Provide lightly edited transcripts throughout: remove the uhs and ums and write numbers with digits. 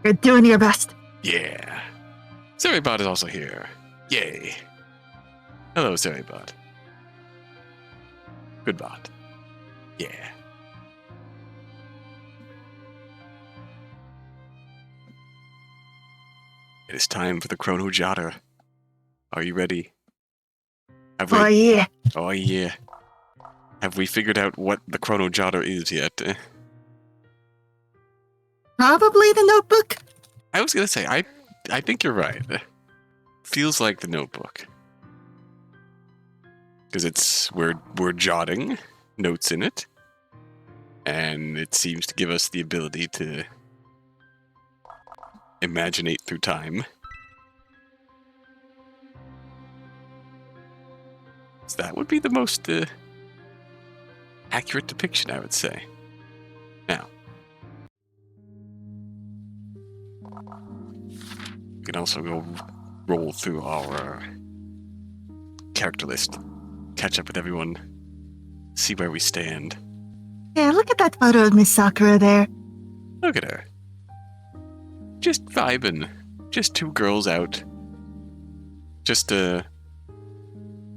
You're doing your best. Yeah. Seribot is also here. Yay. Hello, Seribot. Good bot. Yeah. It is time for the Chrono Jotter. Are you ready? Oh, yeah. Oh, yeah. Have we figured out what the Chrono Jotter is yet? Probably the Notebook. I was gonna say, I think you're right. Feels like the Notebook. Because we're jotting notes in it. And it seems to give us the ability to imaginate through time. So that would be the most accurate depiction, I would say. Now, we can also go roll through our character list, catch up with everyone, see where we stand. Yeah, look at that photo of Miss Sakura there. Look at her. Just vibing. Just two girls out. Just a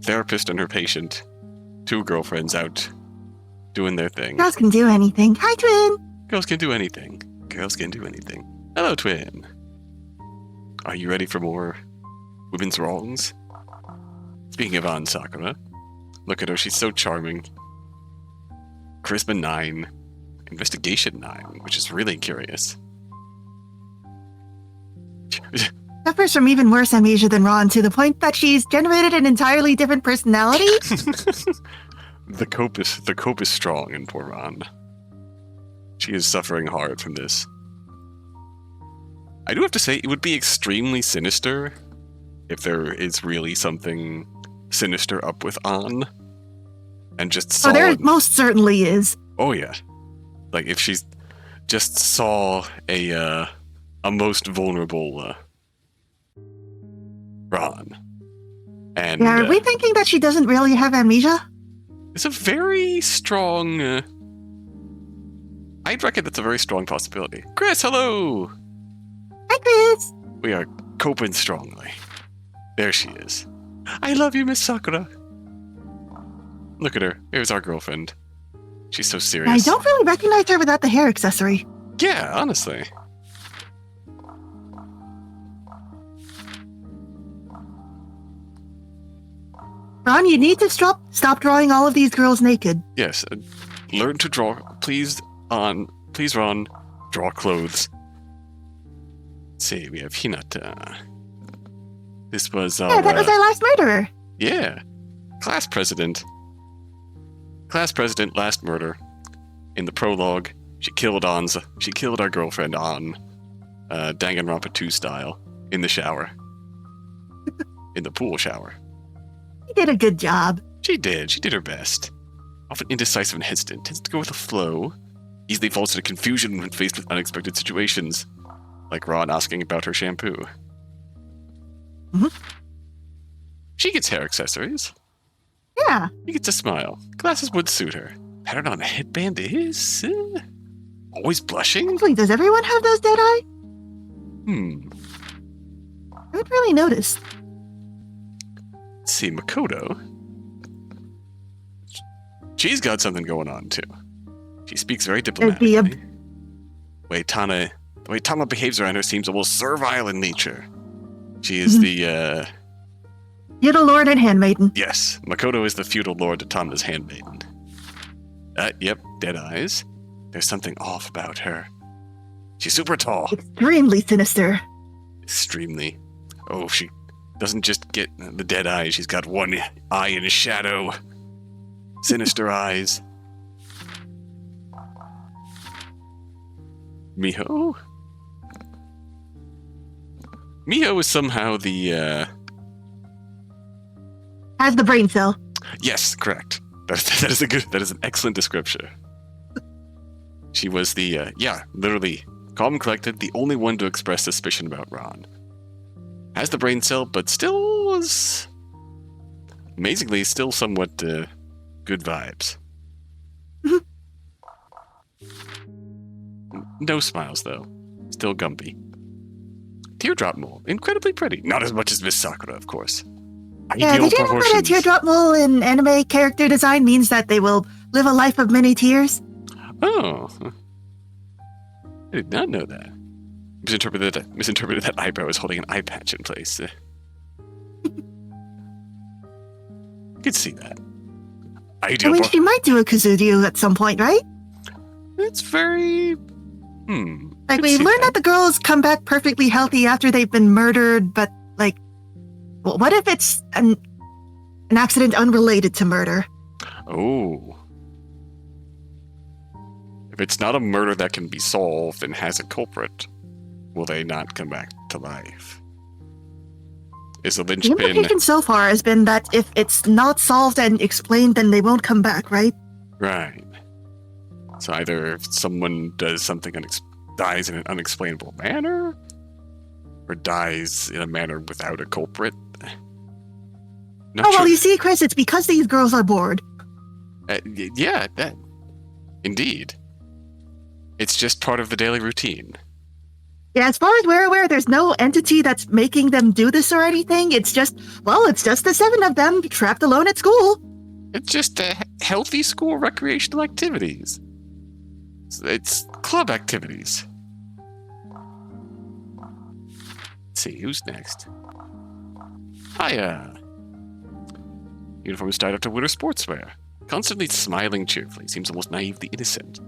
therapist and her patient. Two girlfriends out doing their thing. Girls can do anything. Hi, Twin. Girls can do anything. Girls can do anything. Hello, Twin. Are you ready for more women's wrongs? Speaking of Ann Sakura, look at her. She's so charming. Charisma 9. Investigation 9, which is really curious. Suffers from even worse amnesia than Ron, to the point that she's generated an entirely different personality. The cope is strong in poor Ron. She is suffering hard from this. I do have to say, it would be extremely sinister if there is really something sinister up with Ann. And just saw... Oh, there most certainly is. Oh, yeah. Like, if she just saw a most vulnerable Ron. And, Yeah, are we thinking that she doesn't really have amnesia? It's a very strong... I'd reckon that's a very strong possibility. Chris, hello! Hi, Chris. We are coping strongly. There she is. I love you, Miss Sakura. Look at her. Here's our girlfriend. She's so serious. I don't really recognize her without the hair accessory. Yeah, honestly. Ron, you need to stop drawing all of these girls naked. Yes. Learn to draw. Please, Ron, draw clothes. Let's see, we have Hinata. This was our... Yeah, that was our last murderer. Yeah. Class president. Class president, last murder. In the prologue, she killed our girlfriend Ann, Danganronpa 2 style, in the shower. In the pool shower. You did a good job. She did her best. Often indecisive and hesitant, tends to go with the flow, easily falls into confusion when faced with unexpected situations, like Ron asking about her shampoo. Mm-hmm. She gets hair accessories. Yeah. She gets a smile. Glasses would suit her. Pattern on a headband is... always blushing? Actually, does everyone have those dead eye? I would really notice. Let's see, Makoto. She's got something going on, too. She speaks very diplomatically. The way Tana behaves around her seems almost servile in nature. She is the, Feudal Lord and Handmaiden. Yes, Makoto is the feudal lord to Tana's handmaiden. Yep, dead eyes. There's something off about her. She's super tall. Extremely sinister. Extremely. Oh, she doesn't just get the dead eyes. She's got one eye in shadow. Sinister eyes. Miho? Miho is somehow the, Has the brain cell. Yes, correct. That is an excellent description. She was the, literally, calm and collected, the only one to express suspicion about Ron. Has the brain cell, but still was, amazingly, still somewhat, good vibes. No smiles, though. Still gumpy. teardrop mole. Incredibly pretty. Not as much as Miss Sakura, of course. Yeah, Ideal did you know that a proportions. teardrop mole in anime character design means that they will live a life of many tears? Oh. I did not know that. Misinterpreted that eyebrow as holding an eye patch in place. I could see that. I Ideal mean, she might do a Kazudyu at some point, right? It's very... Like, could we see learned that the girls come back perfectly healthy after they've been murdered, but, like, well, what if it's an accident unrelated to murder? Oh. If it's not a murder that can be solved and has a culprit, will they not come back to life? Is the The linchpin... implication so far has been that if it's not solved and explained, then they won't come back, right? Right. So either if someone does something dies in an unexplainable manner, or dies in a manner without a culprit. Not Oh, well, sure. you see, Chris, it's because these girls are bored. Yeah, that... Indeed. It's just part of the daily routine. Yeah, as far as we're aware, there's no entity that's making them do this or anything. It's just the 7 of them trapped alone at school. It's just healthy school recreational activities. It's club activities. Let's see, who's next? Hiya. Uniform styled after winter sportswear. Constantly smiling cheerfully, seems almost naively innocent.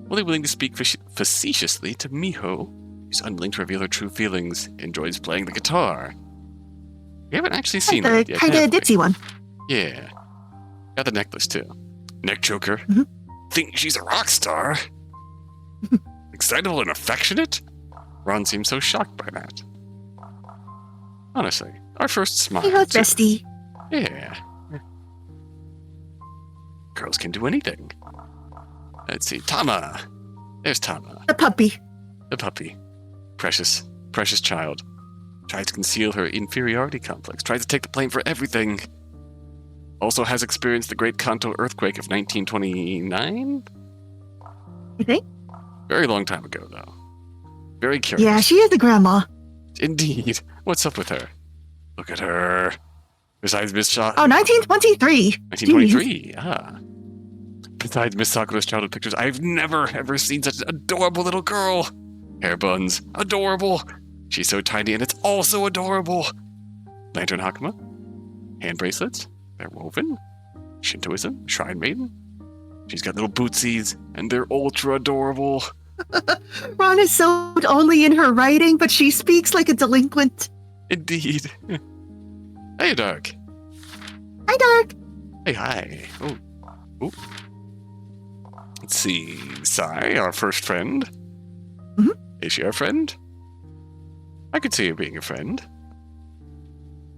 Only willing to speak facetiously to Miho, who's unwilling to reveal her true feelings, enjoys playing the guitar. We haven't actually seen The that yet, kind of have we? ditzy one. Yeah. Got the necklace, too. Neck choker. Mhm. Think she's a rock star. Excitable and affectionate? Ron seems so shocked by that. Honestly, our first smile. Hey, how's too. bestie? Yeah. Girls can do anything. Let's see. Tama. There's Tama. The puppy. The puppy. Precious child. Tries to conceal her inferiority complex. Tries to take the blame for everything. Also has experienced the Great Kanto earthquake of 1929? You think? Very long time ago, though. Very curious. Yeah, she is the grandma. Indeed. What's up with her? Look at her. Besides Miss Oh, 1923. 1923, ah. Besides Miss Sakura's childhood pictures, I've never, ever seen such an adorable little girl. Hair buns, adorable. She's so tiny and it's also adorable. Lantern Hakama, hand bracelets, they're woven. Shintoism, shrine maiden. She's got little bootsies, and they're ultra adorable. Ron is so only in her writing, but she speaks like a delinquent. Indeed. Hey, Dark. Hi, Dark. Hey, hi. Oh. Ooh. Let's see. Sai, our first friend. Mhm. Is she our friend? I could see her being a friend.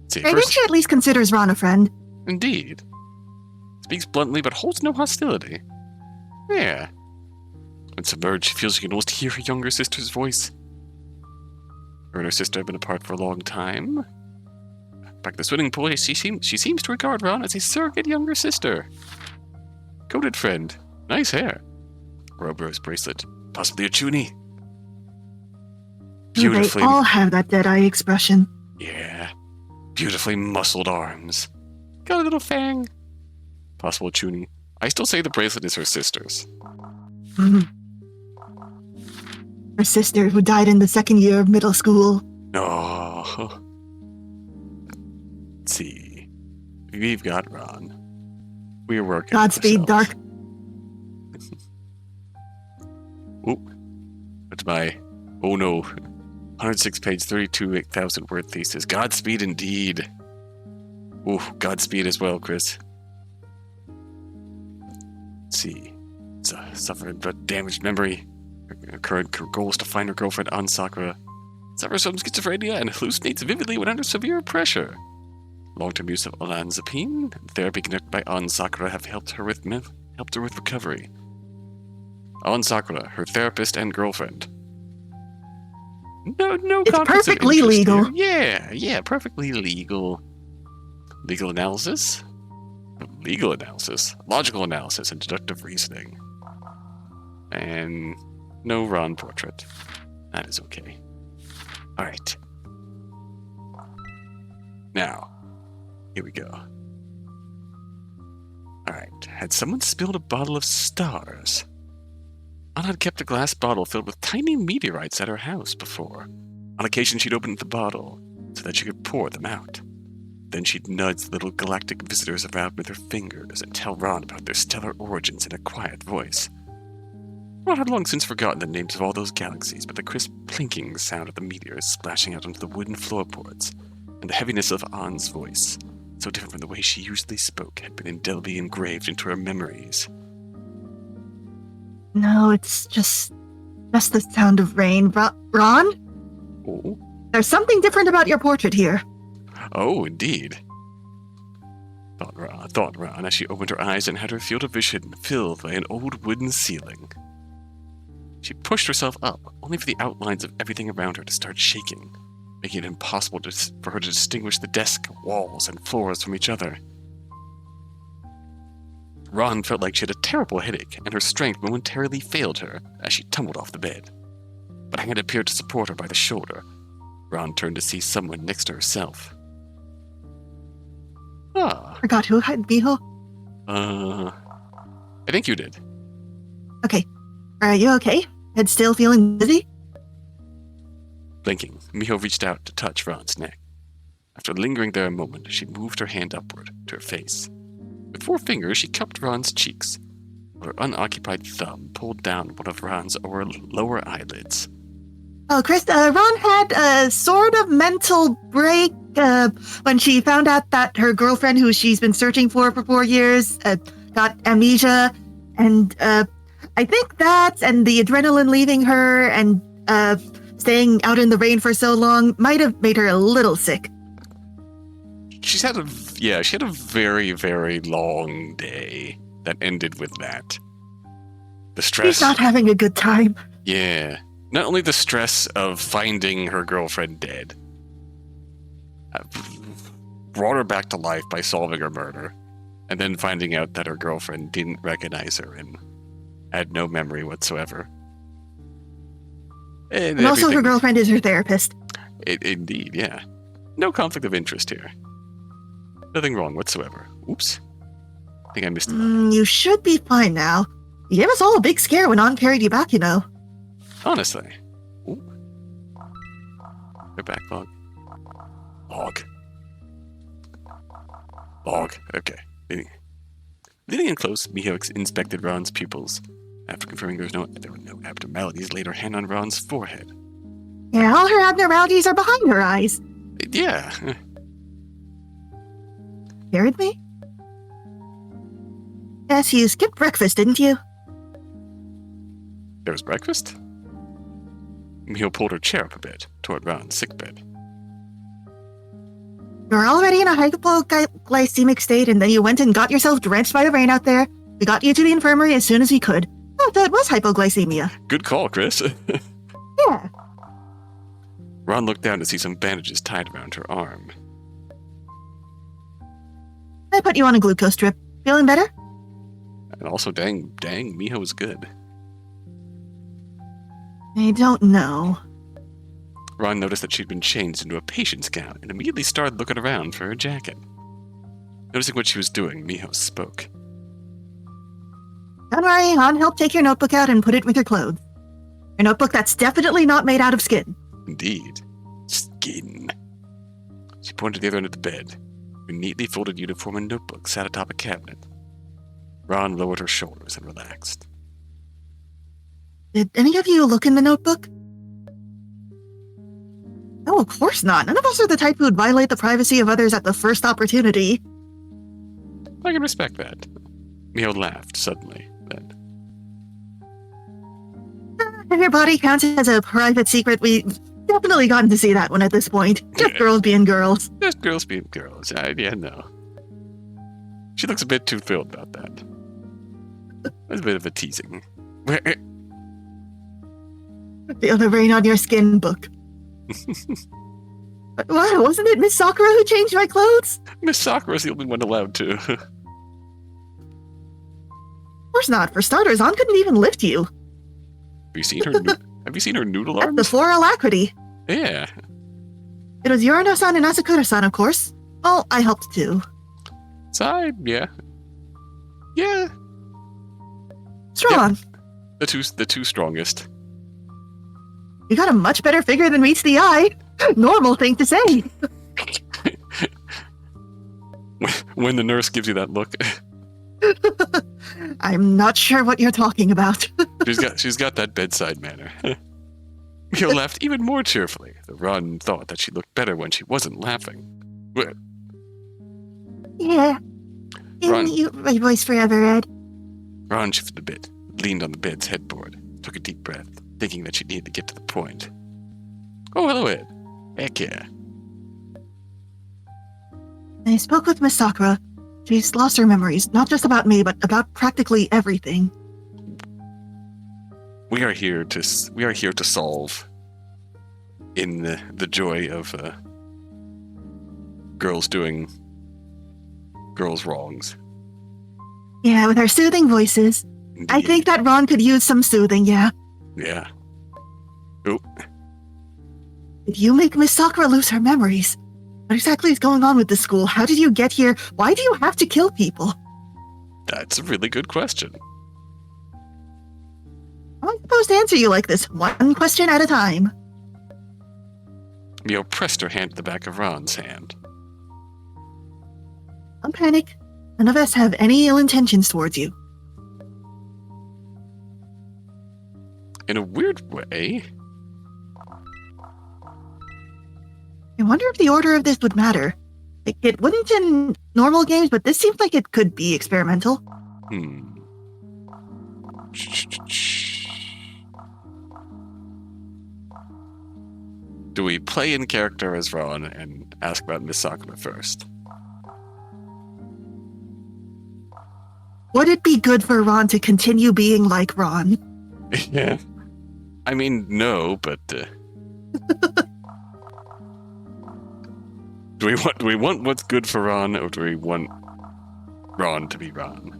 Let's see. I think she at least considers Ron a friend. Indeed. Speaks bluntly, but holds no hostility. Yeah. When submerged, she feels she can almost hear her younger sister's voice. Her and her sister have been apart for a long time. Back at the swimming pool, she seems to regard Ron as a surrogate younger sister. Goated friend. Nice hair. Robe rose bracelet. Possibly a chuni. Beautifully... They all have that dead-eye expression. Yeah. Beautifully muscled arms. Got a little fang. Possible chuni. I still say the bracelet is her sister's. Mhm. Her sister, who died in the second year of middle school. Oh. Let's see. We've got Ron. We're working. on Godspeed, ourselves. Dark. Oop. That's my... Oh no. 106-page, 32,000-word thesis. Godspeed indeed. Ooh, Godspeed as well, Chris. Let's see. Suffered but damaged memory. Her current goal is to find her girlfriend, Ann Sakura. Suffers from schizophrenia and hallucinates vividly when under severe pressure. Long-term use of olanzapine and therapy conducted by Ann Sakura have helped her with recovery. Ann Sakura, her therapist and girlfriend. No It's conflicts of perfectly interest legal. here. Yeah, perfectly legal. Legal analysis, logical analysis, and deductive reasoning. And no Ron portrait. That is okay. Alright. Now, here we go. Alright, had someone spilled a bottle of stars? Ann had kept a glass bottle filled with tiny meteorites at her house before. On occasion, she'd open the bottle so that she could pour them out. Then she'd nudge the little galactic visitors around with her fingers and tell Ron about their stellar origins in a quiet voice. Ron had long since forgotten the names of all those galaxies, but the crisp plinking sound of the meteors splashing out onto the wooden floorboards, and the heaviness of Ann's voice, so different from the way she usually spoke, had been indelibly engraved into her memories. No, it's just the sound of rain. Ron? Oh? There's something different about your portrait here. Oh, indeed. Thought Ron as she opened her eyes and had her field of vision filled by an old wooden ceiling. She pushed herself up, only for the outlines of everything around her to start shaking, making it impossible for her to distinguish the desk, walls, and floors from each other. Ron felt like she had a terrible headache, and her strength momentarily failed her as she tumbled off the bed. But a hand appeared to support her by the shoulder. Ron turned to see someone next to herself. Ah. Forgot who had Miho? I think you did. Okay. Are you okay? Head still feeling dizzy? Blinking, Miho reached out to touch Ron's neck. After lingering there a moment, she moved her hand upward to her face. With 4 fingers, she cupped Ron's cheeks, while her unoccupied thumb pulled down one of Ron's lower eyelids. Oh, Chris, Ron had a sort of mental break when she found out that her girlfriend, who she's been searching for 4 years, got amnesia, and I think that and the adrenaline leaving her and staying out in the rain for so long might have made her a little sick. She had a very, very long day that ended with that. The stress. She's not having a good time. Yeah. Not only the stress of finding her girlfriend dead, brought her back to life by solving her murder, and then finding out that her girlfriend didn't recognize her and had no memory whatsoever. And also her girlfriend is her therapist. Indeed, yeah. No conflict of interest here. Nothing wrong whatsoever. Oops. I think I missed it. You should be fine now. You gave us all a big scare when Ann carried you back, you know. Honestly. Ooh. Go back, log. Log. Okay. Leaning in close, Miho inspected Ron's pupils. After confirming there were no abnormalities, laid her hand on Ron's forehead. Yeah, all her abnormalities are behind her eyes. Yeah. Scared me? Yes, you skipped breakfast, didn't you? There was breakfast? Miho pulled her chair up a bit, toward Ron's sickbed. You were already in a hypoglycemic state, and then you went and got yourself drenched by the rain out there. We got you to the infirmary as soon as we could. Oh, that was hypoglycemia. Good call, Chris. Yeah. Ron looked down to see some bandages tied around her arm. I put you on a glucose drip. Feeling better? And also, dang, Miho was good. I don't know. Ron noticed that she'd been changed into a patient's gown and immediately started looking around for her jacket. Noticing what she was doing, Miho spoke. Don't worry, Ann helped take your notebook out and put it with your clothes. Your notebook that's definitely not made out of skin. Indeed. Skin. She pointed to the other end of the bed. Her neatly folded uniform and notebook sat atop a cabinet. Ron lowered her shoulders and relaxed. Did any of you look in the notebook? No, of course not. None of us are the type who would violate the privacy of others at the first opportunity. I can respect that. Miho laughed suddenly, then. If your body counts as a private secret, we've definitely gotten to see that one at this point. Just girls being girls. Just girls being girls. Yeah, no. She looks a bit too thrilled about that. That's a bit of a teasing. Feel the rain on your skin book. What, wasn't it Miss Sakura who changed my clothes? Miss Sakura's the only one allowed to. Of course not. For starters, Ann couldn't even lift you. Have you seen her noodle That's arms? before alacrity. Yeah. It was Yorino-san and Ann Sakura-san, of course. Oh, I helped too. Side, yeah. Yeah. Strong. Yep. The two strongest. You got a much better figure than meets the eye. Normal thing to say. When the nurse gives you that look. I'm not sure what you're talking about. she's got that bedside manner. Mio laughed even more cheerfully. The Ron thought that she looked better when she wasn't laughing. Yeah. Ron. You my voice forever, Ed. Ron shifted a bit, leaned on the bed's headboard, took a deep breath, thinking that she needed to get to the point. Oh, hello, Ed. Heck yeah. I spoke with Miss Sakura. She's lost her memories, not just about me, but about practically everything. We are here to solve in the joy of girls doing girls' wrongs. Yeah, with our soothing voices. Indeed. I think that Ron could use some soothing, yeah. Yeah. Oh. Did you make Miss Sakura lose her memories? What exactly is going on with the school? How did you get here? Why do you have to kill people? That's a really good question. I'm supposed to answer you like this, one question at a time. Mio pressed her hand to the back of Ron's hand. Don't panic. None of us have any ill intentions towards you. In a weird way. I wonder if the order of this would matter. It wouldn't in normal games, but this seems like it could be experimental. Do we play in character as Ron and ask about Miss Sakura first? Would it be good for Ron to continue being like Ron? Yeah. I mean, no, but do we want what's good for Ron, or do we want Ron to be Ron?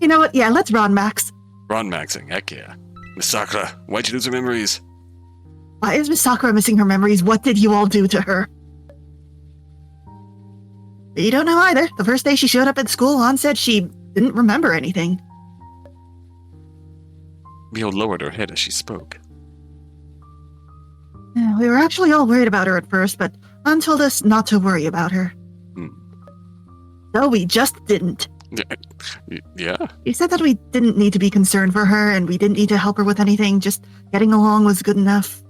You know what? Yeah, let's Ron Max. Ron maxing, heck yeah. Miss Sakura, why'd you lose her memories? Why is Miss Sakura missing her memories? What did you all do to her? You don't know either. The first day she showed up at school, Ann said she didn't remember anything. Mio lowered her head as she spoke. Yeah, we were actually all worried about her at first, but Ann told us not to worry about her. So we just didn't. Yeah? She said that we didn't need to be concerned for her, and we didn't need to help her with anything. Just getting along was good enough.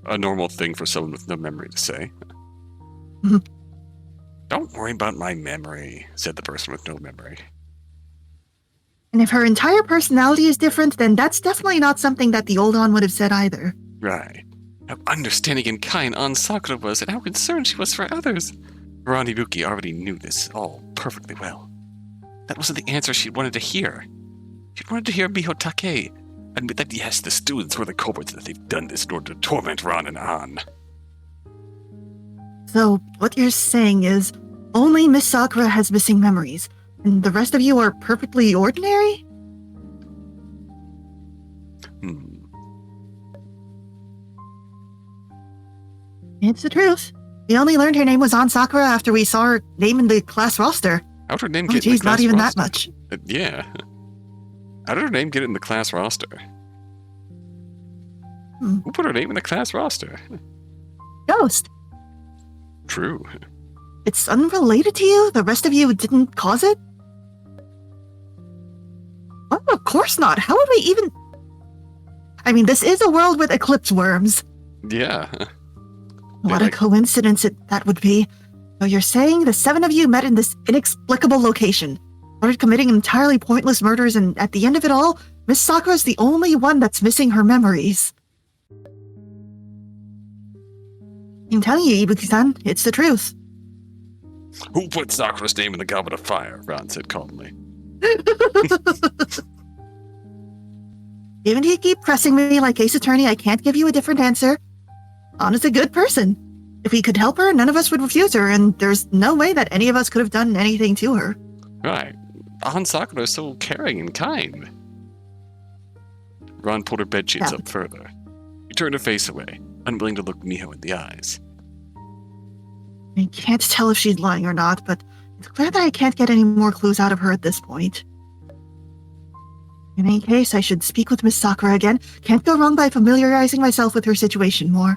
A normal thing for someone with no memory to say. Don't worry about my memory, said the person with no memory. And if her entire personality is different, then that's definitely not something that the old Ann would have said either. Right. How understanding and kind Ann Sakura was, and how concerned she was for others. Ron Ibuki already knew this all perfectly well. That wasn't the answer she wanted to hear. She wanted to hear Miho Take admit that yes, the students were the culprits, that they've done this in order to torment Ron and Ann. So, what you're saying is, only Miss Sakura has missing memories, and the rest of you are perfectly ordinary? It's the truth. We only learned her name was Ann Sakura after we saw her name in the class roster. How'd her name get in the class not even roster? That much. Yeah. How did her name get in the class roster? Who put her name in the class roster? Ghost. True. It's unrelated to you? The rest of you didn't cause it? Well, of course not. How would we even... I mean, this is a world with eclipse worms. Yeah. What a coincidence that would be. So you're saying the 7 of you met in this inexplicable location, started committing entirely pointless murders, and at the end of it all, Miss Sakura's the only one that's missing her memories. I'm telling you, Ibuki-san, it's the truth. Who put Sakura's name in the goblet of fire? Ron said calmly. Even if you keep pressing me like Ace Attorney, I can't give you a different answer. Anna's a good person. If we could help her, none of us would refuse her, and there's no way that any of us could have done anything to her. Right. Ann Sakura is so caring and kind. Ron pulled her bedsheets up further. He turned her face away, unwilling to look Miho in the eyes. I can't tell if she's lying or not, but it's clear that I can't get any more clues out of her at this point. In any case, I should speak with Miss Sakura again. Can't go wrong by familiarizing myself with her situation more.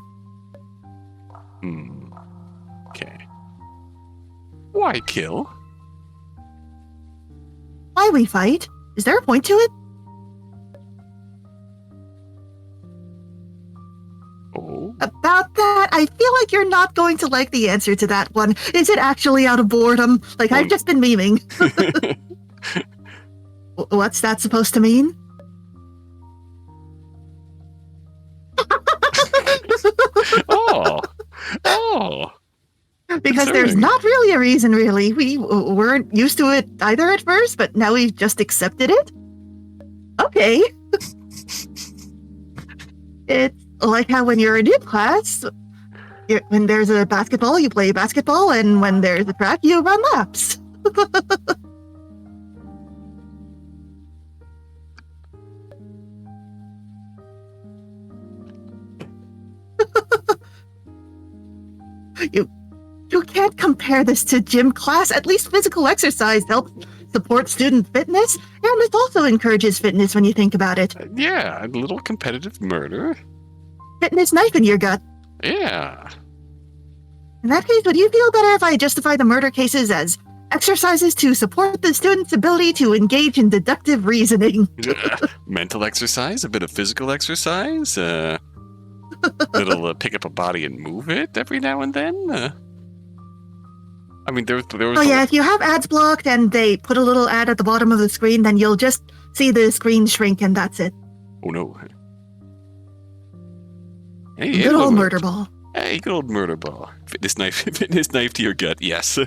Okay. Why kill? Why we fight? Is there a point to it? Oh. About that, I feel like you're not going to like the answer to that one. Is it actually out of boredom? Like, I've just been memeing. What's that supposed to mean? Oh. Because there's not really a reason, really. We weren't used to it either at first, but now we've just accepted it. Okay. It's like how when you're in new class, when there's a basketball, you play basketball, and when there's a track, you run laps. You can't compare this to gym class. At least physical exercise helps support student fitness, and it also encourages fitness when you think about it. Yeah, a little competitive murder. Fitness knife in your gut. Yeah. In that case, would you feel better if I justify the murder cases as exercises to support the student's ability to engage in deductive reasoning? Mental exercise, a bit of physical exercise, little pick up a body and move it every now and then. I mean, there was. Oh yeah, if you have ads blocked and they put a little ad at the bottom of the screen, then you'll just see the screen shrink and that's it. Oh no. Hey, good old murder ball. Hey, good old murder ball. Fitness knife to your gut, yes.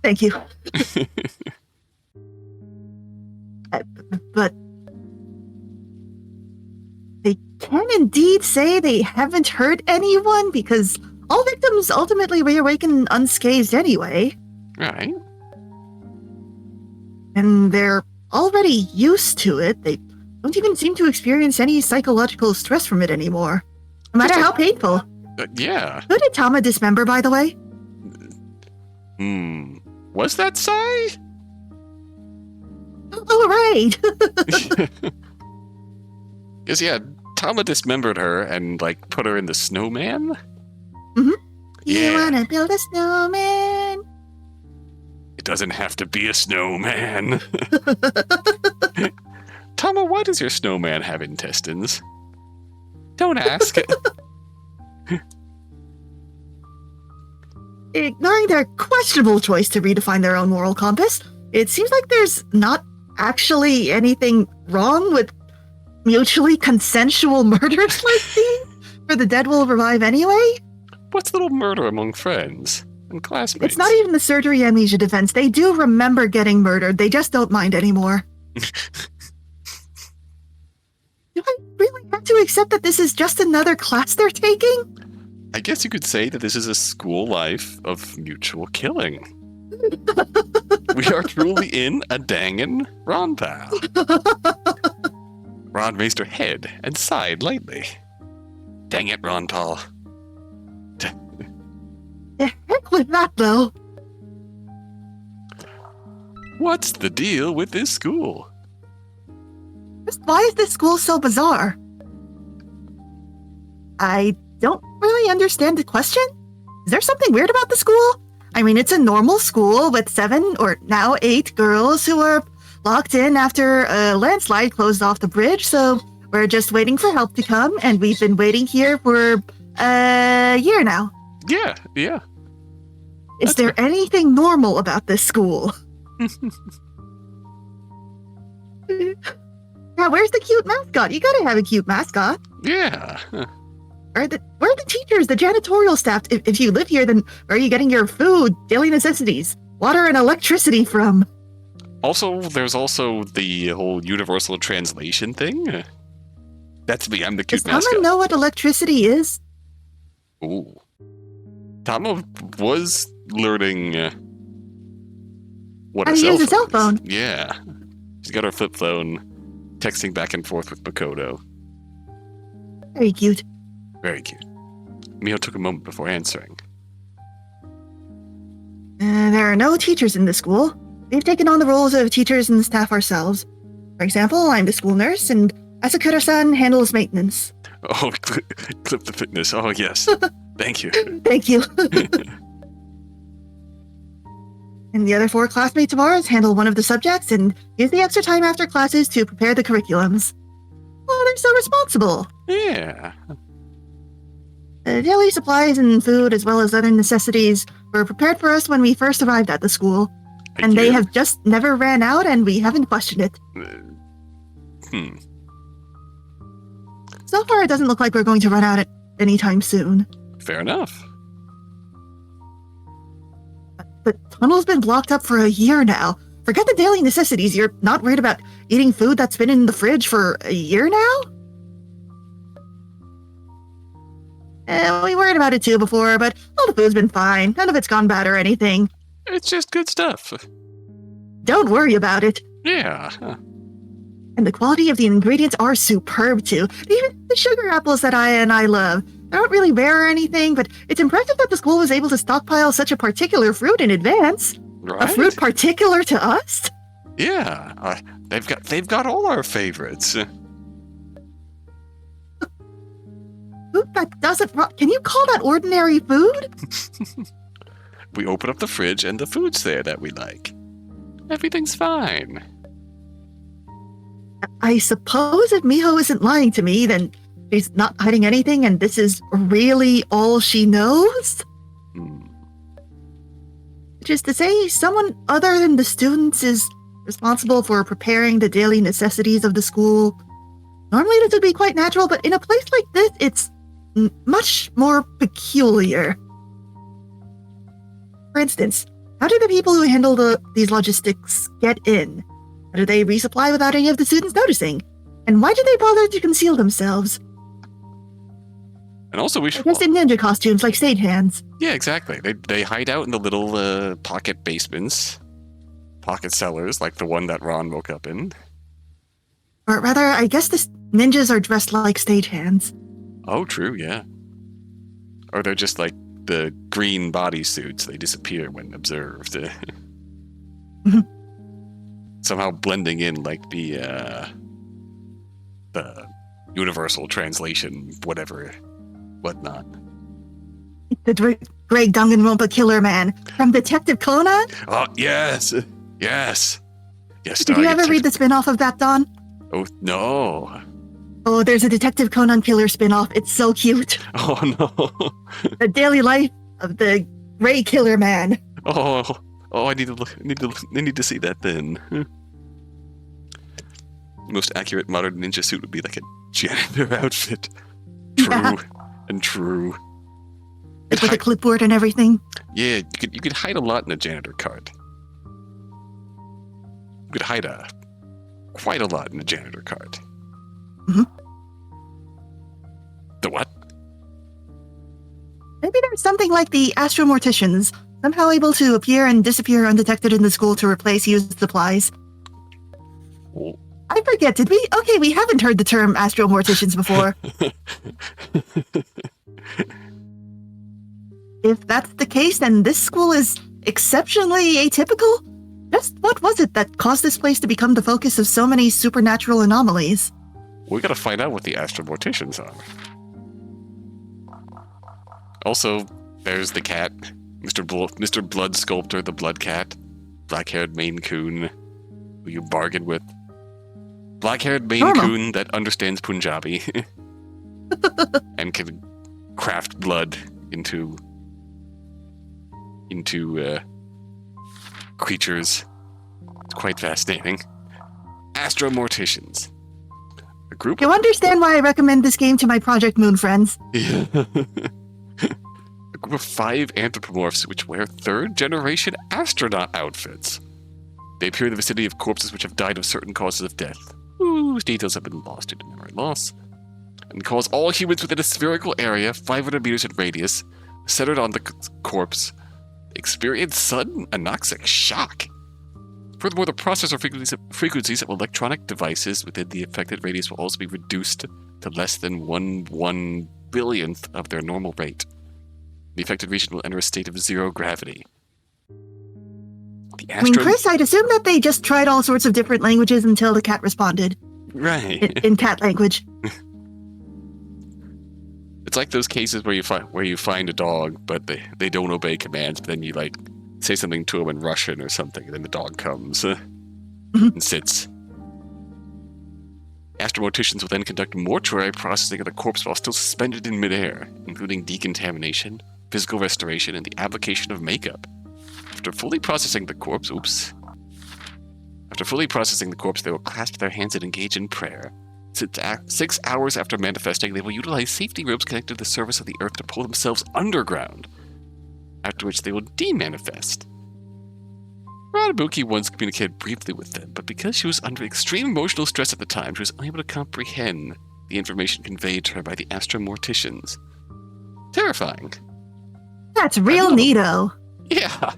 Thank you. But they can indeed say they haven't hurt anyone because all victims ultimately reawaken unscathed anyway. Right. And they're already used to it. They don't even seem to experience any psychological stress from it anymore. No matter how painful. Yeah. Who did Tama dismember, by the way? Was that Sai? Oh, right. Because, yeah, Tama dismembered her and, like, put her in the snowman? Mm-hmm. Yeah. You wanna build a snowman? It doesn't have to be a snowman. Tama, why does your snowman have intestines? Don't ask. Ignoring their questionable choice to redefine their own moral compass, it seems like there's not actually anything wrong with mutually consensual murders like these, for the dead will revive anyway. What's little murder among friends and classmates? It's not even the surgery amnesia defense. They do remember getting murdered. They just don't mind anymore. Do I really have to accept that this is just another class they're taking? I guess you could say that this is a school life of mutual killing. We are truly in a dangin' Ron pal. Ron raised her head and sighed lightly. Dang it, Ron Paul. The heck with that, though. What's the deal with this school? Just why is this school so bizarre? I don't really understand the question. Is there something weird about the school? I mean, it's a normal school with 7 or now 8 girls who are locked in after a landslide closed off the bridge, so we're just waiting for help to come, and we've been waiting here for a year now. Yeah. Is there anything normal about this school? Yeah, where's the cute mascot? You gotta have a cute mascot. Yeah. Where are the teachers, the janitorial staff? If you live here, then where are you getting your food, daily necessities, water, and electricity from? Also, there's also the whole universal translation thing. That's me, I'm the cute Does mascot. Tama know what electricity is? Ooh. Tama was learning what How a to cell use a cell phone is. phone. Yeah. She's got her flip phone, texting back and forth with Makoto. Very cute. Very cute. Miho took a moment before answering. There are no teachers in the school. We've taken on the roles of teachers and staff ourselves. For example, I'm the school nurse, and Asakura-san handles maintenance. Oh, clip the fitness. Oh, yes. Thank you. Thank you. And the other 4 classmates of ours handle one of the subjects and use the extra time after classes to prepare the curriculums. Well, they're so responsible. Yeah. Daily supplies and food, as well as other necessities, were prepared for us when we first arrived at the school. Thank And you. they have just never ran out, and we haven't questioned it. So far, it doesn't look like we're going to run out at any time soon. Fair enough. The tunnel's been blocked up for a year now. Forget the daily necessities. You're not worried about eating food that's been in the fridge for a year now? We worried about it too before, but all the food's been fine. None of it's gone bad or anything. It's just good stuff. Don't worry about it. Yeah. And the quality of the ingredients are superb too. Even the sugar apples that I love. They're not really rare or anything, but it's impressive that the school was able to stockpile such a particular fruit in advance. Right? A fruit particular to us? Yeah. They've got all our favorites. Food that doesn't rot. Can you call that ordinary food? We open up the fridge and the food's there that we like. Everything's fine. I suppose if Miho isn't lying to me, then she's not hiding anything and this is really all she knows? Which is to say, someone other than the students is responsible for preparing the daily necessities of the school. Normally this would be quite natural, but in a place like this, it's much more peculiar. For instance, how do the people who handle these logistics get in? How do they resupply without any of the students noticing? And why do they bother to conceal themselves? And also we should... Just in ninja costumes like stagehands. Yeah, exactly. They hide out in the little pocket basements. Pocket cellars, like the one that Ron woke up in. Or rather, I guess the ninjas are dressed like stagehands. Oh, true, yeah. Or they're just like the green bodysuits. They disappear when observed. Somehow blending in like the universal translation, whatnot. The Greg Danganronpa Killer Man from Detective Conan? Oh, yes! Yes! Yes, Did you ever read the spin-off of that, Don? Oh, no. Oh, there's a Detective Conan Killer spin-off. It's so cute. Oh, no. The daily life of the Gray Killer Man. Oh, I need to see that then. The most accurate modern ninja suit would be like a janitor outfit. True. Yeah. And true. With a clipboard and everything. Yeah, you could hide a lot in a janitor cart. You could hide quite a lot in a janitor cart. The what? Maybe there's something like the Astro Morticians, somehow able to appear and disappear undetected in the school to replace used supplies. Oh. I forget, did we? Okay, we haven't heard the term Astro Morticians before. If that's the case, then this school is exceptionally atypical. Just what was it that caused this place to become the focus of so many supernatural anomalies? We gotta find out what the Astro Morticians are. Also, there's the cat, Mr. Blood Sculptor, the Blood Cat, black-haired Maine Coon, who you bargain with. Black-haired Maine Coon that understands Punjabi and can craft blood into creatures. It's quite fascinating. Astro Morticians. A group You understand why I recommend this game to my Project Moon friends. Yeah. A group of 5 anthropomorphs which wear 3rd-generation astronaut outfits. They appear in the vicinity of corpses which have died of certain causes of death, whose details have been lost due to memory loss, and cause all humans within a spherical area 500 meters in radius, centered on the corpse, experience sudden anoxic shock. Furthermore, the processor frequencies of electronic devices within the affected radius will also be reduced to less than 1/1 billionth of their normal rate. The affected region will enter a state of 0 gravity. The I mean, Astro... Chris, I'd assume that they just tried all sorts of different languages until the cat responded. Right. In cat language. It's like those cases where you find a dog, but they don't obey commands, but then you, like, say something to them in Russian or something, and then the dog comes and sits. Astromorticians will then conduct mortuary processing of the corpse while still suspended in midair, including decontamination, physical restoration, and the application of makeup. After fully processing the corpse, they will clasp their hands and engage in prayer. 6 hours after manifesting, they will utilize safety ropes connected to the surface of the earth to pull themselves underground, after which they will demanifest. Ibuki once communicated briefly with them, but because she was under extreme emotional stress at the time, she was unable to comprehend the information conveyed to her by the Astromorticians. Terrifying. That's real neato. Yeah.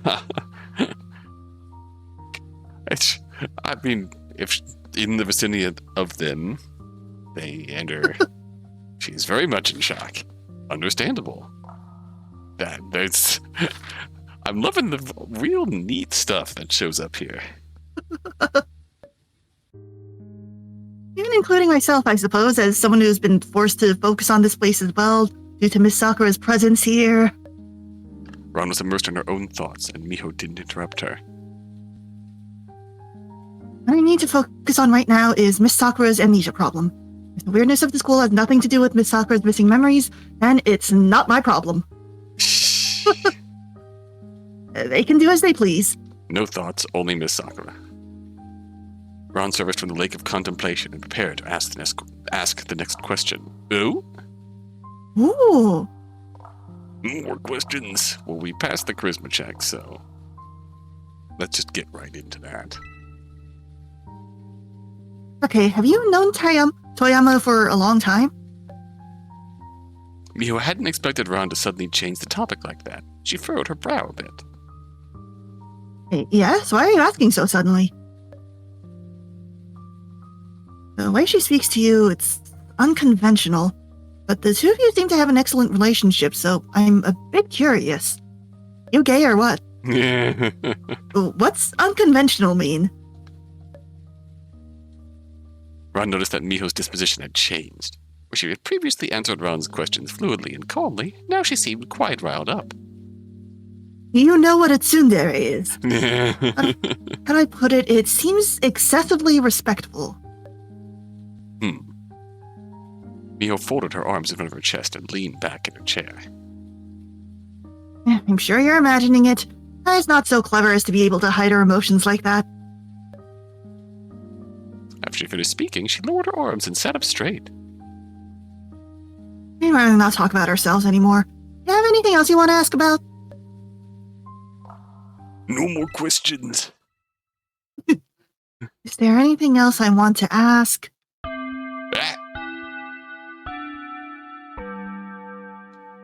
I mean, if in the vicinity of them, they enter, she's very much in shock. Understandable. There's... I'm loving the real neat stuff that shows up here. Even including myself, I suppose, as someone who's been forced to focus on this place as well, due to Miss Sakura's presence here. Ron was immersed in her own thoughts, and Miho didn't interrupt her. What I need to focus on right now is Miss Sakura's amnesia problem. If the weirdness of the school has nothing to do with Miss Sakura's missing memories, then it's not my problem. They can do as they please. No thoughts, only Miss Sakura. Ron surfaced from the lake of contemplation and prepared to ask the next question. Oh? Ooh. More questions. Well, we passed the charisma check, so let's just get right into that. Okay, have you known Toyama for a long time? Miho hadn't expected Ron to suddenly change the topic like that. She furrowed her brow a bit. Yes? Why are you asking so suddenly? The way she speaks to you, it's unconventional. But the two of you seem to have an excellent relationship, so I'm a bit curious. You gay or what? What's unconventional mean? Ron noticed that Miho's disposition had changed. Where she had previously answered Ron's questions fluidly and calmly, now she seemed quite riled up. You know what a tsundere is. How do I put it? It seems excessively respectful. Miho folded her arms in front of her chest and leaned back in her chair. I'm sure you're imagining it. It's not so clever as to be able to hide her emotions like that. After she finished speaking, she lowered her arms and sat up straight. We'd rather not talk about ourselves anymore. You have anything else you want to ask about? No more questions. Is there anything else I want to ask? Ah.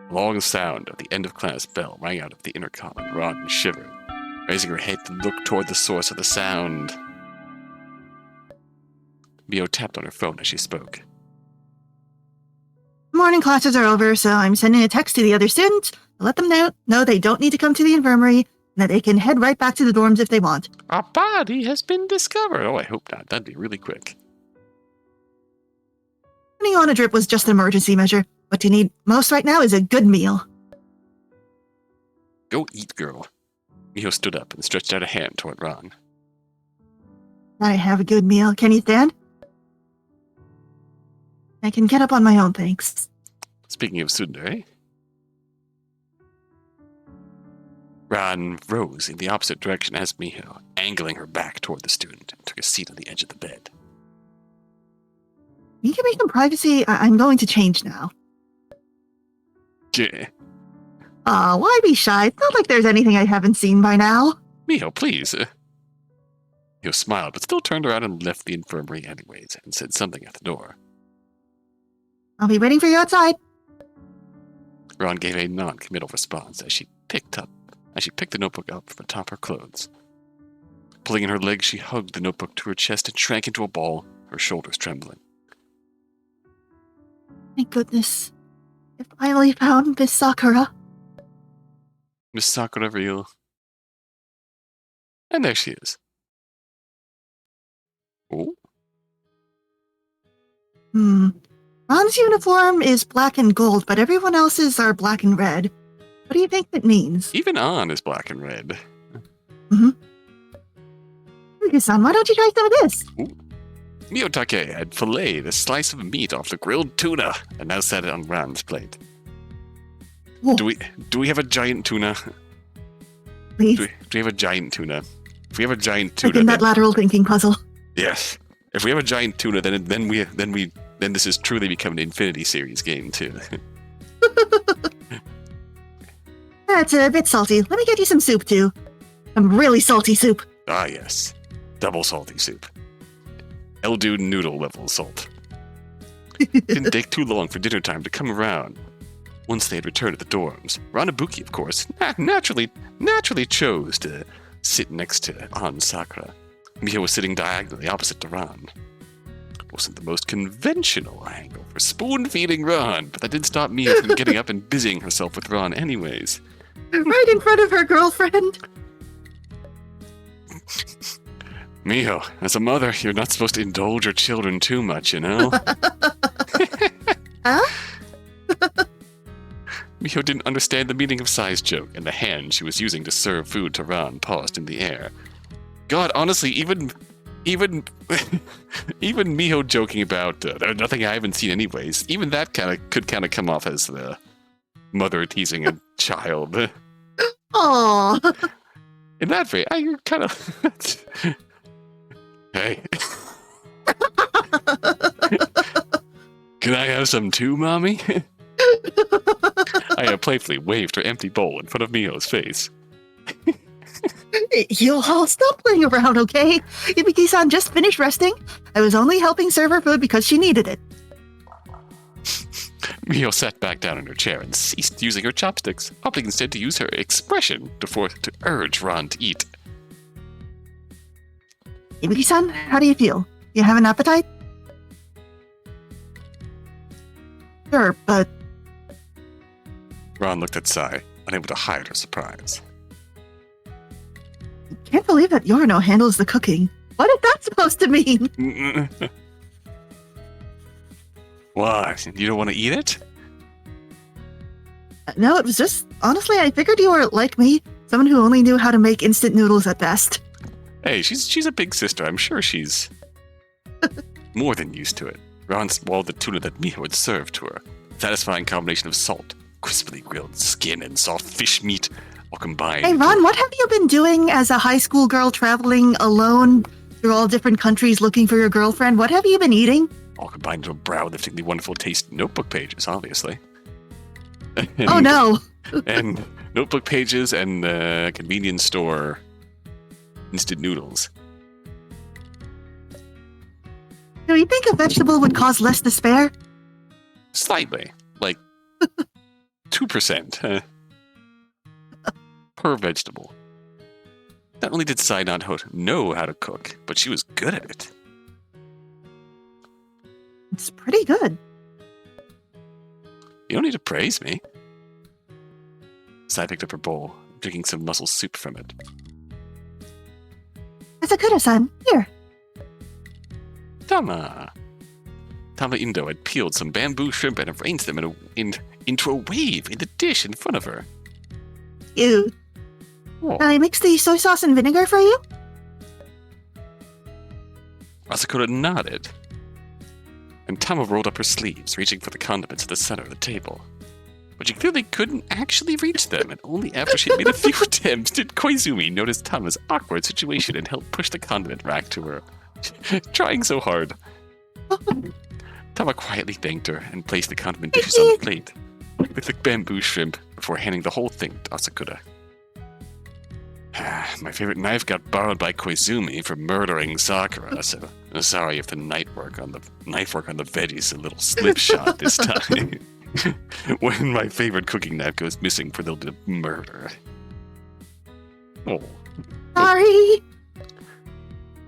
A long sound of the end-of-class bell rang out of the intercom, and Ron shivered, raising her head to look toward the source of the sound. Miho tapped on her phone as she spoke. Morning classes are over, so I'm sending a text to the other students to let them know they don't need to come to the infirmary, and that they can head right back to the dorms if they want. A body has been discovered. Oh, I hope not. That'd be really quick. Putting on a drip was just an emergency measure. What you need most right now is a good meal. Go eat, girl. Miho stood up and stretched out a hand toward Ron. I have a good meal. Can you stand? I can get up on my own, thanks. Speaking of tsundere, Ron rose in the opposite direction as Miho, angling her back toward the student, and took a seat on the edge of the bed. You give me some privacy. I'm going to change now. Yeah. Why be shy? It's not like there's anything I haven't seen by now. Miho, please. Miho smiled, but still turned around and left the infirmary anyways, and said something at the door. I'll be waiting for you outside. Ron gave a non-committal response as she picked the notebook up from atop her clothes. Pulling in her legs, she hugged the notebook to her chest and shrank into a ball, her shoulders trembling. Thank goodness. I finally found Miss Sakura. Miss Sakura real? And there she is. Oh. Ron's uniform is black and gold, but everyone else's are black and red. What do you think that means? Even Ann is black and red. Ibuki-san, why don't you try some of this? Ooh. Miyotake had filleted a slice of meat off the grilled tuna and now set it on Ron's plate. Whoa. Do we have a giant tuna? Please. Do we have a giant tuna? If we have a giant tuna, Like in that lateral thinking puzzle. yes. If we have a giant tuna, then this is truly become an Infinity Series game too. That's a bit salty. Let me get you some soup too. Some really salty soup. Ah yes, double salty soup. Eldude noodle level salt. Didn't take too long for dinner time to come around. Once they had returned to the dorms, Ron and Ibuki, of course, naturally chose to sit next to Ann Sakura. Miho was sitting diagonally opposite to Ron. It wasn't the most conventional angle for spoon-feeding Ron, but that didn't stop Miho from getting up and busying herself with Ron anyways. Right in front of her girlfriend. Miho, as a mother, you're not supposed to indulge your children too much, you know? Huh? Miho didn't understand the meaning of size joke, and the hand she was using to serve food to Ron paused in the air. God, honestly, even Miho joking about nothing I haven't seen anyways, even that could come off as the mother teasing a child. Aww. In that way, I kind of... Hey. Can I have some too, Mommy? I playfully waved her empty bowl in front of Miho's face. You'll all stop playing around, okay? Ibuki-san just finished resting. I was only helping serve her food because she needed it. Miho sat back down in her chair and ceased using her chopsticks, opting instead to use her expression to urge Ron to eat. Ibuki-san, how do you feel? You have an appetite? Sure, but... Ron looked at Sai, unable to hide her surprise. Can't believe that Yorino handles the cooking. What is that supposed to mean? What? You don't want to eat it? No, it was just... Honestly, I figured you were like me, someone who only knew how to make instant noodles at best. Hey, she's a big sister. I'm sure she's more than used to it. Ron swallowed the tuna that Miho had served to her. Satisfying combination of salt, crisply grilled skin, and soft fish meat, all combined. Hey, Ron, what have you been doing as a high school girl traveling alone through all different countries looking for your girlfriend? What have you been eating? All combined into a brow-liftingly wonderful taste notebook pages, obviously. Oh, no. And notebook pages and convenience store instant noodles. Do you think a vegetable would cause less despair? Slightly. Like 2% per vegetable. Not only did Sai not know how to cook, but she was good at it. It's pretty good. You don't need to praise me. Sai picked up her bowl, drinking some mussel soup from it. Sakura-san, here. Tama Indo had peeled some bamboo shrimp and arranged them into a wave in the dish in front of her. You. Oh. Can I mix the soy sauce and vinegar for you? Asakura nodded, and Tama rolled up her sleeves, reaching for the condiments at the center of the table. But she clearly couldn't actually reach them, and only after she'd made a few attempts did Koizumi notice Tama's awkward situation and help push the condiment rack to her. Trying so hard. Tama quietly thanked her and placed the condiment dishes on the plate with the bamboo shrimp before handing the whole thing to Asakura. My favorite knife got borrowed by Koizumi for murdering Sakura, so sorry if the knife work on the veggies a little slipshot this time. When my favorite cooking knife goes missing for the murder. Oh. Sorry.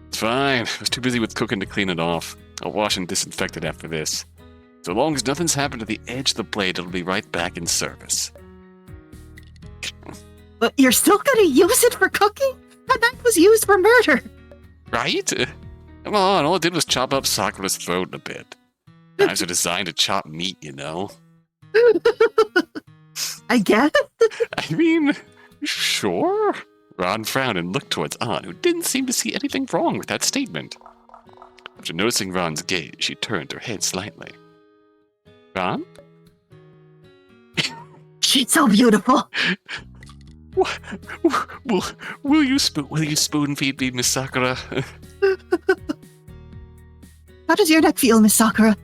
It's fine. I was too busy with cooking to clean it off. I'll wash and disinfect it after this. So long as nothing's happened to the edge of the blade, it'll be right back in service. But you're still gonna use it for cooking? That knife was used for murder. Right? Come on, all it did was chop up Sakura's throat a bit. Knives are designed to chop meat, you know? I guess. I mean, sure? Ron frowned and looked towards Ann, who didn't seem to see anything wrong with that statement. After noticing Ron's gaze, she turned her head slightly. Ron? She's so beautiful. Will you spoon feed me, Miss Sakura? How does your neck feel, Miss Sakura?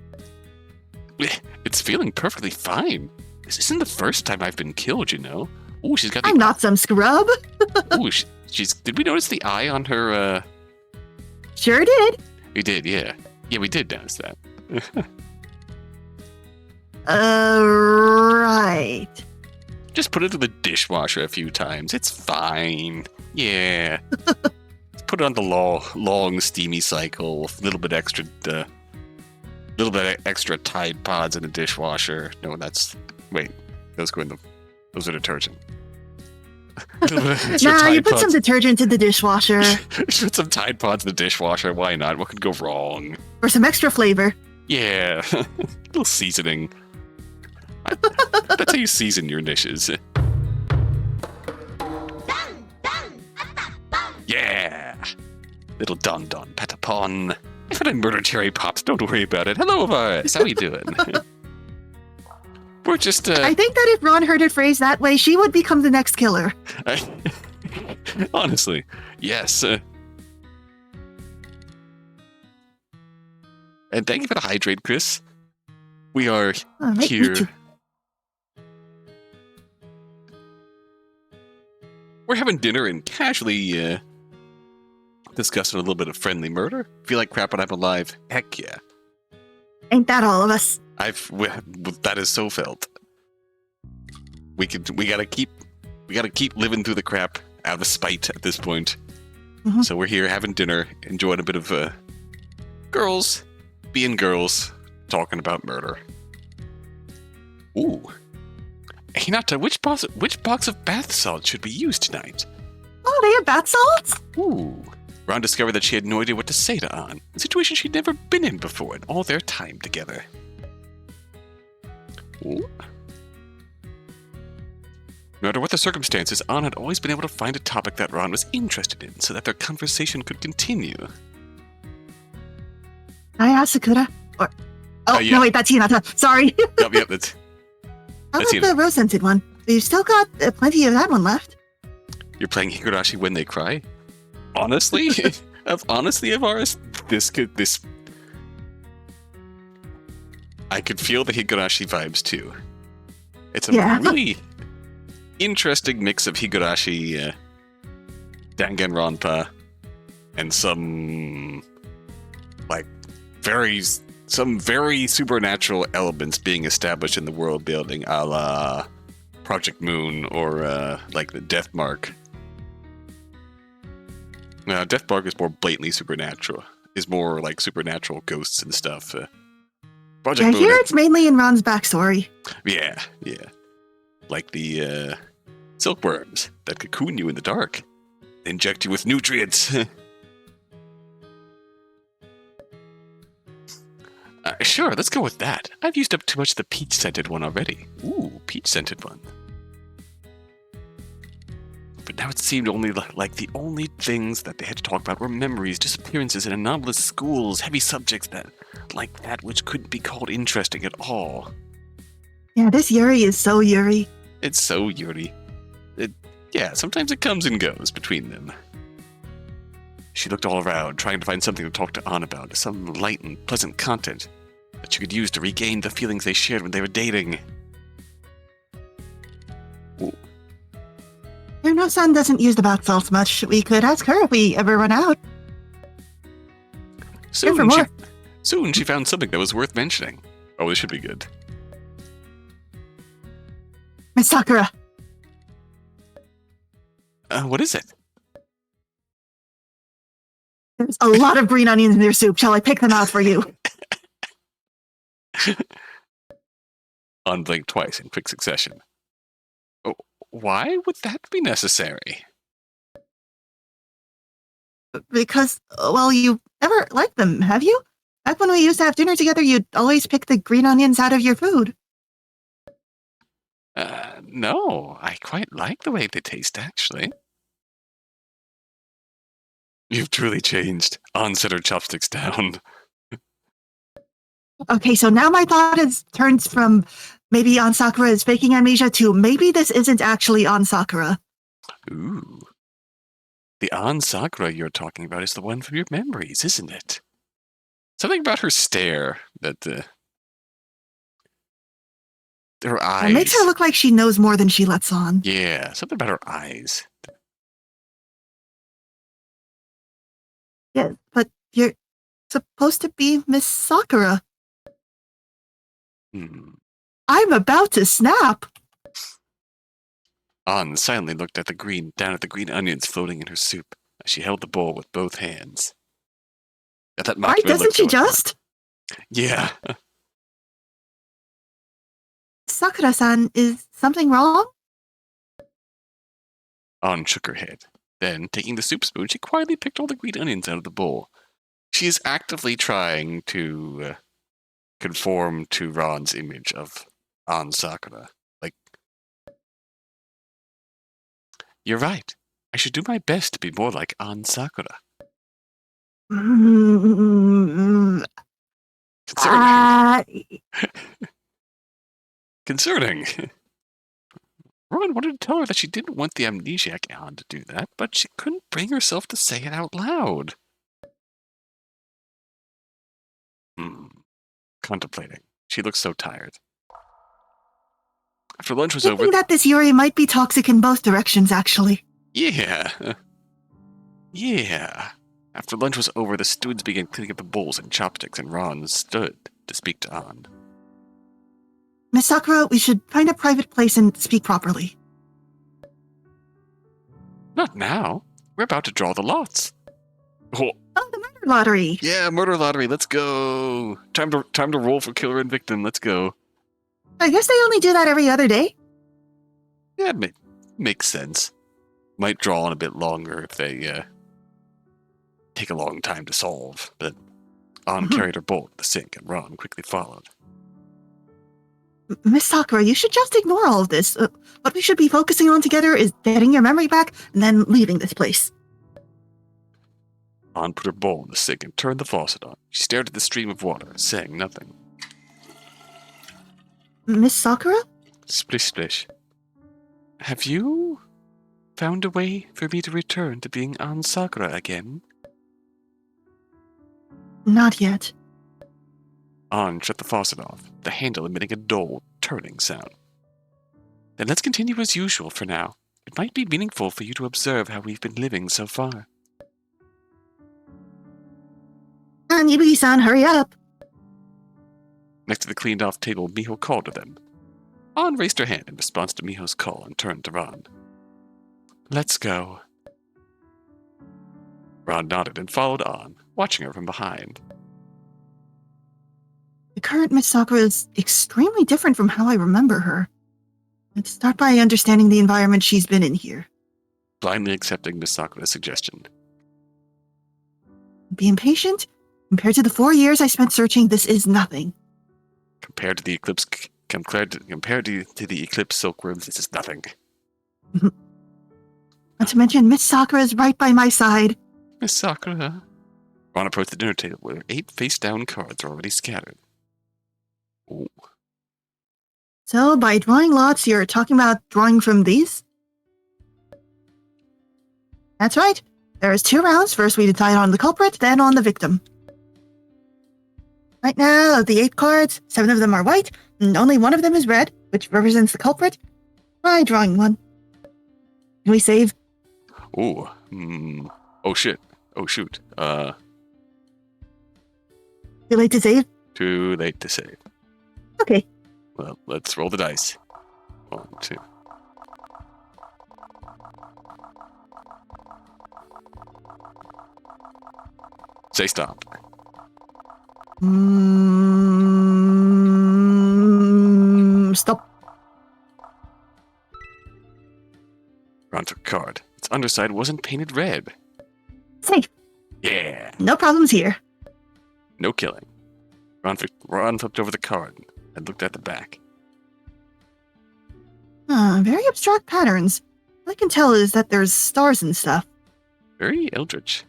It's feeling perfectly fine. This isn't the first time I've been killed, you know. Ooh, she's got the... I'm not some scrub. Ooh, she's... Did we notice the eye on her, Sure did. We did, yeah. Yeah, we did notice that. Right. Just put it to the dishwasher a few times. It's fine. Yeah. Put it on the long steamy cycle. A little bit extra Tide Pods in the dishwasher. No, that's... Wait. Those go in the... Those are detergent. Nah, you put some detergent in the dishwasher. Put some Tide Pods in the dishwasher. Why not? What could go wrong? For some extra flavor. Yeah. A little seasoning. That's how you season your dishes. Yeah! Little Don Patapon. I thought I murdered Cherry Pops. Don't worry about it. Hello, Avaris. How you doing? We're just, I think that if Ron heard it phrased that way, she would become the next killer. Honestly, yes. And thank you for the hydrate, Chris. We are here. We're having dinner and casually discussing a little bit of friendly murder. Feel like crap when I'm alive? Heck yeah. Ain't that all of us? That is so felt. We gotta keep living through the crap out of spite at this point. Mm-hmm. So we're here having dinner, enjoying a bit of girls being girls, talking about murder. Ooh. Hinata, which box of bath salts should we use tonight? Oh, they have bath salts? Ooh. Ron discovered that she had no idea what to say to Ann, a situation she'd never been in before in all their time together. Ooh. No matter what the circumstances, Ann had always been able to find a topic that Ron was interested in so that their conversation could continue. Ann Sakura? Yeah. No, wait, that's Hinata. Sorry. Yep, that's How about Hinata. the rose-scented one? We've still got plenty of that one left. You're playing Higurashi when they cry? Honestly? Avaris, this... I could feel the Higurashi vibes, too. It's a really interesting mix of Higurashi, Danganronpa, and some very supernatural elements being established in the world building, a la Project Moon or like the Death Mark. Death Mark is more blatantly supernatural. Is more like supernatural ghosts and stuff. Project Moon. Here it's mainly in Ron's backstory. Yeah. Like the silkworms that cocoon you in the dark, inject you with nutrients. Sure, let's go with that. I've used up too much of the peach-scented one already. Ooh, peach-scented one. But now it seemed only like the only things that they had to talk about were memories, disappearances in anomalous schools, heavy subjects like that which couldn't be called interesting at all. Yeah, this Yuri is so Yuri. It's so Yuri. Sometimes it comes and goes between them. She looked all around, trying to find something to talk to Ann about, some light and pleasant content that she could use to regain the feelings they shared when they were dating. Ooh. Yuno-san doesn't use the bath salts much. We could ask her if we ever run out. Soon she found something that was worth mentioning. Oh, this should be good. Miss Sakura. What is it? There's a lot of green onions in their soup. Shall I pick them out for you? Unblinked twice in quick succession. Oh, why would that be necessary? Because, well, you never liked them, have you? Back when we used to have dinner together, you'd always pick the green onions out of your food. No, I quite like the way they taste, actually. You've truly changed. On set her chopsticks down. Okay, so now my thought turns from maybe Ann Sakura is faking amnesia to maybe this isn't actually Ann Sakura. Ooh. The Ann Sakura you're talking about is the one from your memories, isn't it? Something about her stare that her eyes. It makes her look like she knows more than she lets on. Yeah, something about her eyes. Yeah, but you're supposed to be Miss Sakura. I'm about to snap. Ann silently looked down at the green onions floating in her soup as she held the bowl with both hands. At that Why doesn't she just? Yeah. Sakura-san, is something wrong? Ann shook her head. Then, taking the soup spoon, she quietly picked all the green onions out of the bowl. She is actively trying to conform to Ron's image of Ann Sakura. Like, you're right. I should do my best to be more like Ann Sakura. Concerning. Ron wanted to tell her that she didn't want the amnesiac Ann to do that, but she couldn't bring herself to say it out loud. Contemplating. She looked so tired. After lunch was over... Thinking that this Yuri might be toxic in both directions, actually. Yeah. Yeah. After lunch was over, the stewards began cleaning up the bowls and chopsticks, and Ron stood to speak to Ann. Miss Sakura, we should find a private place and speak properly. Not now. We're about to draw the lots. Oh, the murder lottery. Yeah, murder lottery. Let's go. Time to roll for killer and victim. Let's go. I guess they only do that every other day. Yeah, makes sense. Might draw on a bit longer if they take a long time to solve, but Ann carried her bowl to the sink, and Ron quickly followed. Miss Sakura, you should just ignore all of this. What we should be focusing on together is getting your memory back and then leaving this place. Ann put her bowl in the sink and turned the faucet on. She stared at the stream of water, saying nothing. Miss Sakura? Splish, splish. Have you found a way for me to return to being Ann Sakura again? Not yet. Ann shut the faucet off, the handle emitting a dull, turning sound. Then let's continue as usual for now. It might be meaningful for you to observe how we've been living so far. Ibuki-san, hurry up. Next to the cleaned-off table, Miho called to them. Ann raised her hand in response to Miho's call and turned to Ron. Let's go. Ron nodded and followed Ann, watching her from behind. The current Miss Sakura is extremely different from how I remember her. Let's start by understanding the environment she's been in here. Blindly accepting Miss Sakura's suggestion. Be impatient? Compared to the 4 years I spent searching, this is nothing. Compared to the eclipse silkworms, this is nothing. Not to mention, Miss Sakura is right by my side. Miss Sakura. Ron approached the dinner table where 8 face-down cards were already scattered. Ooh. So, by drawing lots, you're talking about drawing from these? That's right. There's 2 rounds. First we decide on the culprit, then on the victim. Right now, of the 8 cards, 7 of them are white, and only 1 of them is red, which represents the culprit. Try drawing one. Can we save? Ooh. Oh shit. Oh shoot. Too late to save? Too late to save. Okay. Well, let's roll the dice. 1, 2. Say stop. Stop. Ron took a card. Its underside wasn't painted red. Safe. Yeah. No problems here. No killing. Ron flipped over the card and looked at the back. Very abstract patterns. All I can tell is that there's stars and stuff. Very eldritch.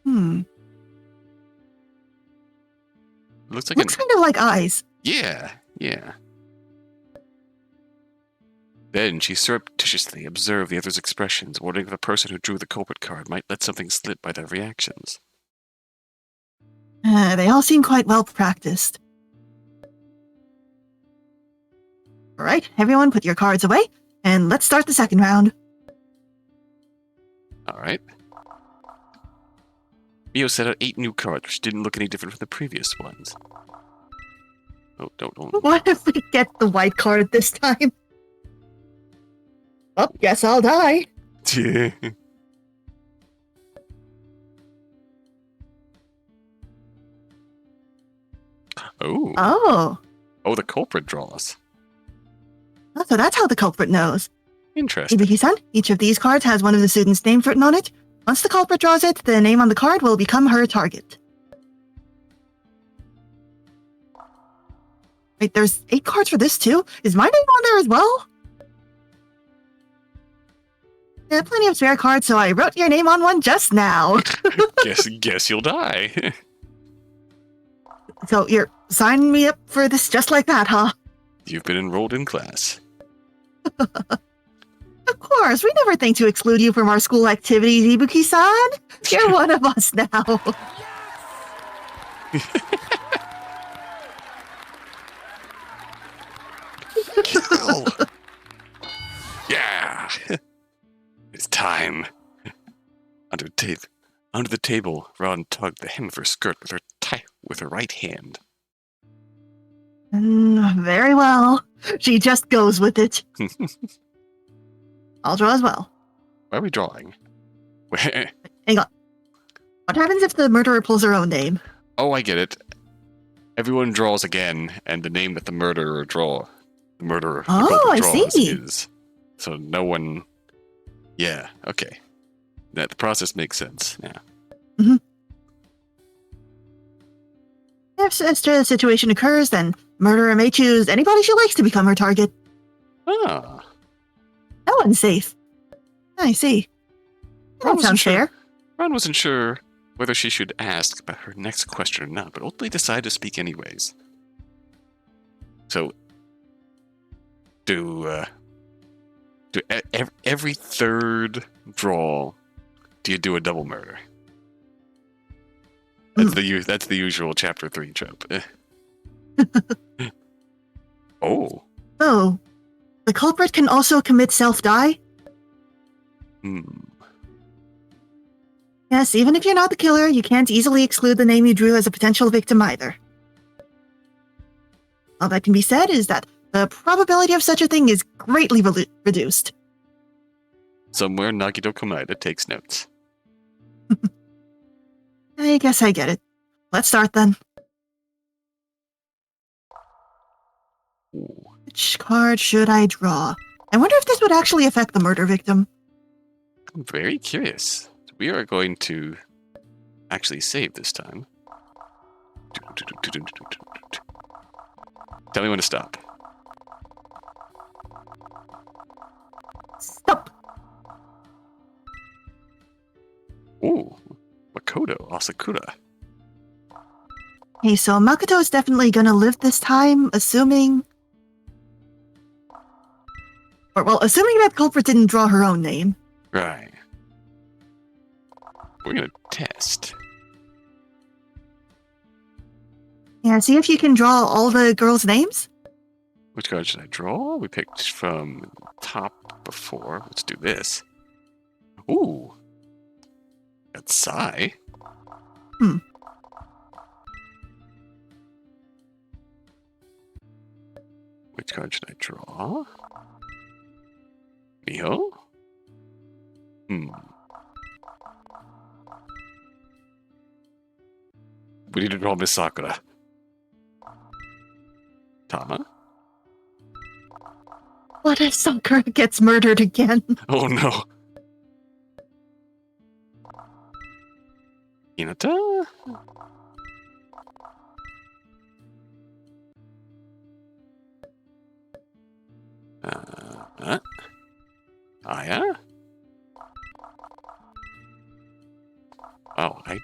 Looks Looks like kind of like eyes. Yeah. Then she surreptitiously observed the other's expressions, wondering if the person who drew the culprit card might let something slip by their reactions. They all seem quite well practiced. All right, everyone put your cards away, and let's start the second round. All right. Mio set out 8 new cards, which didn't look any different from the previous ones. Oh, don't. What if we get the white card this time? Oh, guess I'll die. Oh, the culprit draws. Oh, so that's how the culprit knows. Interesting. Ibuki-san, each of these cards has one of the students' names written on it. Once the culprit draws it, the name on the card will become her target. Wait, there's 8 cards for this too? Is my name on there as well? Yeah, plenty of spare cards, so I wrote your name on one just now. Guess you'll die. So you're signing me up for this just like that, huh? You've been enrolled in class. Of course, we never think to exclude you from our school activities, Ibuki-san. You're one of us now. Kill. Yeah. It's time. Under the table, Ron tugged the hem of her skirt with her right hand. Very well. She just goes with it. I'll draw as well. Why are we drawing? Hang on. What happens if the murderer pulls her own name? Oh, I get it. Everyone draws again, and the name that the murderer draws see. is. So no one... Yeah, okay. The process makes sense, yeah. Mm-hmm. If such a situation occurs, then murderer may choose anybody she likes to become her target. Ah. That one's safe. I see. That sounds fair. Ron wasn't sure whether she should ask about her next question or not, but ultimately decided to speak anyways. So, every third draw, do you do a double murder? That's the usual chapter 3 trope. Oh. Oh. The culprit can also commit self-die? Yes, even if you're not the killer, you can't easily exclude the name you drew as a potential victim either. All that can be said is that the probability of such a thing is greatly reduced. Somewhere Nagito Komaeda takes notes. I guess I get it. Let's start then. Ooh. Which card should I draw? I wonder if this would actually affect the murder victim. I'm very curious. We are going to actually save this time. Tell me when to stop. Stop! Ooh, Makoto Asakura. Hey, so Makoto's definitely gonna live this time, assuming that culprit didn't draw her own name. Right. We're gonna test. Yeah, see if you can draw all the girls' names. Which card should I draw? We picked from top before. Let's do this. Ooh. Got Sai. Which card should I draw? Miho? We need to draw Miss Sakura. Tama? What if Sakura gets murdered again? Oh no. Hinata? Aya? Oh, I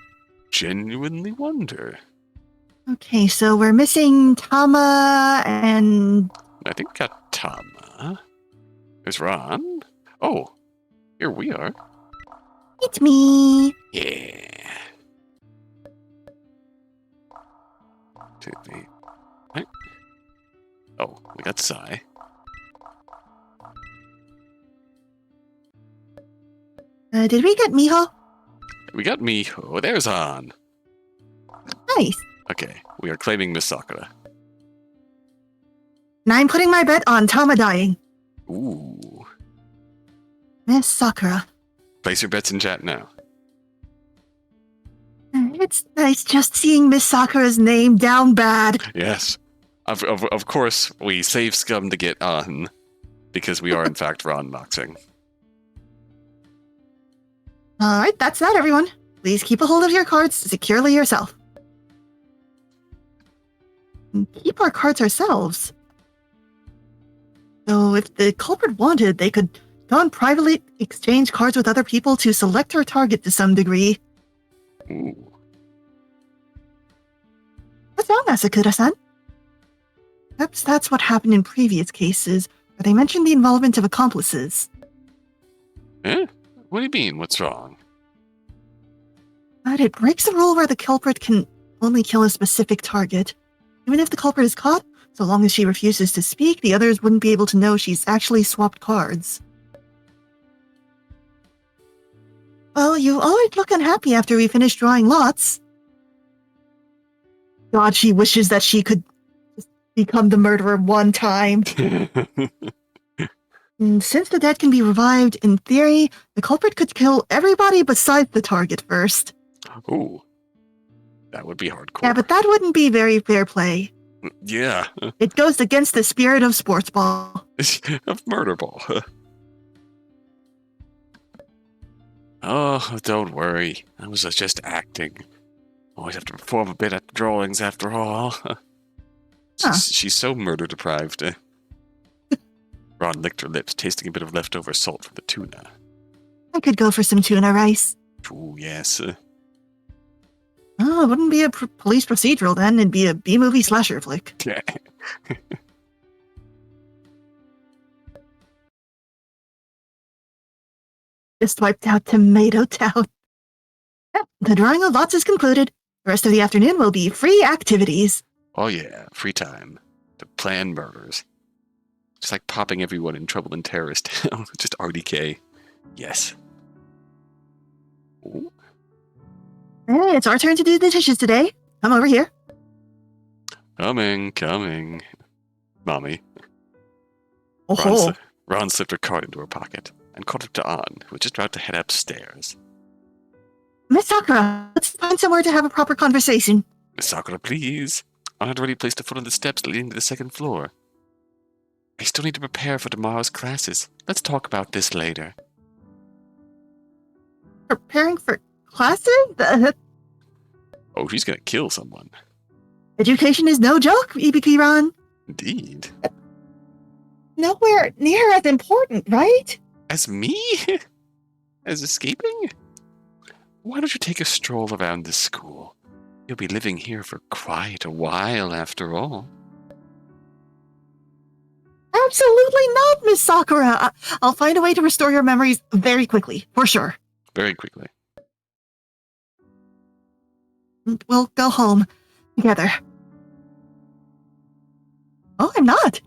genuinely wonder. Okay, so we're missing Tama and... I think we got Tama. There's Ron. Oh, here we are. It's me. Yeah. Right. Oh, we got Sai. Did we get Miho? We got Miho. There's An. Nice. Okay, we are claiming Miss Sakura. And I'm putting my bet on Tama dying. Ooh. Miss Sakura. Place your bets in chat now. It's nice just seeing Miss Sakura's name down bad. Yes. Of course, we save scum to get on, because we are in fact Ron boxing. Alright, that's that, everyone. Please keep a hold of your cards securely yourself. And keep our cards ourselves. So if the culprit wanted, they could go and privately exchange cards with other people to select our target to some degree. Ooh. What's wrong, Ann Sakura-san? Perhaps that's what happened in previous cases, where they mentioned the involvement of accomplices. Eh? What do you mean? What's wrong? But it breaks the rule where the culprit can only kill a specific target. Even if the culprit is caught, so long as she refuses to speak, the others wouldn't be able to know she's actually swapped cards. Well, you always look unhappy after we finish drawing lots. God, she wishes that she could just become the murderer one time. And since the dead can be revived, in theory, the culprit could kill everybody besides the target first. Ooh. That would be hardcore. Yeah, but that wouldn't be very fair play. Yeah. It goes against the spirit of sports ball. Of murder ball. Oh, don't worry. I was just acting. Always have to perform a bit at the drawings after all. She's so murder deprived. Ron licked her lips, tasting a bit of leftover salt from the tuna. I could go for some tuna rice. Ooh, yes. Oh, it wouldn't be a police procedural then, it'd be a B-movie slasher flick. Just wiped out Tomato Town. The drawing of lots is concluded. The rest of the afternoon will be free activities. Oh yeah, free time to plan murders. Just like popping everyone in Trouble in Terrorist Town. Just RDK. Yes. Ooh. Hey, it's our turn to do the dishes today. Come over here. Coming. Mommy. Oh, Ron slipped her card into her pocket and caught up to An, who was just about to head upstairs. Miss Sakura, let's find somewhere to have a proper conversation. Miss Sakura, please. An had already placed a foot on the steps leading to the second floor. I still need to prepare for tomorrow's classes. Let's talk about this later. Preparing for classes? Oh, she's gonna kill someone. Education is no joke, Ibuki Ron. Indeed. Nowhere near as important, right? As me? As escaping? Why don't you take a stroll around this school? You'll be living here for quite a while, after all. Absolutely not, Miss Sakura. I'll find a way to restore your memories very quickly, for sure. Very quickly. We'll go home together. Oh, I'm not.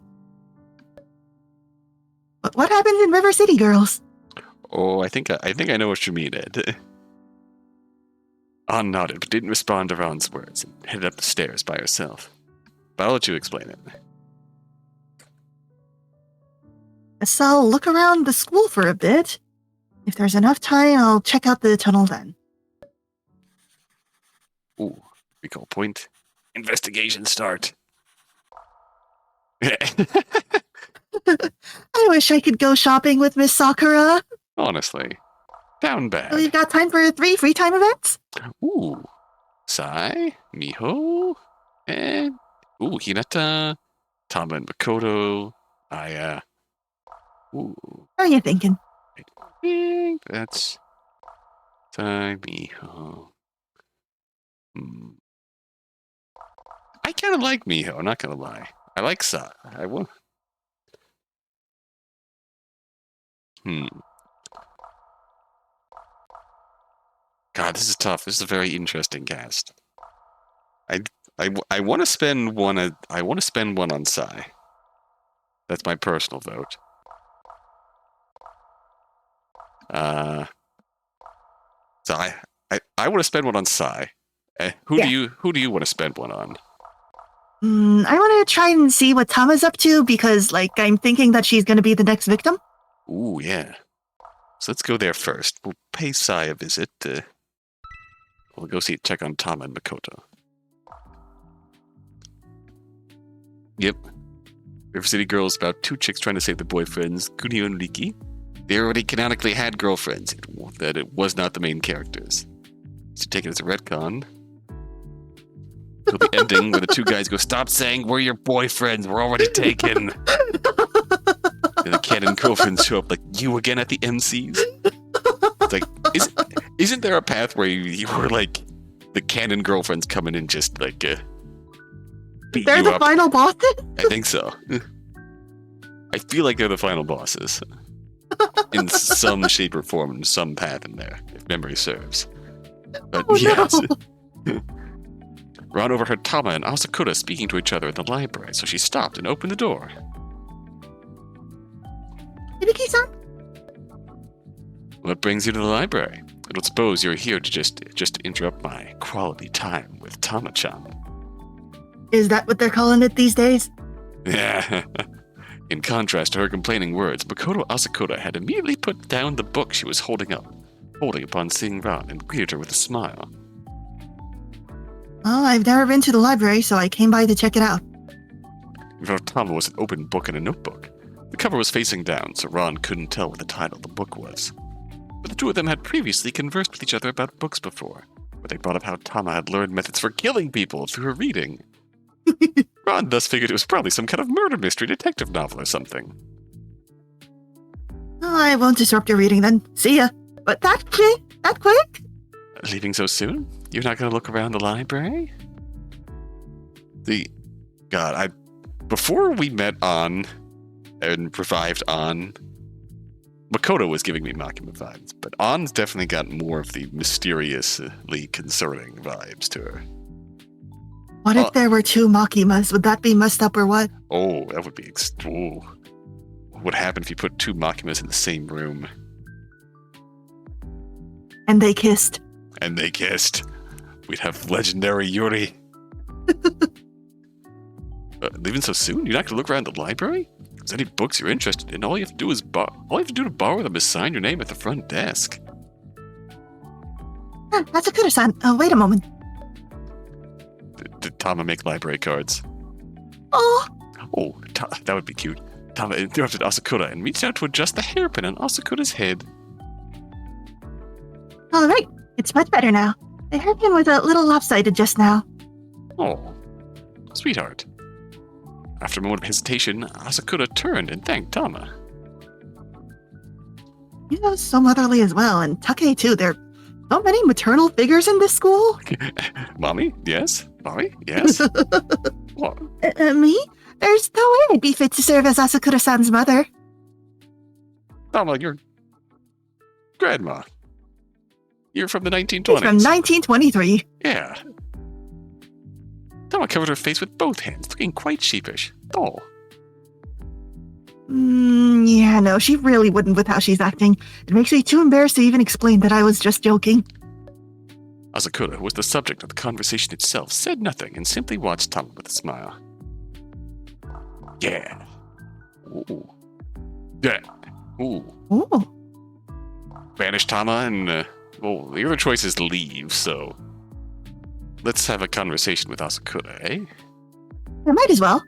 But what happens in River City, girls? Oh, I think I know what you mean, Ed. An nodded, but didn't respond to Ron's words, and headed up the stairs by herself. But I'll let you explain it. So I'll look around the school for a bit. If there's enough time, I'll check out the tunnel then. Ooh, recall point. Investigation start. I wish I could go shopping with Miss Sakura. Honestly. Down bad. We've got time for 3 free time events. Ooh. Sai, Miho, and Hinata, Tama and Makoto. Ooh. What are you thinking? I think that's Sai, Miho. I kind of like Miho, not gonna lie. I like Sai. I will. God, this is tough. This is a very interesting cast. I want to spend one. I want to spend one on Sai. That's my personal vote. So I want to spend one on Sai. Who do you want to spend one on? I want to try and see what Tama's up to because, like, I'm thinking that she's going to be the next victim. Ooh, yeah. So let's go there first. We'll pay Sai a visit. We'll go check on Tama and Makoto. Yep. River City Girls about 2 chicks trying to save their boyfriends, Kunio and Riki. They already canonically had girlfriends. It was not the main characters. So take it as a retcon. Till the ending where the 2 guys go, "Stop saying we're your boyfriends. We're already taken." And the canon girlfriends show up like, "You again at the MCs?" It's like, isn't there a path where you were like, the canon girlfriends come in and just like beat They're you the up? final bosses? I think so. I feel like they're the final bosses. In some shape or form, in some path in there, if memory serves. But yes. No. Ron overheard Tama and Asakura speaking to each other in the library, so she stopped and opened the door. Ibuki-san? What brings you to the library? I don't suppose you're here to just interrupt my quality time with Tama-chan. Is that what they're calling it these days? Yeah. In contrast to her complaining words, Makoto Asakura had immediately put down the book she was holding upon seeing Ron, and greeted her with a smile. Well, I've never been to the library, so I came by to check it out. In front of Tama was an open book and a notebook. The cover was facing down, so Ron couldn't tell what the title of the book was. But the 2 of them had previously conversed with each other about books before, where they brought up how Tama had learned methods for killing people through her reading. Ron thus figured it was probably some kind of murder mystery detective novel or something. Oh, I won't disrupt your reading then. See ya. But that quick? Leaving so soon? You're not going to look around the library? Before we met on and revived on, Makoto was giving me Makima vibes, but On's definitely got more of the mysteriously concerning vibes to her. What if there were 2 Makimas? Would that be messed up or what? Oh, that would be... What would happen if you put 2 Makimas in the same room? And they kissed. We'd have legendary Yuri. Leaving so soon? You're not going to look around the library? If there's any books you're interested in, all you have to do to borrow them is sign your name at the front desk. Asakura-san, wait a moment. Did Tama make library cards? Oh, That would be cute. Tama interrupted Asakura and reached out to adjust the hairpin on Asakura's head. all right. It's much better now. The hairpin was a little lopsided just now. Oh, sweetheart. After a moment of hesitation, Asakura turned and thanked Tama. You know, so motherly as well, and Take too. There are so many maternal figures in this school. Mommy? Yes? Mommy? Yes? What? Me? There's no way I'd be fit to serve as Asakura-san's mother. Tama, you're grandma. You're from the 1920s. From 1923. Yeah. Tama covered her face with both hands, looking quite sheepish. Oh. Yeah, no, she really wouldn't with how she's acting. It makes me too embarrassed to even explain that I was just joking. Asakura, who was the subject of the conversation itself, said nothing and simply watched Tama with a smile. Yeah. Ooh. Yeah. Ooh. Ooh. Banish Tama and, the other choice is leave, so... Let's have a conversation with Asakura, eh? I might as well.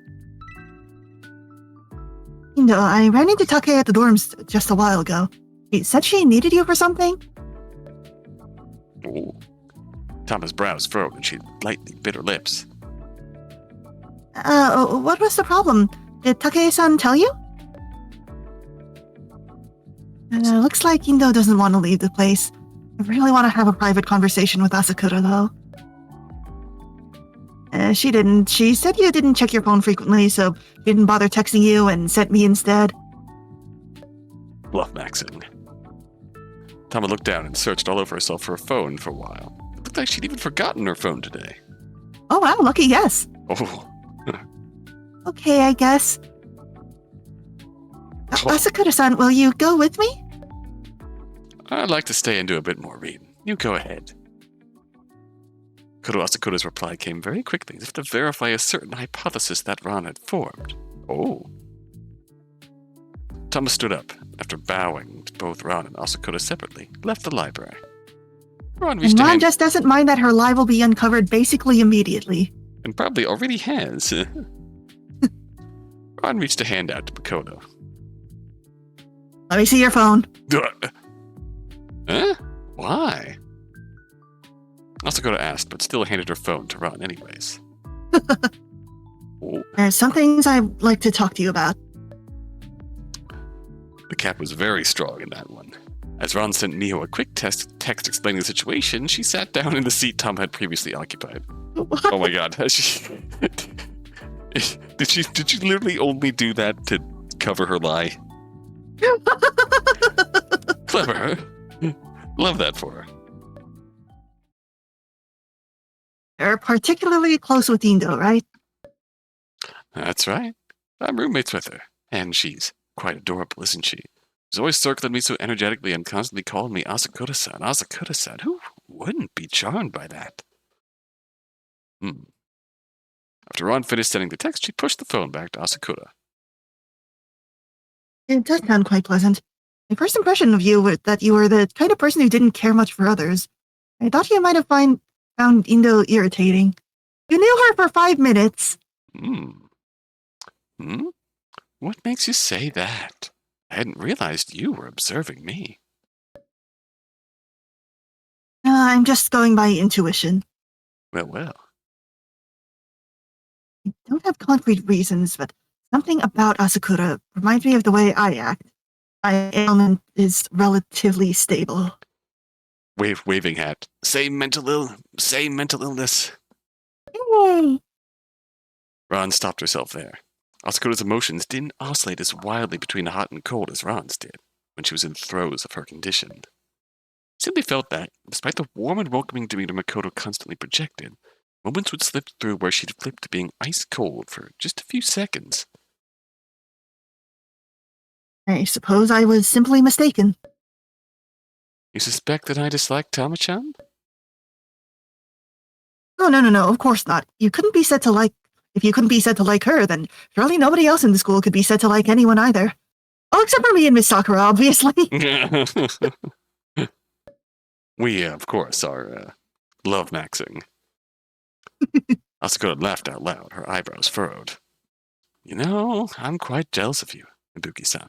You know, I ran into Take at the dorms just a while ago. She said she needed you for something. Ooh. Tama's brows furrowed and she lightly bit her lips. What was the problem? Did Takei-san tell you? Looks like Indo doesn't want to leave the place. I really want to have a private conversation with Asakura, though. She didn't. She said you didn't check your phone frequently, so she didn't bother texting you and sent me instead. Bluff maxing. Tama looked down and searched all over herself for a phone for a while. It looked like she'd even forgotten her phone today. Oh wow, lucky guess. Oh. Okay, I guess. Asakura-san, will you go with me? I'd like to stay and do a bit more reading. You go ahead. Kuro Asakura's reply came very quickly, as if to verify a certain hypothesis that Ron had formed. Oh. Thomas stood up, and after bowing to both Ron and Asakura separately, left the library. Ron reached And a Ron hand... just doesn't mind that her lie will be uncovered basically immediately. And probably already has. Ron reached a hand out to Makoto. Let me see your phone. Huh? Why? Asakura asked, but still handed her phone to Ron anyways. Oh. There's some things I'd like to talk to you about. The cap was very strong in that one. As Ron sent Miho a quick text explaining the situation, she sat down in the seat Tom had previously occupied. What? Oh my god. Did she literally only do that to cover her lie? Clever. Love that for her. You're particularly close with Indo, right? That's right. I'm roommates with her. And she's quite adorable, isn't she? She's always circling me so energetically and constantly calling me Asakura-san, Asakura-san. Who wouldn't be charmed by that? After Ron finished sending the text, she pushed the phone back to Asakura. It does sound quite pleasant. My first impression of you was that you were the kind of person who didn't care much for others. I thought you might have found Indo irritating. You knew her for 5 minutes. What makes you say that? I hadn't realized you were observing me. I'm just going by intuition. Well. I don't have concrete reasons, but something about Asakura reminds me of the way I act. My ailment is relatively stable. Waving hat. Same mental illness. Yay! Ron stopped herself there. Asakura's emotions didn't oscillate as wildly between hot and cold as Ron's did when she was in the throes of her condition. Simply felt that, despite the warm and welcoming demeanor Makoto constantly projected, moments would slip through where she'd flip to being ice cold for just a few seconds. I suppose I was simply mistaken. You suspect that I dislike Tama-chan? Oh, no, of course not. If you couldn't be said to like her, then surely nobody else in the school could be said to like anyone either. Oh, except for me and Miss Sakura, obviously. We, of course, are love maxing. Asakura laughed out loud, her eyebrows furrowed. You know, I'm quite jealous of you, Ibuki-san.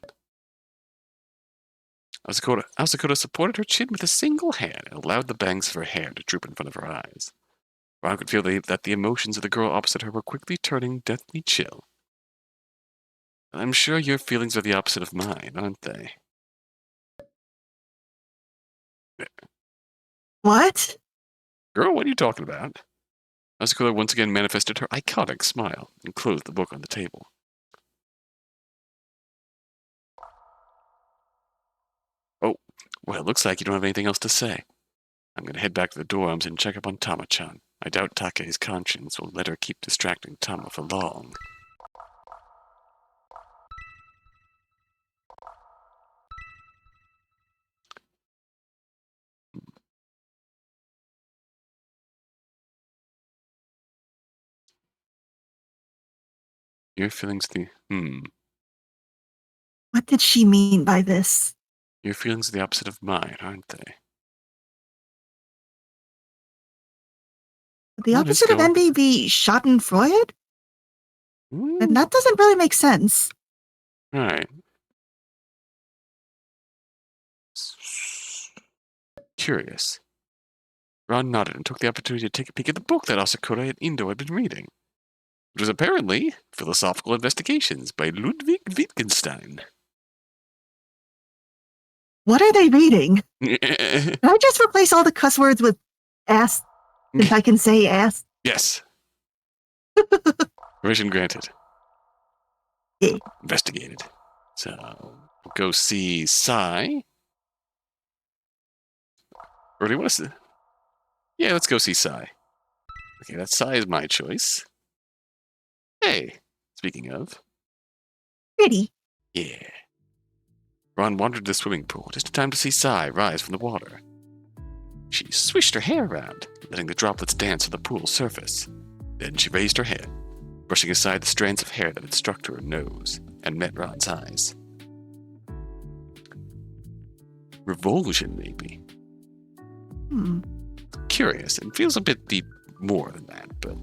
Asakura supported her chin with a single hand and allowed the bangs of her hair to droop in front of her eyes. Ron could feel that the emotions of the girl opposite her were quickly turning deathly chill. I'm sure your feelings are the opposite of mine, aren't they? What? Girl, what are you talking about? Asakura once again manifested her iconic smile and closed the book on the table. Oh, well, it looks like you don't have anything else to say. I'm going to head back to the dorms and check up on Tama-chan. I doubt Takei's conscience will let her keep distracting Tama for long. Your feelings What did she mean by this? Your feelings are the opposite of mine, aren't they? The opposite of envy be Schadenfreude? And that doesn't really make sense. Right. Curious. Ron nodded and took the opportunity to take a peek at the book that Asakura and Indo had been reading. It was apparently Philosophical Investigations by Ludwig Wittgenstein. What are they reading? Can I just replace all the cuss words with ass, if I can say ass? Yes. Permission granted. Yeah. Investigated. So, we'll go see Sai. Or do you want to... Yeah, let's go see Sai. Okay, that Sai is my choice. Hey, speaking of... Pretty. Yeah. Ron wandered to the swimming pool just in time to see Sai rise from the water. She swished her hair around, letting the droplets dance on the pool's surface. Then she raised her head, brushing aside the strands of hair that had struck to her nose and met Ron's eyes. Revulsion, maybe. Curious, and feels a bit deep more than that, but...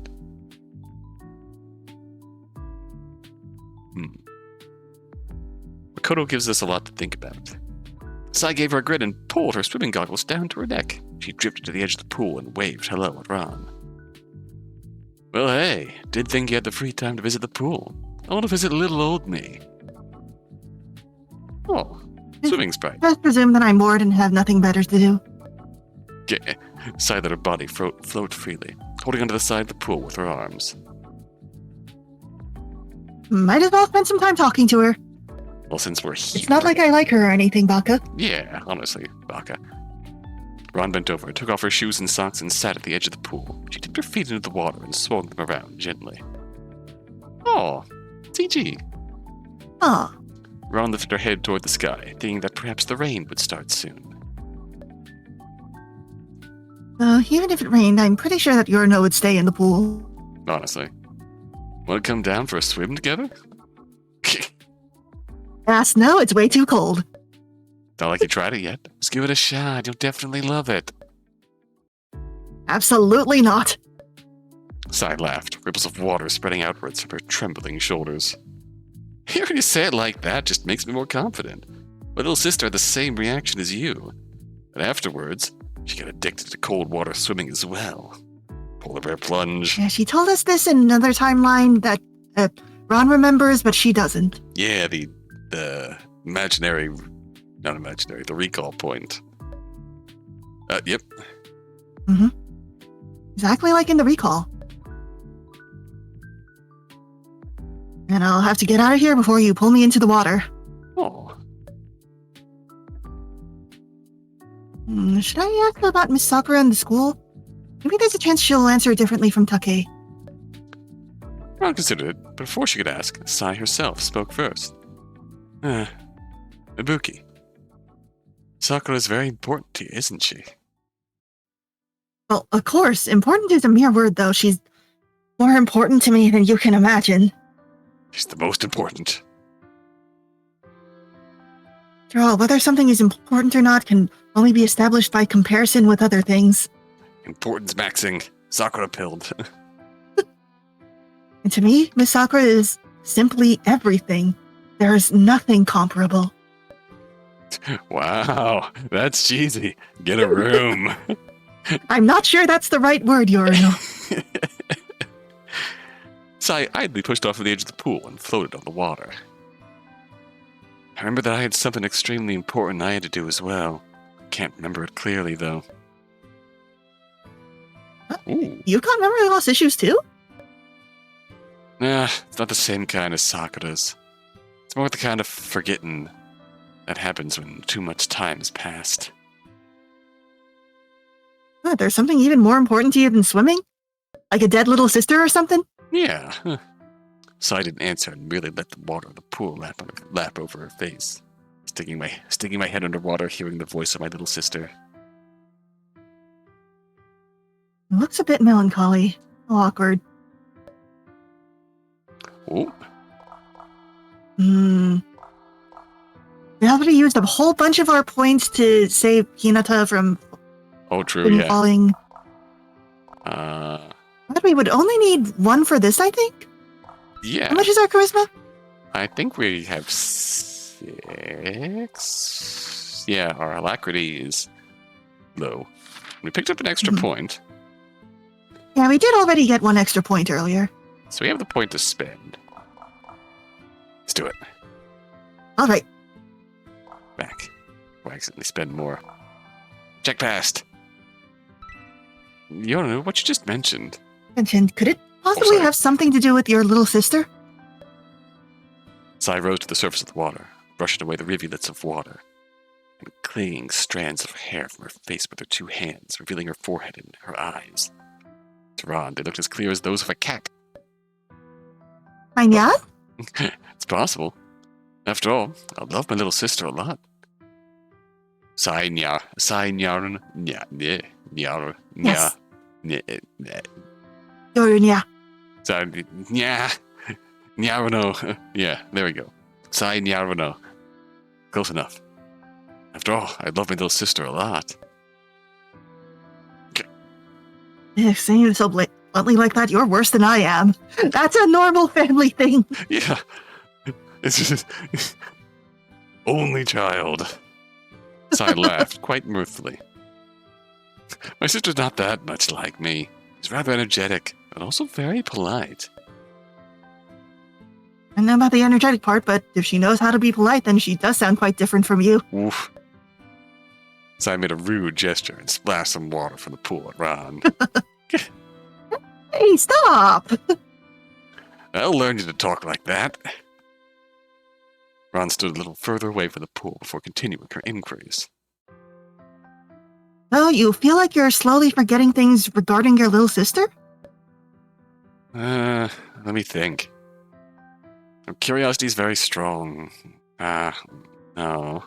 Makoto gives us a lot to think about. Sai gave her a grin and pulled her swimming goggles down to her neck. She drifted to the edge of the pool and waved hello at Ron. Well, hey, did think you had the free time to visit the pool. I want to visit little old me. Oh, swimming sprite. Just presume that I'm bored and have nothing better to do. Sai let her body float freely, holding onto the side of the pool with her arms. Might as well spend some time talking to her. Well, since we're here... It's not like I like her or anything, Baka. Yeah, honestly, Baka. Ron bent over, took off her shoes and socks, and sat at the edge of the pool. She dipped her feet into the water and swung them around gently. Oh, TG. Aw. Ron lifted her head toward the sky, thinking that perhaps the rain would start soon. Even if it rained, I'm pretty sure that Yorino would stay in the pool. Honestly. Want to come down for a swim together? Ass no, it's way too cold. Not like you tried it yet. Just give it a shot. You'll definitely love it. Absolutely not. Sai laughed, ripples of water spreading outwards from her trembling shoulders. Hearing you say it like that just makes me more confident. My little sister had the same reaction as you. And afterwards, she got addicted to cold water swimming as well. Polar bear plunge. Yeah, she told us this in another timeline that Ron remembers, but she doesn't. Yeah, the imaginary... Not imaginary, the recall point. Yep. Mm-hmm. Exactly like in the recall. And I'll have to get out of here before you pull me into the water. Oh. Should I ask about Miss Sakura in the school? Maybe there's a chance she'll answer differently from Take. Ron considered it, but before she could ask, Sai herself spoke first. Ibuki. Sakura is very important to you, isn't she? Well, of course. Important is a mere word, though. She's more important to me than you can imagine. She's the most important. After all, whether something is important or not can only be established by comparison with other things. Importance maxing. Sakura pilled. And to me, Miss Sakura is simply everything. There is nothing comparable. Wow, that's cheesy. Get a room. I'm not sure that's the right word, Yorino. Sai idly pushed off of the edge of the pool and floated on the water. I remember that I had something extremely important I had to do as well. Can't remember it clearly, though. Ooh. You've got memory loss issues, too? Nah, it's not the same kind as Sakura's. It's more the kind of forgetting that happens when too much time has passed. There's something even more important to you than swimming? Like a dead little sister or something? Yeah. Sai didn't answer and merely let the water of the pool lap over her face, sticking my head underwater, hearing the voice of my little sister. It looks a bit melancholy. Awkward. Oh. We already used a whole bunch of our points to save Hinata from falling. But we would only need one for this, I think? Yeah. How much is our charisma? I think we have 6. Yeah, our alacrity is low. We picked up an extra point, Yeah, we did already get 1 extra point earlier. so we have the point to spend. Let's do it. All right. Back. We'll accidentally spend more. Check past. You don't know what you just mentioned. And could it possibly sorry. have something to do with your little sister? Sai rose to the surface of the water, brushing away the rivulets of water, and clinging strands of hair from her face with her 2 hands, revealing her forehead and her eyes. To Ron, they looked as clear as those of a cat. Yeah? It's possible. After all, I love my little sister a lot. Sai nyar, nya, nya, nyar, Yes. nya, Yeah. Sai nya, nyarano. Yeah, there we go. Sai nyarano. Close enough. After all, I love my little sister a lot. If saying it so bluntly like that, you're worse than I am. That's a normal family thing. Yeah. It's just... Only child. Sai laughed, quite mirthfully. My sister's not that much like me. She's rather energetic, but also very polite. I know about the energetic part, but if she knows how to be polite, then she does sound quite different from you. Oof. Sai made a rude gesture and splashed some water from the pool at Ron. Hey, stop! I'll learn you to talk like that. Ron stood a little further away from the pool before continuing her inquiries. Oh, you feel like you're slowly forgetting things regarding your little sister? Let me think. Her curiosity's very strong. No.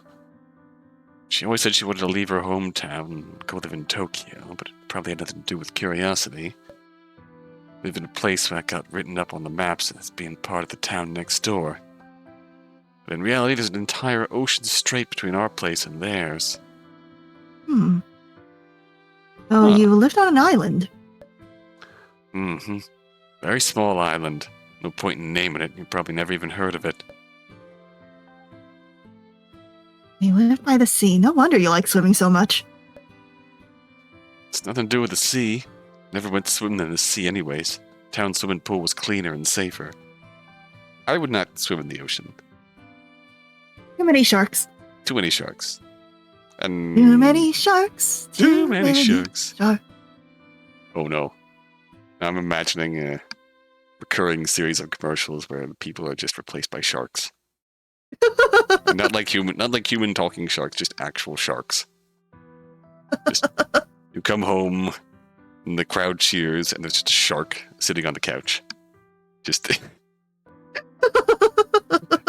She always said she wanted to leave her hometown and go live in Tokyo, but it probably had nothing to do with curiosity. Live in a place that got written up on the maps as being part of the town next door. But in reality, there's an entire ocean strait between our place and theirs. So Huh. you lived on an island. Mm-hmm. Very small island. No point in naming it. You probably never even heard of it. You lived by the sea. No wonder you like swimming so much. It's nothing to do with the sea. Never went swimming in the sea anyways. Town swimming pool was cleaner and safer. I would not swim in the ocean. Too many sharks. Too many sharks. And Too many sharks. Too many sharks. Sharks. Oh no. I'm imagining a recurring series of commercials where people are just replaced by sharks. not like human talking sharks, just actual sharks. Just you come home and the crowd cheers and there's just a shark sitting on the couch. Just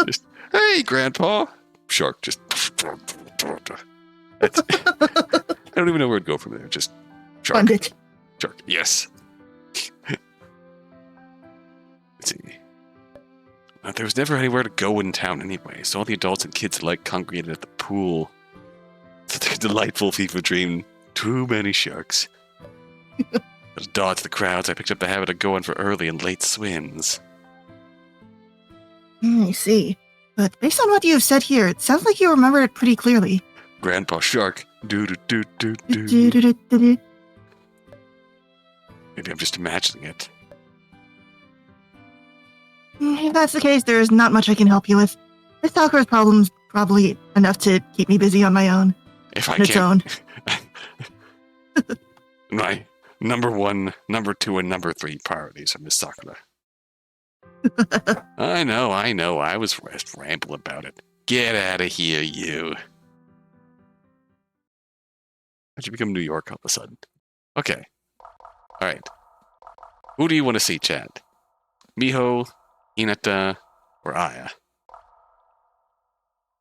just hey grandpa. Shark just That's, I don't even know where to go from there. Just shark. Fund it. Shark. Yes. Let's see. There was never anywhere to go in town anyway, so all the adults and kids alike congregated at the pool. Such a delightful fever dream. Too many sharks. As a dodge the crowds, I picked up the habit of going for early and late swims. I see. But based on what you've said here, it sounds like you remember it pretty clearly. Grandpa Shark. Do do do do do. Do-do-do-do-do. Maybe I'm just imagining it. If that's the case, there's not much I can help you with. This Sakura's problem's probably enough to keep me busy on my own. If I On its can't. own. My number 1, number 2, and number 3 priorities are Miss Sakura. I know. I was just rambling about it. Get out of here, you. How'd you become New York all of a sudden? Okay. Alright. Who do you want to see, Chad? Miho, Hinata, or Aya?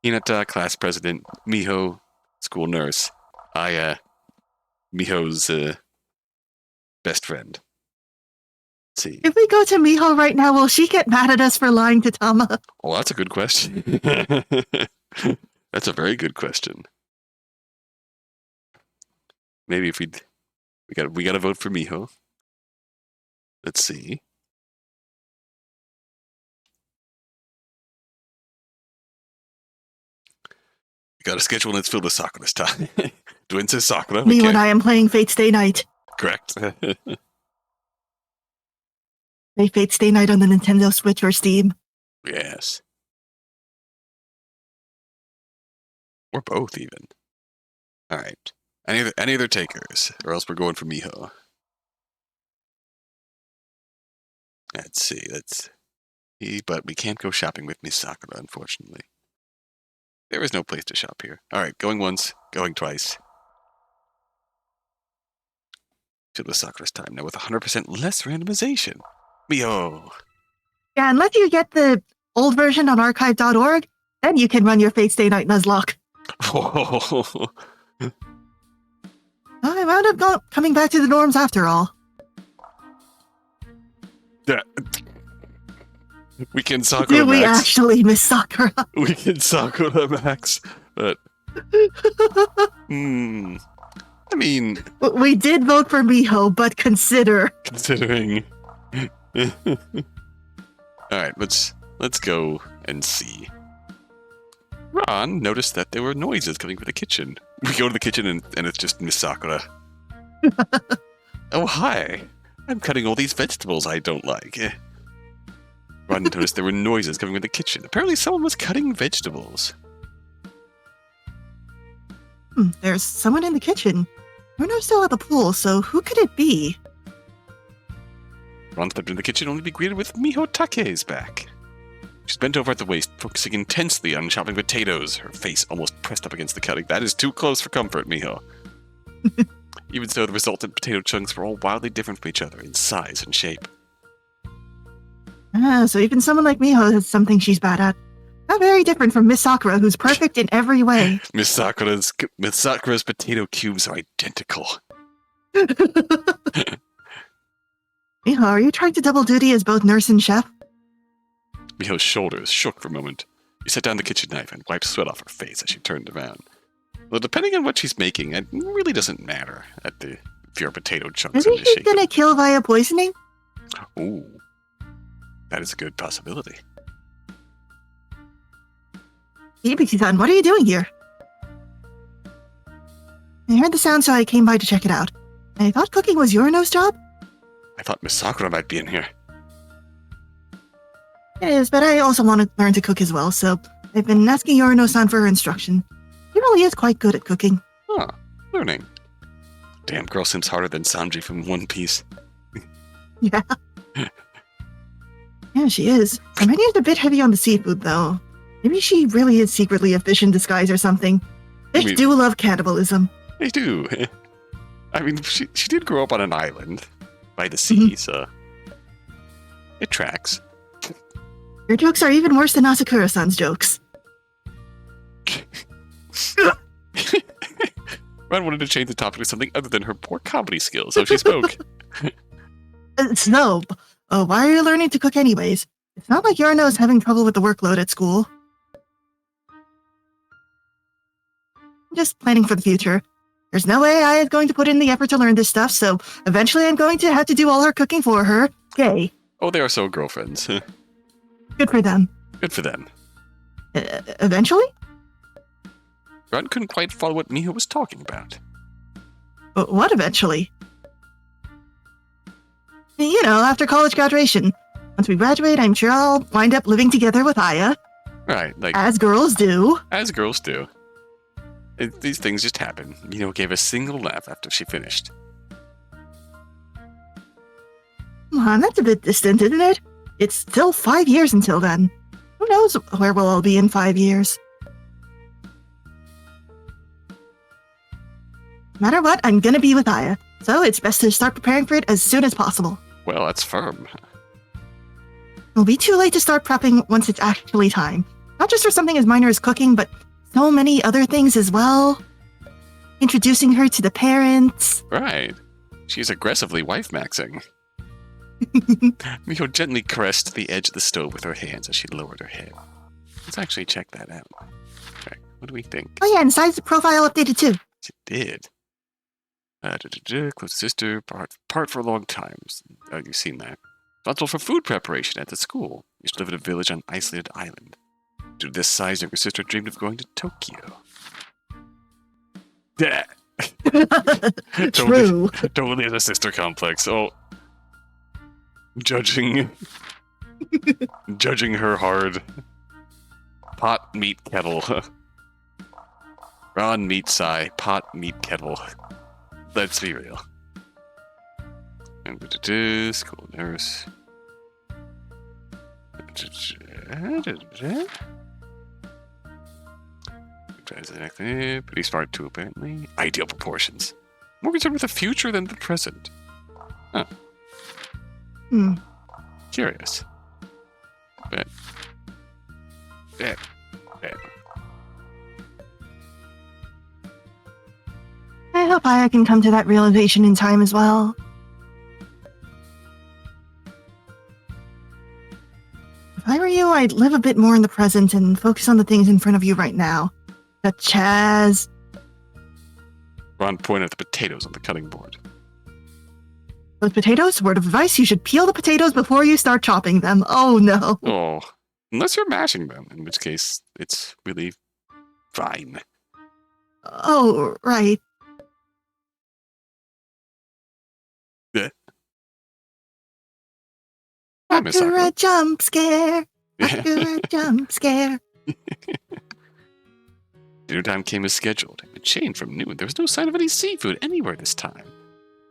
Hinata, class president. Miho, school nurse. Aya, Miho's best friend. Let's see. If we go to Miho right now, will she get mad at us for lying to Tama? Oh, that's a good question. That's a very good question. Maybe if we gotta vote for Miho. Let's see. We got a schedule and it's filled with Sakura's time. Twin says Sakura. Me Okay. when I am playing Fate Stay Night. Correct. Play Fate Stay Night on the Nintendo Switch or Steam. Yes. Or both, even. All right. Any other takers, or else we're going for Miho. Let's see. But we can't go shopping with Miss Sakura, unfortunately. There is no place to shop here. All right, going once, going twice. To the Sakura's time now with 100% less randomization. Miho. Yeah, unless you get the old version on archive.org, then you can run your Fate Stay Night Nuzlocke. Whoa. I wound up coming back to the norms after all. Weekend Sakura Do we Max. actually miss Sakura? Weekend Sakura Max. But I mean, We did vote for Miho, but considering. Alright, let's go and see. Ron noticed that there were noises coming from the kitchen. We go to the kitchen and it's just Miss Sakura. Oh, hi. I'm cutting all these vegetables I don't like. Ron noticed there were noises coming from the kitchen. Apparently someone was cutting vegetables. There's someone in the kitchen. Bruno's still at the pool, so who could it be? Ron stepped into the kitchen only to be greeted with Miho Take's back. She's bent over at the waist, focusing intensely on chopping potatoes, her face almost pressed up against the cutting. That is too close for comfort, Miho. Even so, the resultant potato chunks were all wildly different from each other in size and shape. So even someone like Miho has something she's bad at. Not very different from Miss Sakura, who's perfect in every way. Miss Sakura's potato cubes are identical. Miho, are you trying to double duty as both nurse and chef? Miho's shoulders shook for a moment. She set down the kitchen knife and wiped sweat off her face as she turned around. Well, depending on what she's making, it really doesn't matter if your potato chunks Maybe are she's shaken. gonna kill via poisoning? Ooh, that is a good possibility. Ibuki-san, what are you doing here? I heard the sound, so I came by to check it out. I thought cooking was Yorino's job? I thought Miss Sakura might be in here. It is, but I also want to learn to cook as well, so I've been asking Yorino-san for her instruction. He really is quite good at cooking. Huh, learning. Damn girl seems harder than Sanji from One Piece. Yeah. Yeah, she is. Her menu is a bit heavy on the seafood, though. Maybe she really is secretly a fish in disguise or something. Fish do love cannibalism. They do. I mean, she did grow up on an island by the sea, so it tracks. Your jokes are even worse than Asakura-san's jokes. Ron wanted to change the topic to something other than her poor comedy skills, so she spoke. Snow, why are you learning to cook anyways? It's not like Yorino is having trouble with the workload at school. I'm just planning for the future. There's no way I is going to put in the effort to learn this stuff, so eventually I'm going to have to do all her cooking for her. Yay. Oh, they are so girlfriends. Good for them. Good for them. Eventually? Ron couldn't quite follow what Miho was talking about. What eventually? You know, after college graduation. Once we graduate, I'm sure I'll wind up living together with Aya. Right, like... As girls do. As girls do. These things just happen. Miho gave a single laugh after she finished. Come on, that's a bit distant, isn't it? It's still 5 years until then. Who knows where we'll all be in 5 years? No matter what, I'm gonna be with Aya, so it's best to start preparing for it as soon as possible. Well, that's firm. It'll be too late to start prepping once it's actually time. Not just for something as minor as cooking, but so many other things as well. Introducing her to the parents. Right. She's aggressively wife-maxing. Miho gently caressed the edge of the stove with her hands as she lowered her head. Let's actually check that out. Okay, what do we think? Oh yeah, and size profile updated too. It did. Close sister, part for a long time. Oh, you've seen that. Responsible for food preparation at the school. Used to live in a village on an isolated island. Due to this size, younger sister dreamed of going to Tokyo. True. Totally has a sister complex. Oh, judging her hard. Pot, meat, kettle. Ron, meat, sigh. Pot, meat, kettle. Let's be real. School nurse. Pretty smart too, apparently. Ideal proportions. More concerned with the future than the present. Huh. Curious. Bet. I hope I can come to that realization in time as well. If I were you, I'd live a bit more in the present and focus on the things in front of you right now. Such as... Ron pointed at the potatoes on the cutting board. Those potatoes? Word of advice, you should peel the potatoes before you start chopping them. Oh no. Oh, unless you're mashing them, in which case it's really fine. Oh, right. Yeah. Hi, Miss After Sakura. a jump scare. After a jump scare. Dinner time came as scheduled. It changed from noon. There was no sign of any seafood anywhere this time.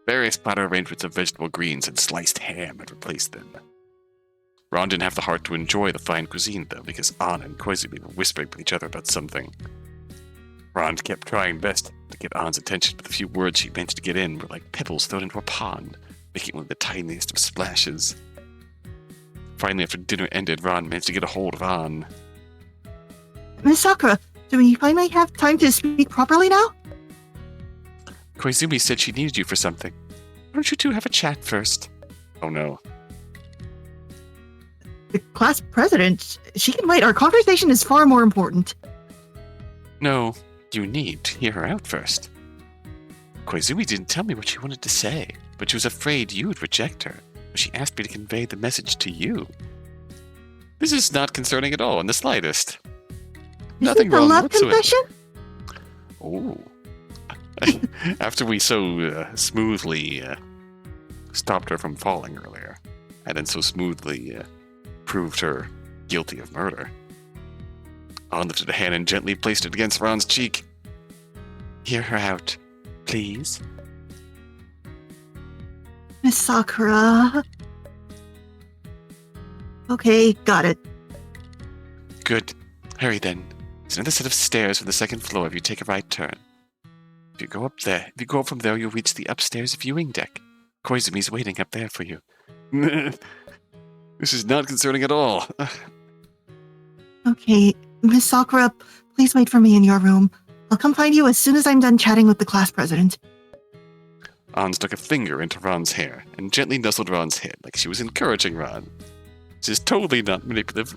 Various platter arrangements of vegetable greens and sliced ham had replaced them. Ron didn't have the heart to enjoy the fine cuisine, though, because Ann and Koizumi were whispering with each other about something. Ron kept trying best to get Ann's attention, but the few words she managed to get in were like pebbles thrown into a pond, making one of the tiniest of splashes. Finally, after dinner ended, Ron managed to get a hold of Ann. Miss Sakura, do we finally have time to speak properly now? Koizumi said she needed you for something. Why don't you two have a chat first? Oh no. The class president, she can wait. Our conversation is far more important. No, you need to hear her out first. Koizumi didn't tell me what she wanted to say, but she was afraid you would reject her. She asked me to convey the message to you. This is not concerning at all in the slightest. Nothing the wrong love whatsoever. confession? Oh. After we so smoothly stopped her from falling earlier, and then so smoothly proved her guilty of murder, Ann lifted a hand and gently placed it against Ron's cheek. Hear her out, please. Miss Sakura. Okay, got it. Good. Hurry then. There's another set of stairs for the second floor if you take a right turn. If you go up from there, you'll reach the upstairs viewing deck. Koizumi's waiting up there for you. This is not concerning at all. Okay, Miss Sakura, please wait for me in your room. I'll come find you as soon as I'm done chatting with the class president. Ann stuck a finger into Ron's hair and gently nuzzled Ron's head like she was encouraging Ron. This is totally not manipulative.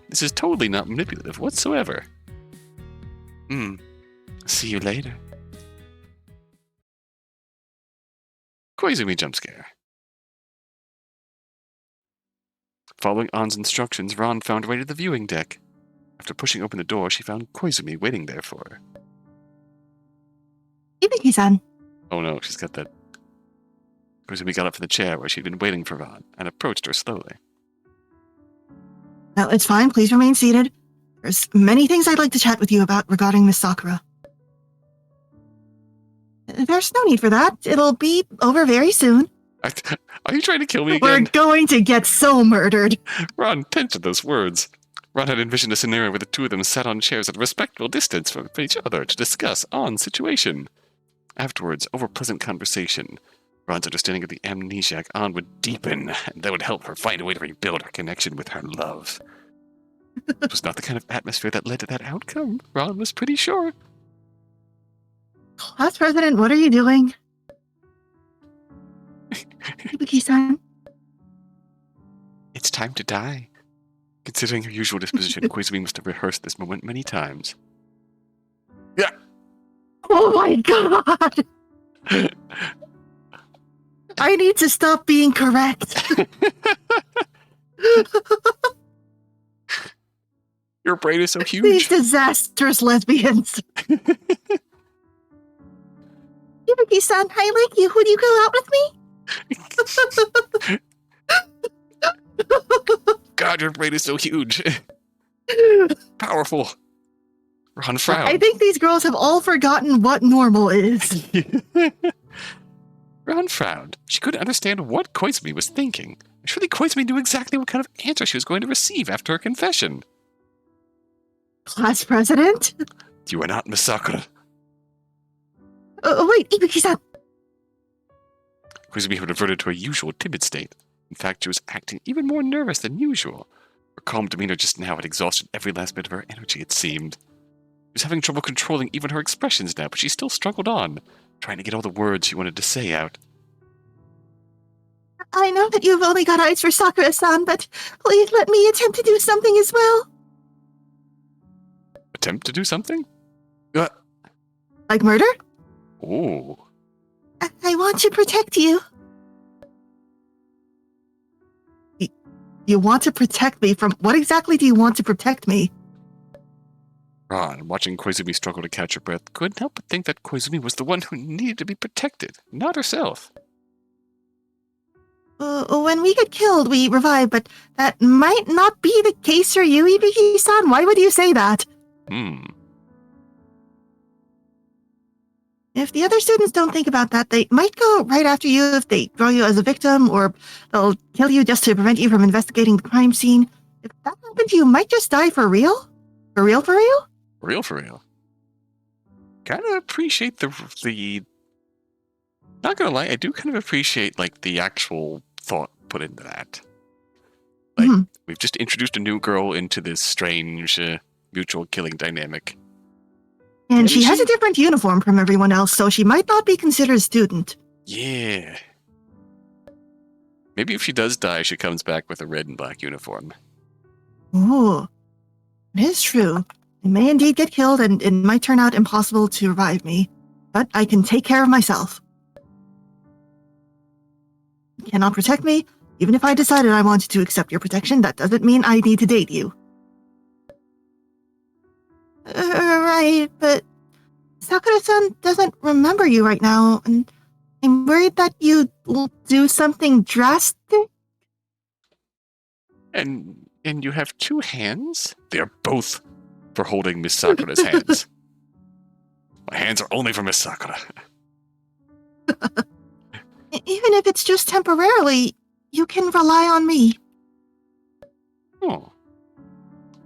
This is totally not manipulative whatsoever. See you later. Koizumi jump scare. Following Ann's instructions, Ron found her way to the viewing deck. After pushing open the door, she found Koizumi waiting there for her. Ibuki-san. Oh no, she's got that. Koizumi got up from the chair where she'd been waiting for Ron and approached her slowly. No, it's fine. Please remain seated. There's many things I'd like to chat with you about regarding Miss Sakura. There's no need for that. It'll be over very soon. Are you trying to kill me We're again? going to get so murdered. Ron tense at those words. Ron had envisioned a scenario where the two of them sat on chairs at a respectable distance from each other to discuss Ann's situation. Afterwards, over pleasant conversation, Ron's understanding of the amnesiac Ann would deepen, and that would help her find a way to rebuild her connection with her love. It was not the kind of atmosphere that led to that outcome, Ron was pretty sure. Class president, what are you doing? Ibuki-san. It's time to die. Considering her usual disposition, Koizumi must have rehearsed this moment many times. Yeah. Oh my god! I need to stop being correct. Your brain is so huge. These disastrous lesbians. Ibuki-san, I like you. Would you go out with me? God, your brain is so huge. Powerful. Ron frowned. I think these girls have all forgotten what normal is. Ron frowned. She couldn't understand what Koizumi was thinking. Surely Koizumi knew exactly what kind of answer she was going to receive after her confession. Class president? You are not Miss Sakura. Wait, Ibuki-san. Koizumi had reverted to her usual timid state. In fact, she was acting even more nervous than usual. Her calm demeanor just now had exhausted every last bit of her energy, it seemed. She was having trouble controlling even her expressions now, but she still struggled on, trying to get all the words she wanted to say out. I know that you've only got eyes for Sakura-san, but please let me attempt to do something as well. Attempt to do something? Like murder? Oh. I want to protect you. You want to protect me from... What exactly do you want to protect me? Ron, watching Koizumi struggle to catch her breath, couldn't help but think that Koizumi was the one who needed to be protected, not herself. When we get killed, we revive, but that might not be the case for you, Ibuki-san. Why would you say that? If the other students don't think about that, they might go right after you if they draw you as a victim, or they'll kill you just to prevent you from investigating the crime scene. If that happens, you might just die for real? For real, for real? For real. Kind of appreciate the... Not gonna lie, I do kind of appreciate, like, the actual thought put into that. Like, we've just introduced a new girl into this strange mutual killing dynamic. And she has a different uniform from everyone else, so she might not be considered a student. Yeah. Maybe if she does die, she comes back with a red and black uniform. Oh, it is true. I may indeed get killed, and it might turn out impossible to revive me. But I can take care of myself. You cannot protect me. Even if I decided I wanted to accept your protection, that doesn't mean I need to date you. Right, but Sakura-san doesn't remember you right now, and I'm worried that you will do something drastic. And you have two hands? They are both for holding Miss Sakura's hands. My hands are only for Miss Sakura. Even if it's just temporarily, you can rely on me. Oh.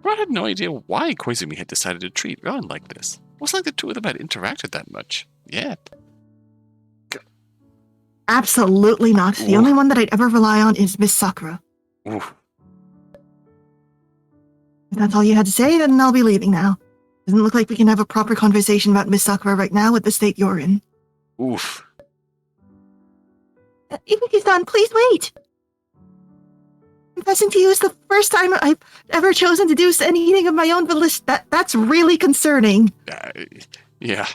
Ron had no idea why Koizumi had decided to treat Ron like this. It wasn't like the two of them had interacted that much yet. Absolutely not. The only one that I'd ever rely on is Miss Sakura. Ooh. If that's all you had to say, then I'll be leaving now. Doesn't look like we can have a proper conversation about Miss Sakura right now with the state you're in. Oof. Ibuki-san, please wait! Confessing to you is the first time I've ever chosen to do anything of my own volition. That's really concerning. Yeah.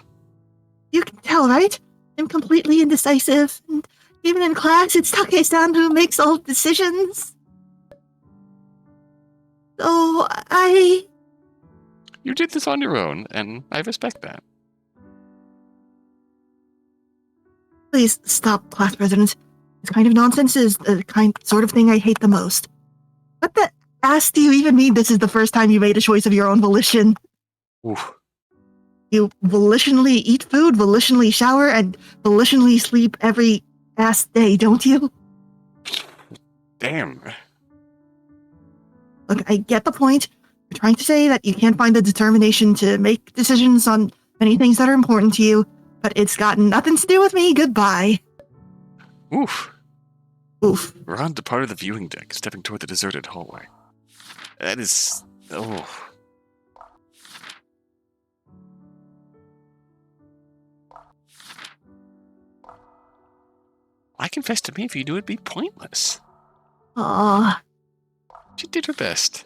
You can tell, right? I'm completely indecisive. And even in class, it's Take-san who makes all decisions. So, You did this on your own, and I respect that. Please stop, class president. This kind of nonsense is the sort of thing I hate the most. What the ass do you even mean this is the first time you made a choice of your own volition? Oof. You volitionally eat food, volitionally shower, and volitionally sleep every ass day, don't you? Damn. Look, I get the point. You're trying to say that you can't find the determination to make decisions on many things that are important to you, but it's got nothing to do with me. Goodbye. Oof. Oof. Ron departed the viewing deck, stepping toward the deserted hallway. That is... Oh. I confess to me if you knew it'd be pointless. Aw. She did her best.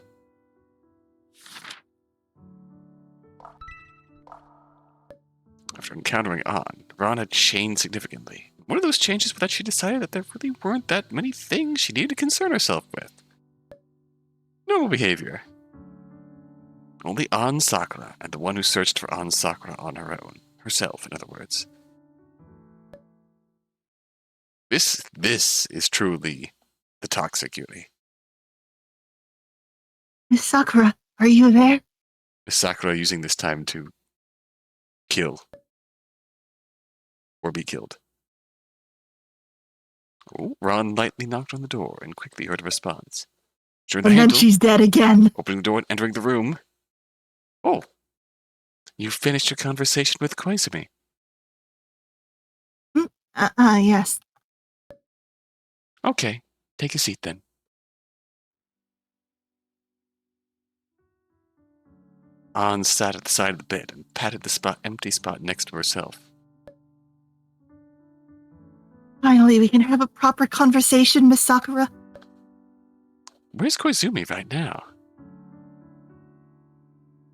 After encountering Ann, Ron had changed significantly. One of those changes was that she decided that there really weren't that many things she needed to concern herself with. Normal behavior. Only Ann Sakura, and the one who searched for Ann Sakura on her own. Herself, in other words. This is truly the toxic Yuri. Miss Sakura, are you there? Is Sakura using this time to kill or be killed? Oh, Ron lightly knocked on the door and quickly heard a response. During the And then handle, she's dead again. opening the door and entering the room. Oh, you finished your conversation with Koizumi. Yes. Okay, take a seat then. Ann sat at the side of the bed and patted the empty spot next to herself. Finally, we can have a proper conversation, Miss Sakura. Where's Koizumi right now?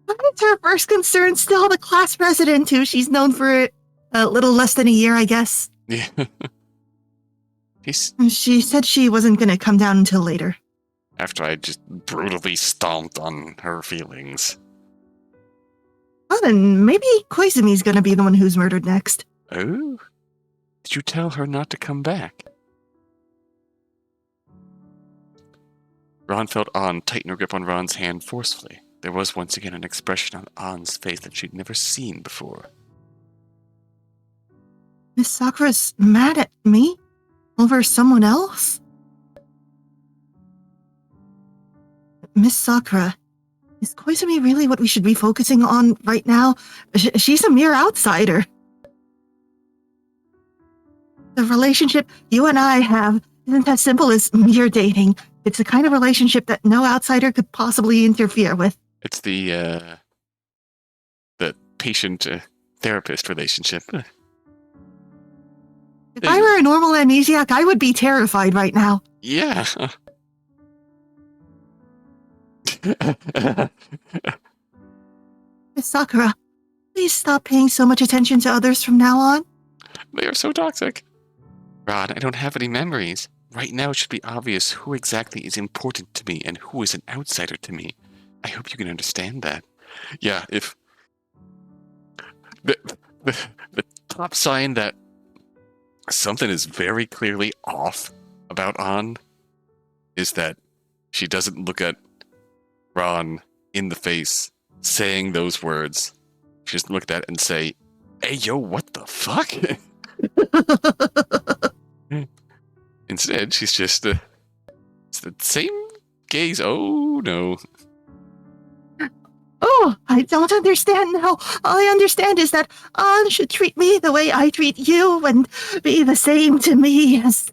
It's her first concern still the class president, who she's known for a little less than a year, I guess. Yeah. She said she wasn't going to come down until later. After I just brutally stomped on her feelings. Well, then maybe Koizumi's going to be the one who's murdered next. Oh? Did you tell her not to come back? Ron felt Ann tighten her grip on Ron's hand forcefully. There was once again an expression on Ann's face that she'd never seen before. Miss Sakura's mad at me? Over someone else? Miss Sakura, is Koizumi really what we should be focusing on right now? She's a mere outsider. The relationship you and I have isn't as simple as mere dating. It's the kind of relationship that no outsider could possibly interfere with. It's the patient-therapist relationship. If I were a normal amnesiac, I would be terrified right now. Yeah. Miss Sakura, please stop paying so much attention to others from now on. They are so toxic. Ron, I don't have any memories. Right now it should be obvious who exactly is important to me and who is an outsider to me. I hope you can understand that. Yeah, if... The top sign that something is very clearly off about Ann is that she doesn't look at Ron in the face saying those words. She doesn't look at that and say, "Hey, yo, what the fuck?" Instead, she's just it's the same gaze. Oh, no. Oh, I don't understand now. All I understand is that Ann should treat me the way I treat you and be the same to me as...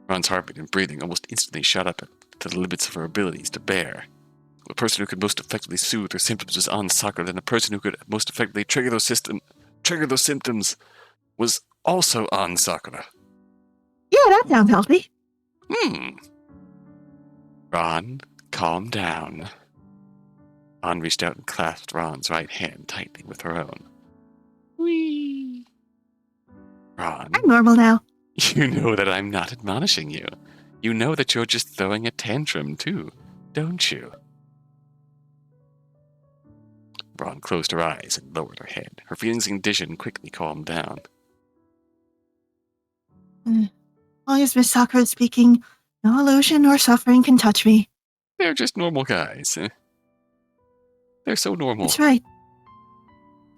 Ron's heartbeat and breathing almost instantly shot up to the limits of her abilities to bear. The person who could most effectively soothe her symptoms was Ann Sakura, then the person who could most effectively trigger those symptoms was also Ann Sakura. Yeah, that sounds healthy. Ron, calm down. Ann reached out and clasped Ron's right hand tightly with her own. Whee! Ron, I'm normal now. you know that I'm not admonishing you. You know that you're just throwing a tantrum, too, don't you? Ron closed her eyes and lowered her head. Her feelings and condition quickly calmed down. As long as Miss Sakura is speaking, no illusion or suffering can touch me. They're just normal guys. They're so normal. That's right.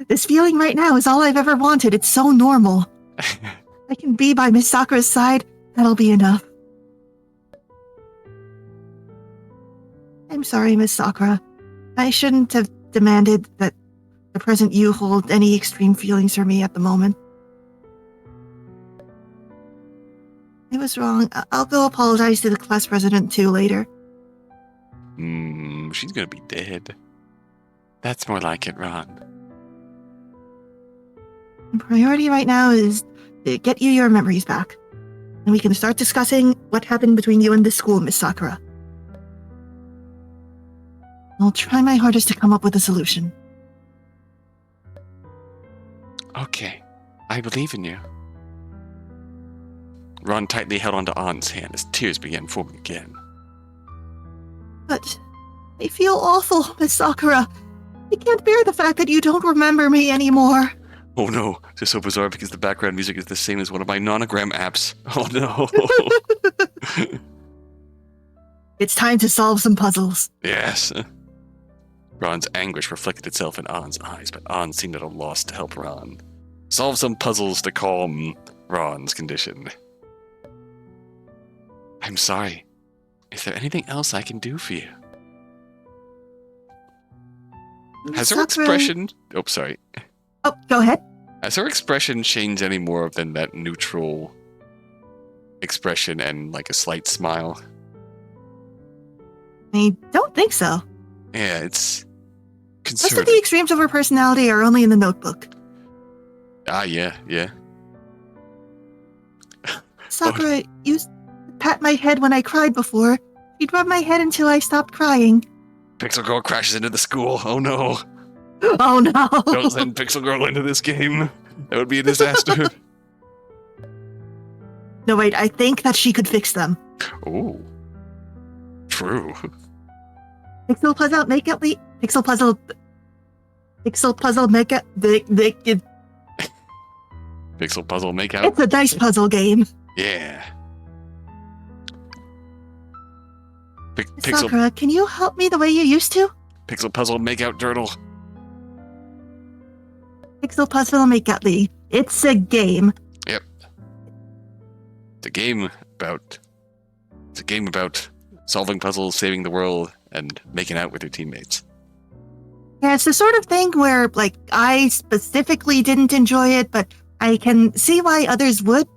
This feeling right now is all I've ever wanted. It's so normal. I can be by Miss Sakura's side. That'll be enough. I'm sorry, Miss Sakura. I shouldn't have demanded that the present you hold any extreme feelings for me at the moment. I was wrong. I'll go apologize to the class president too later. She's gonna be dead. That's more like it, Ron. The priority right now is to get you your memories back. And we can start discussing what happened between you and this school, Miss Sakura. I'll try my hardest to come up with a solution. Okay, I believe in you. Ron tightly held onto Ann's hand as tears began forming again. But I feel awful, Miss Sakura. I can't bear the fact that you don't remember me anymore. Oh no, this is so bizarre because the background music is the same as one of my nonogram apps. Oh no. It's time to solve some puzzles. Yes. Ron's anguish reflected itself in Ann's eyes, but Ann seemed at a loss to help Ron solve some puzzles to calm Ron's condition. I'm sorry. Is there anything else I can do for you? Has her expression... Oh, sorry. Oh, go ahead. Has her expression changed any more than that neutral expression and like a slight smile? I don't think so. Yeah, it's Most of concerning. the extremes of her personality are only in the notebook. Ah, yeah. Sakura used to pat my head when I cried before. She'd rub my head until I stopped crying. Pixel Girl crashes into the school. Oh no. Oh no! Don't send Pixel Girl into this game. That would be a disaster. No, wait, I think that she could fix them. Oh. True. Pixel puzzle makeup. Pixel puzzle makeup. Pixel puzzle makeout. It's a dice puzzle game. Yeah. Pixel Sakura, can you help me the way you used to? Pixel puzzle makeout dirtle. Pixel puzzle makeup. It's a game. Yep. It's a game about solving puzzles, saving the world, and making out with your teammates. Yeah, it's the sort of thing where, like, I specifically didn't enjoy it, but I can see why others would.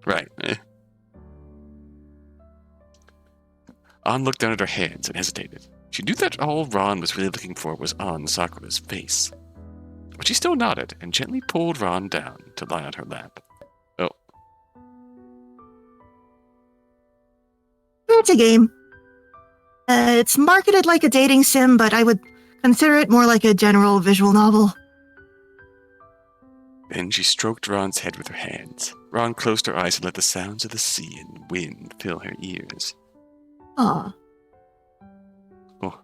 Right. Ann looked down at her hands and hesitated. She knew that all Ron was really looking for was Ann Sakura's face. But she still nodded and gently pulled Ron down to lie on her lap. Oh. It's a game. It's marketed like a dating sim, but I would consider it more like a general visual novel. Then she stroked Ron's head with her hands. Ron closed her eyes and let the sounds of the sea and wind fill her ears. Aw. Oh.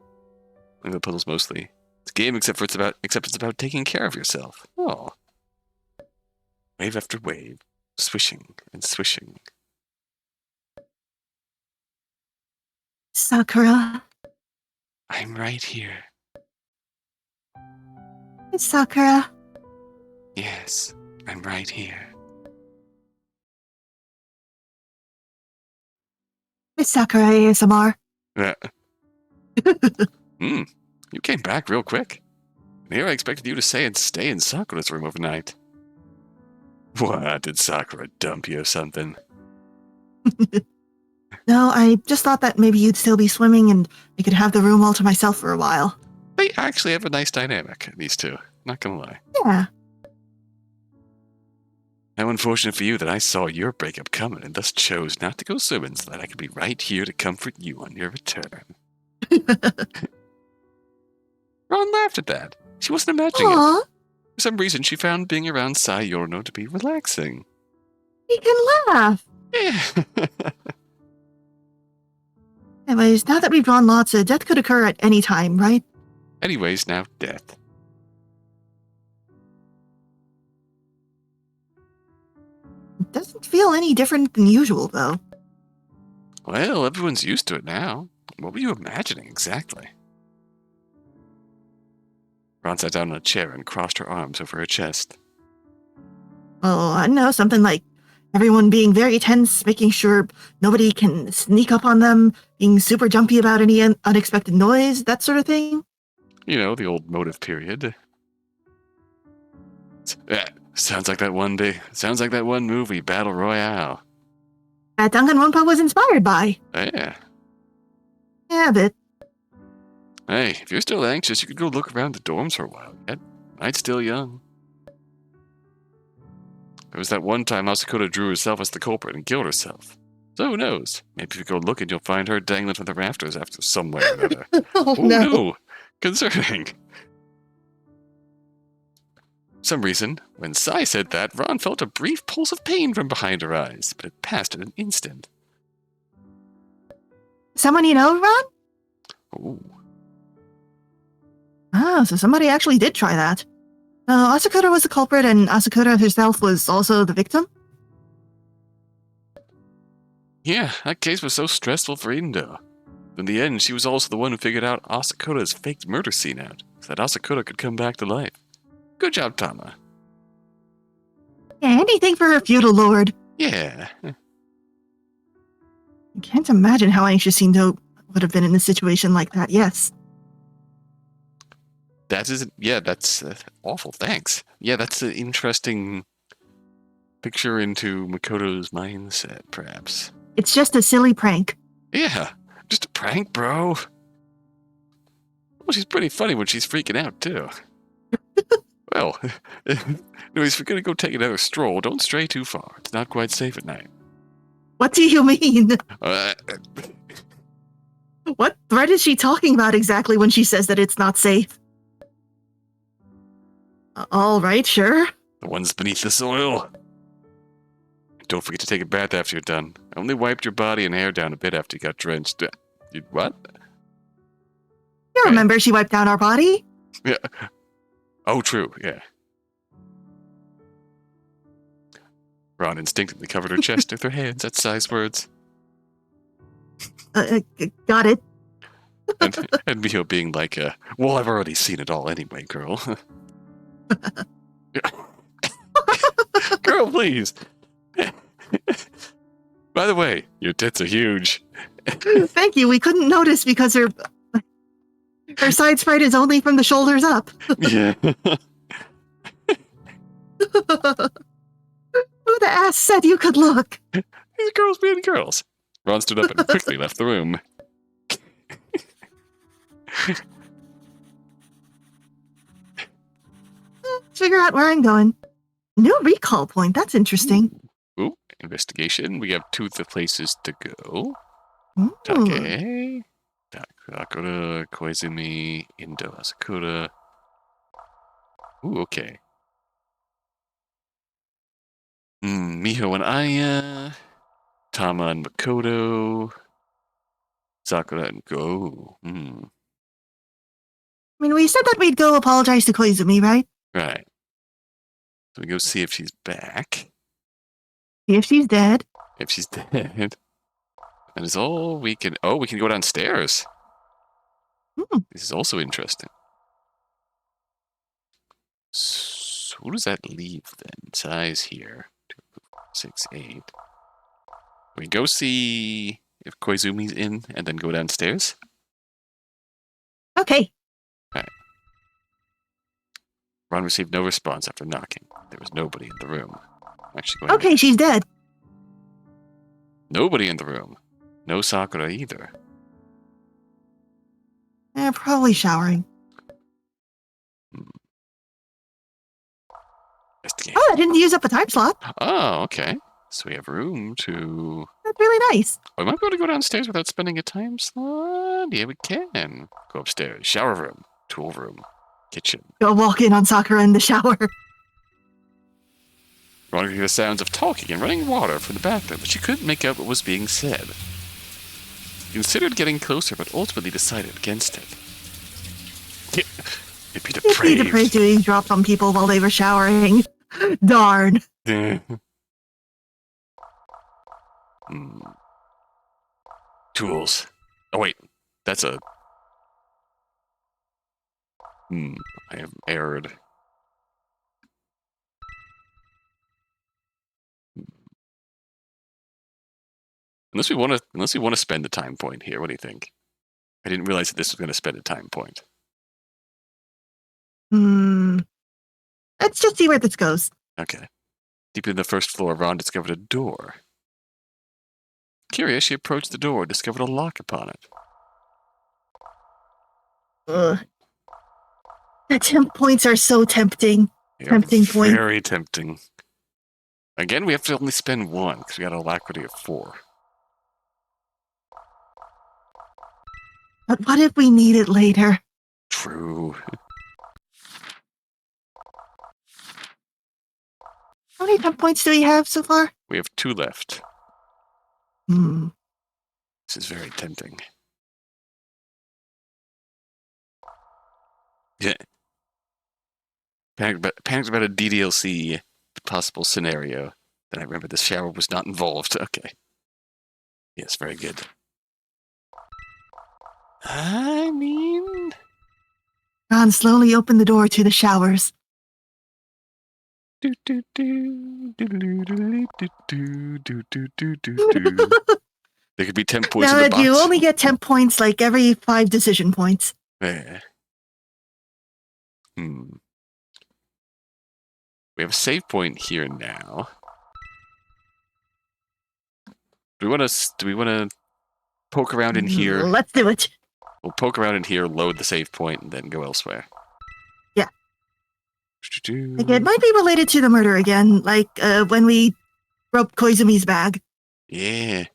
And the puzzles mostly. It's a game except it's about taking care of yourself. Oh. Wave after wave, swishing and swishing. Sakura. I'm right here. Sakura. Yes, I'm right here. Miss Sakura ASMR. You came back real quick. And here I expected you to say and stay in Sakura's room overnight. What, did Sakura dump you or something? No, I just thought that maybe you'd still be swimming and I could have the room all to myself for a while. They actually have a nice dynamic, these two. Not gonna lie. Yeah. How unfortunate for you that I saw your breakup coming and thus chose not to go swimming so that I could be right here to comfort you on your return. Ron laughed at that. She wasn't imagining it. Aw, For some reason, she found being around Sayorono to be relaxing. he can laugh. Yeah. Anyways, now that we've drawn lots, death could occur at any time, right? Anyways, now death. It doesn't feel any different than usual, though. Well, everyone's used to it now. What were you imagining exactly? Ron sat down on a chair and crossed her arms over her chest. Oh, I know, something like everyone being very tense, making sure nobody can sneak up on them, being super jumpy about any unexpected noise, that sort of thing. You know, the old motive period. Sounds like that one movie, Battle Royale. That Danganronpa was inspired by. Yeah. Yeah, a bit. Hey, if you're still anxious, you could go look around the dorms for a while yet. Night's still young. There was that one time Ann Sakura drew herself as the culprit and killed herself. So who knows? Maybe if you go looking, you'll find her dangling from the rafters after some way or another. Oh, No. Concerning. For some reason, when Sai said that, Ron felt a brief pulse of pain from behind her eyes, but it passed in an instant. Someone you know, Ron? Ooh. Oh, so somebody actually did try that. Asakura was the culprit, and Asakura herself was also the victim? Yeah, that case was so stressful for Indo. In the end, she was also the one who figured out Asakura's faked murder scene out, so that Asakura could come back to life. Good job, Tama. Yeah, anything for her feudal lord. Yeah. I can't imagine how anxious Indo would have been in a situation like that, yes. That's awful, thanks. Yeah, that's an interesting picture into Makoto's mindset, perhaps. It's just a silly prank. Yeah, just a prank, bro. Well, she's pretty funny when she's freaking out, too. Well, anyways, if you're gonna go take another stroll, don't stray too far. It's not quite safe at night. What do you mean? Uh, What threat is she talking about exactly when she says that it's not safe? All right, sure. the ones beneath the soil. Don't forget to take a bath after you're done. I only wiped your body and hair down a bit after you got drenched. What? You remember she wiped down our body? Yeah. Oh, true, yeah. Ron instinctively covered her chest with her hands at size words. Got it. And Mio being like, well, I've already seen it all anyway, girl. Girl, please. By the way, your tits are huge. Thank you. We couldn't notice because her side spread is only from the shoulders up. Yeah. Who the ass said you could look? These girls being girls. Ron stood up and quickly left the room. Figure out where I'm going. New recall point. That's interesting. Ooh, investigation. We have two places to go. Ooh. Take. Sakura, Koizumi, Indo, Asakura. Ooh, okay. Miho and Aya, Tama and Makoto, Sakura and Go. I mean, we said that we'd go apologize to Koizumi, right? Right. So we go see if she's back. See if she's dead. If she's dead. That is all we can... Oh, we can go downstairs. This is also interesting. So who does that leave then? Size here. 6, 8. We go see if Koizumi's in and then go downstairs? Okay. Alright. Ron received no response after knocking. There was nobody in the room. Actually, Okay, she's dead. Nobody in the room. No Sakura either. Probably showering. Investigate. Oh, I didn't use up a time slot. Oh, okay. So we have room to... That's really nice. Oh, we might be able to go downstairs without spending a time slot. Yeah, we can. Go upstairs. Shower room. Tool room. Kitchen. Go walk in on Sakura in the shower. Ron could hear the sounds of talking and running water from the bathroom, but she couldn't make out what was being said. He considered getting closer, but ultimately decided against it. It'd be depraved. It'd be depraved to eavesdrop on people while they were showering. Darn. Tools. Oh, wait. That's a... I have erred. Unless we want to spend a time point here. What do you think? I didn't realize that this was going to spend a time point. Let's just see where this goes. Okay. Deep in the first floor, Ron discovered a door. Curious, she approached the door and discovered a lock upon it. Ugh. The temp points are so tempting. Tempting point. Very tempting. Again, we have to only spend one, because we got an alacrity of 4. But what if we need it later? True. How many temp points do we have so far? We have 2 left. This is very tempting. Yeah. Panicked about a DDLC possible scenario. Then I remember the shower was not involved. Okay. Yes, very good. I mean... Ron slowly opened the door to the showers. There could be 10 points Now in the that you box. only get 10 points like every 5 decision points. Yeah. We have a save point here now. Do we want to poke around in here? Let's do it. We'll poke around in here, load the save point, and then go elsewhere. Yeah. Like it might be related to the murder again, like when we broke Koizumi's bag. Yeah.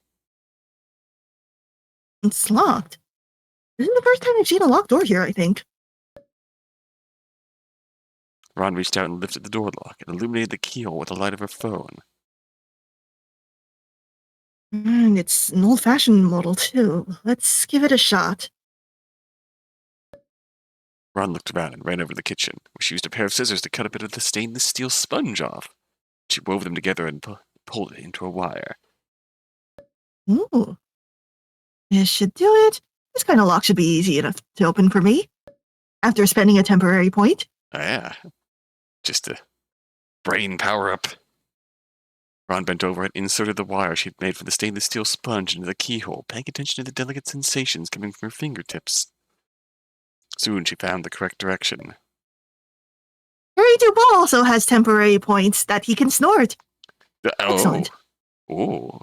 It's locked. This is the first time I've seen a locked door here, I think. Ron reached out and lifted the door lock and illuminated the keyhole with the light of her phone. And it's an old-fashioned model, too. Let's give it a shot. Ron looked around and ran over to the kitchen, where she used a pair of scissors to cut a bit of the stainless steel sponge off. She wove them together and pulled it into a wire. Ooh. This should do it. This kind of lock should be easy enough to open for me. After spending a temporary point. Oh, yeah. Just a brain power-up. Ron bent over and inserted the wire she'd made from the stainless steel sponge into the keyhole, paying attention to the delicate sensations coming from her fingertips. Soon she found the correct direction. Harry Dubois also has temporary points that he can snort. Excellent. Oh.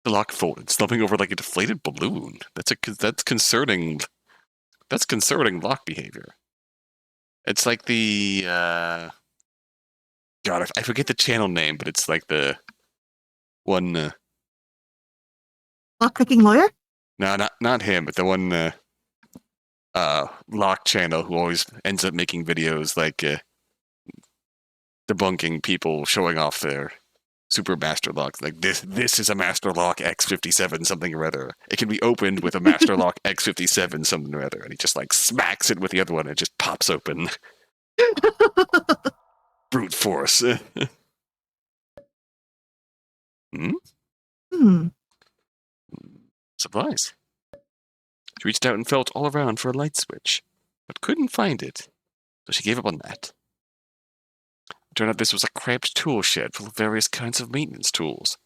The lock folded, slumping over like a deflated balloon. That's concerning. That's concerning lock behavior. It's like the God, I forget the channel name, but it's like the one. Lock-picking lawyer? No, not him, but the one lock channel who always ends up making videos like debunking people showing off their super master locks. Like this is a master lock X57 something or other. It can be opened with a master lock X57 something or other, and he just like smacks it with the other one and it just pops open. Brute force. Supplies. She reached out and felt all around for a light switch, but couldn't find it, so she gave up on that. It turned out this was a cramped tool shed full of various kinds of maintenance tools.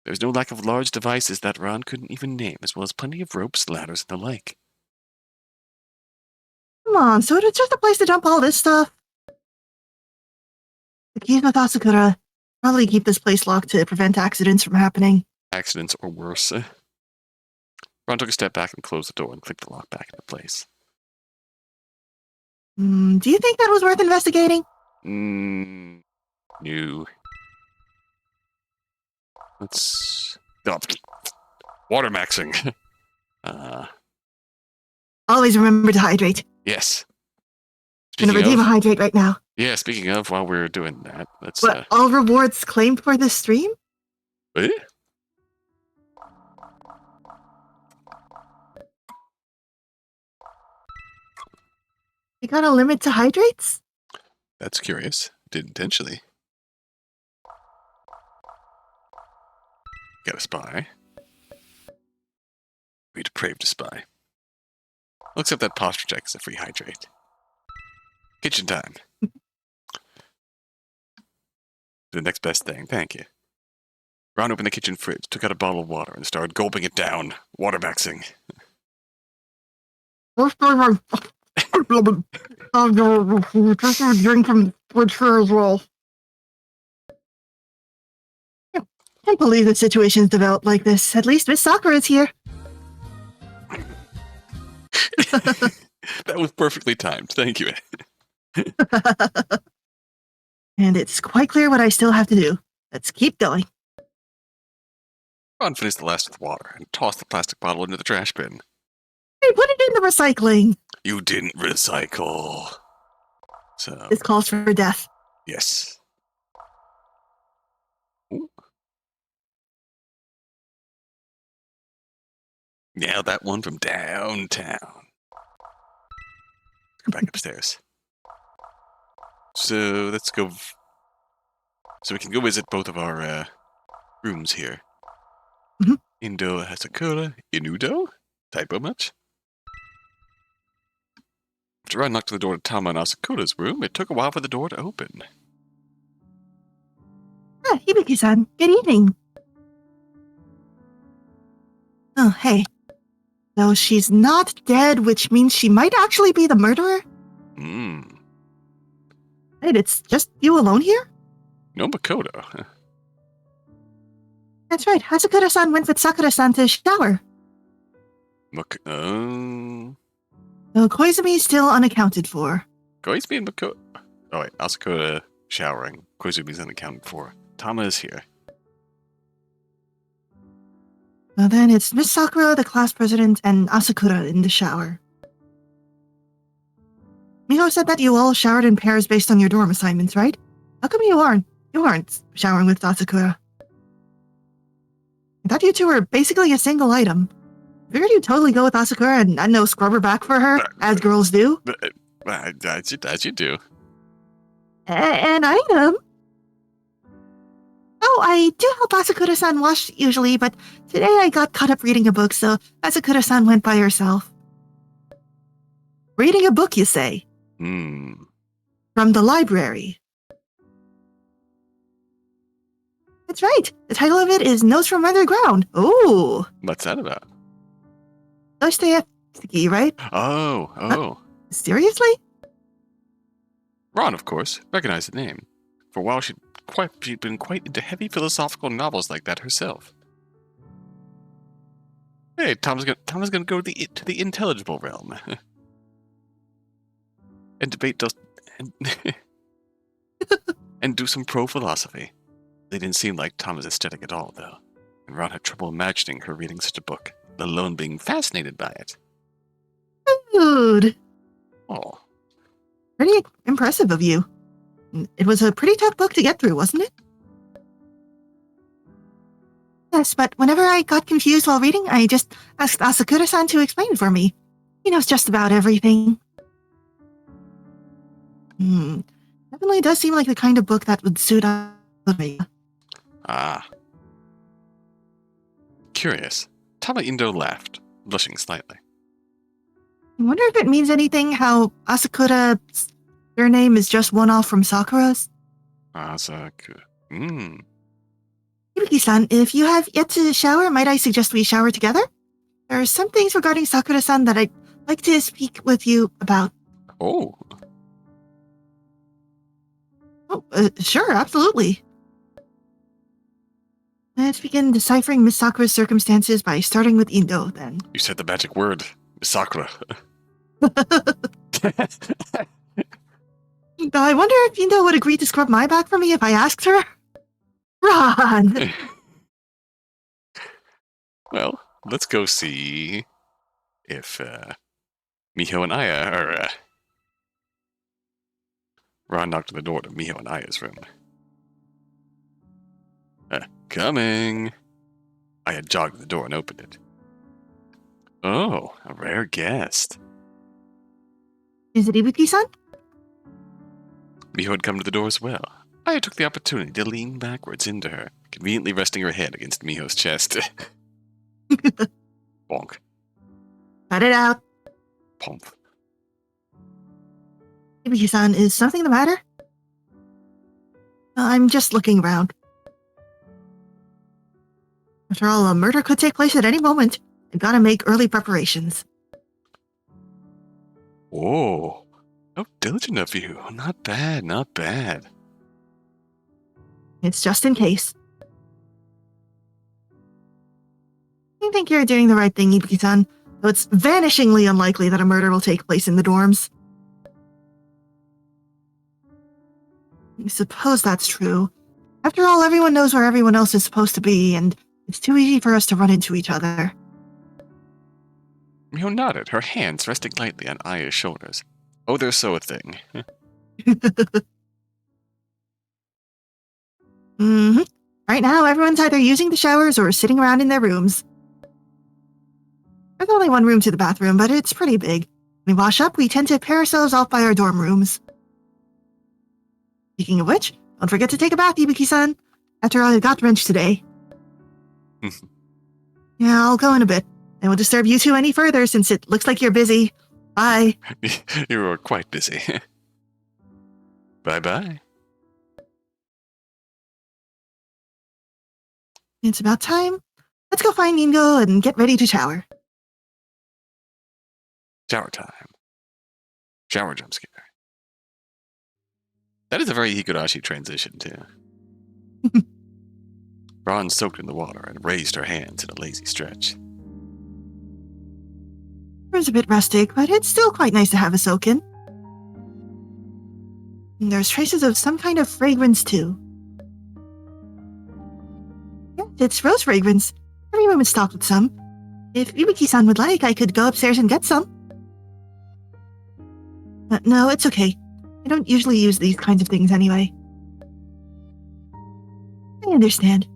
There was no lack of large devices that Ron couldn't even name, as well as plenty of ropes, ladders, and the like. Come on, so it's just a place to dump all this stuff. The keys with Ann Sakura. Probably keep this place locked to prevent accidents from happening. Accidents or worse. Ron took a step back and closed the door and clicked the lock back into place. Do you think that was worth investigating? No. Let's... Oh, water maxing. Always remember to hydrate. Yes. Gonna redeem a hydrate right now. Yeah, speaking of, while we're doing that, let's... What, all rewards claimed for this stream? What? You got a limit to hydrates? That's curious. Did intentionally. Got a spy. We depraved a spy. I'll accept that posture check as a free hydrate. Kitchen time. The next best thing, thank you. Ron opened the kitchen fridge, took out a bottle of water, and started gulping it down. Water maxing. Drink from fridge here as well. Can't believe the situation's developed like this. At least Miss Sakura is here. That was perfectly timed. Thank you. And it's quite clear what I still have to do. Let's keep going. Ron finished the last of the water and tossed the plastic bottle into the trash bin. Hey, put it in the recycling. You didn't recycle. So... This calls for death. Yes. Ooh. Now that one from downtown. Go back upstairs. So let's go. So we can go visit both of our rooms here. Mhm. Indo Hasakura, Inudo? Typo much? After I knocked on the door to Tama and Asakura's room, it took a while for the door to open. Ah, Ibuki-san, good evening. Oh, hey. So she's not dead, which means she might actually be the murderer? Hmm. Wait, it's just you alone here? No Makoto. That's right, Hasakura-san went with Sakura-san to shower. So Koizumi's still unaccounted for. Koizumi and Makoto. Oh wait, Asakura showering. Koizumi's unaccounted for. Tama is here. Well, then it's Miss Sakura, the class president, and Asakura in the shower. Miho said that you all showered in pairs based on your dorm assignments, right? How come you aren't showering with Asakura? I thought you two were basically a single item. Figured you'd totally go with Asakura and no scrub her back for her, as girls do. As you do. An item? Oh, I do help Asakura-san wash usually, but today I got caught up reading a book, so Asakura-san went by herself. Reading a book, you say? Hmm. From the library. That's right. The title of it is Notes from Underground. Ooh. What's that about? Dostoevsky, right? Oh. Seriously? Ron, of course, recognized the name. For a while, she'd been quite into heavy philosophical novels like that herself. Hey, Tom's gonna go to the intelligible realm and debate and do some pro philosophy. They didn't seem like Tom's aesthetic at all, though, and Ron had trouble imagining her reading such a book, let alone being fascinated by it. Dude. Oh. Pretty impressive of you. It was a pretty tough book to get through, wasn't it? Yes, but whenever I got confused while reading, I just asked Asakura-san to explain for me. He knows just about everything. Definitely does seem like the kind of book that would suit me. Ah. Curious. Tama Indo laughed, blushing slightly. I wonder if it means anything how Asakura's surname is just one off from Sakura's? Asakura. Ibuki-san, if you have yet to shower, might I suggest we shower together? There are some things regarding Sakura-san that I'd like to speak with you about. Oh. Oh, sure, absolutely. Let's begin deciphering Miss Sakura's circumstances by starting with Indo, then. You said the magic word, Sakura. Though I wonder if Indo would agree to scrub my back for me if I asked her. Ron! Well, let's go see if Miho and Aya are... Ron knocked on the door to Miho and Aya's room. Coming! Aya jogged to the door and opened it. Oh, a rare guest. Is it Ibuki-san? Miho had come to the door as well. Aya took the opportunity to lean backwards into her, conveniently resting her head against Miho's chest. Bonk. Cut it out. Pomp. Ibuki-san, is something the matter? I'm just looking around. After all, a murder could take place at any moment. I've got to make early preparations. Whoa. How diligent of you. Not bad, not bad. It's just in case. I think you're doing the right thing, Ibuki-san, though it's vanishingly unlikely that a murder will take place in the dorms. I suppose that's true. After all, everyone knows where everyone else is supposed to be, and it's too easy for us to run into each other. Miho nodded, her hands resting lightly on Aya's shoulders. Oh, there's so a thing. Right now, everyone's either using the showers or sitting around in their rooms. There's only one room to the bathroom, but it's pretty big. When we wash up, we tend to pair ourselves off by our dorm rooms. Speaking of which, don't forget to take a bath, Ibuki-san. After all, I got drenched today. Yeah, I'll go in a bit. I won't disturb you two any further since it looks like you're busy. Bye. You are quite busy. Bye-bye. It's about time. Let's go find Ningo and get ready to shower. Shower time. Shower jump scare. That is a very Higurashi transition, too. Ron soaked in the water and raised her hands in a lazy stretch. It's a bit rustic, but it's still quite nice to have a soak in. And there's traces of some kind of fragrance, too. Yeah, it's rose fragrance. Every room is stocked with some. If Ibuki-san would like, I could go upstairs and get some. But no, it's okay. I don't usually use these kinds of things anyway. I understand.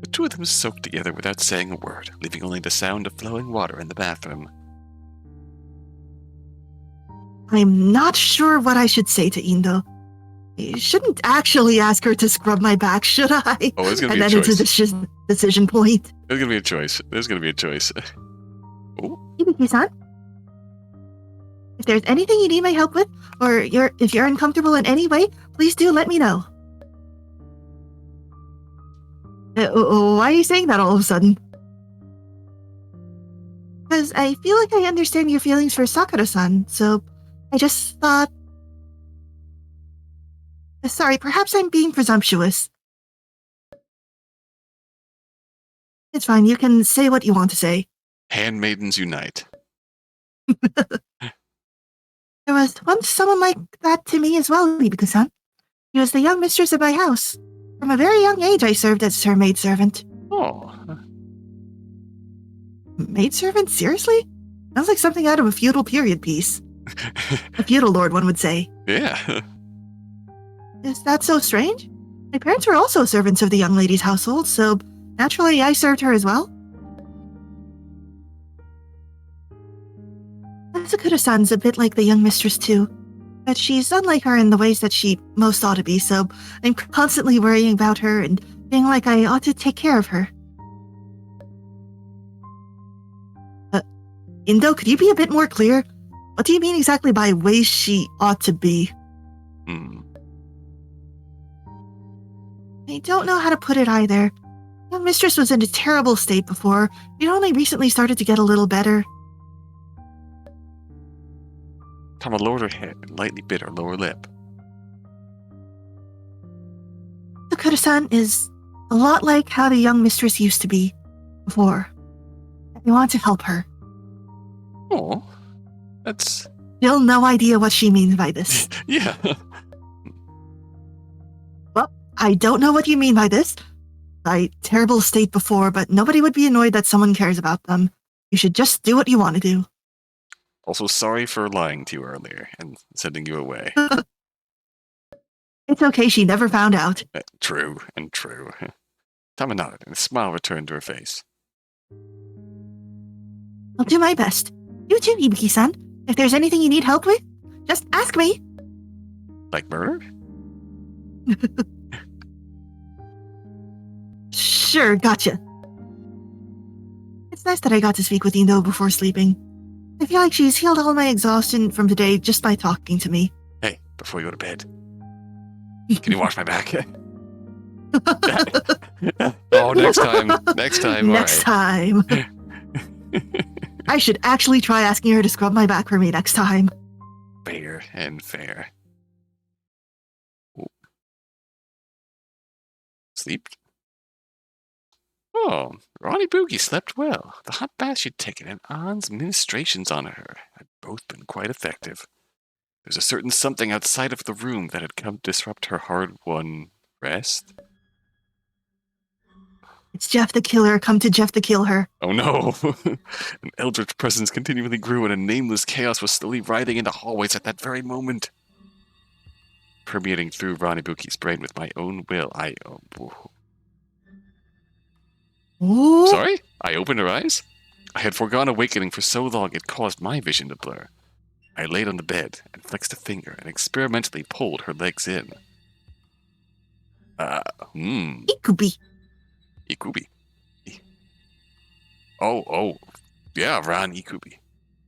The two of them soaked together without saying a word, leaving only the sound of flowing water in the bathroom. I'm not sure what I should say to Indo. I shouldn't actually ask her to scrub my back, should I? Oh, there's going to be and a then choice. it's a decision point. There's going to be a choice. There's going to be a choice. Oh, Ibuki-san? If there's anything you need my help with, or if you're uncomfortable in any way, please do let me know. Why are you saying that all of a sudden? Because I feel like I understand your feelings for Sakura-san, so I just thought... Sorry, perhaps I'm being presumptuous. It's fine, you can say what you want to say. handmaidens unite. There was once someone like that to me as well, Ibuki-san. He was the young mistress of my house. From a very young age, I served as her maidservant. Oh. Maidservant? Seriously? Sounds like something out of a feudal period piece. A feudal lord, one would say. Yeah. Is that so strange? My parents were also servants of the young lady's household, so naturally I served her as well. Sakura-san's a bit like the young mistress too, but she's unlike her in the ways that she most ought to be, so I'm constantly worrying about her and feeling like I ought to take care of her. Indo, could you be a bit more clear? What do you mean exactly by ways she ought to be? I don't know how to put it either. Young mistress was in a terrible state before. It only recently started to get a little better. Tama lowered her head and lightly bit her lower lip. Sakura-san is a lot like how the young mistress used to be before. I want to help her. Oh, that's... Still no idea what she means by this. Yeah. Well, I don't know what you mean by this. By terrible state before, but nobody would be annoyed that someone cares about them. You should just do what you want to do. Also, sorry for lying to you earlier and sending you away. It's okay, she never found out. True and true. Tama nodded and a smile returned to her face. I'll do my best. You too, Ibuki-san. If there's anything you need help with, just ask me. Like murder? Sure, gotcha. It's nice that I got to speak with Indo before sleeping. I feel like she's healed all my exhaustion from today just by talking to me. Hey, before you go to bed, can you wash my back? Oh, next time. Next time. Next time. I should actually try asking her to scrub my back for me next time. Fair and fair. Ooh. Sleep? Oh, Ronnie Boogie slept well. The hot bath she'd taken and Ann's ministrations on her had both been quite effective. There's a certain something outside of the room that had come to disrupt her hard-won rest. It's Jeff the Killer, come to Jeff the Kill her. Oh no! An eldritch presence continually grew and a nameless chaos was slowly writhing into hallways at that very moment. Permeating through Ronnie Bookie's brain with my own will, Ooh. Sorry? I opened her eyes? I had foregone awakening for so long it caused my vision to blur. I laid on the bed and flexed a finger and experimentally pulled her legs in. Ikubi. Ikubi. Oh, yeah, Ron Ikubi.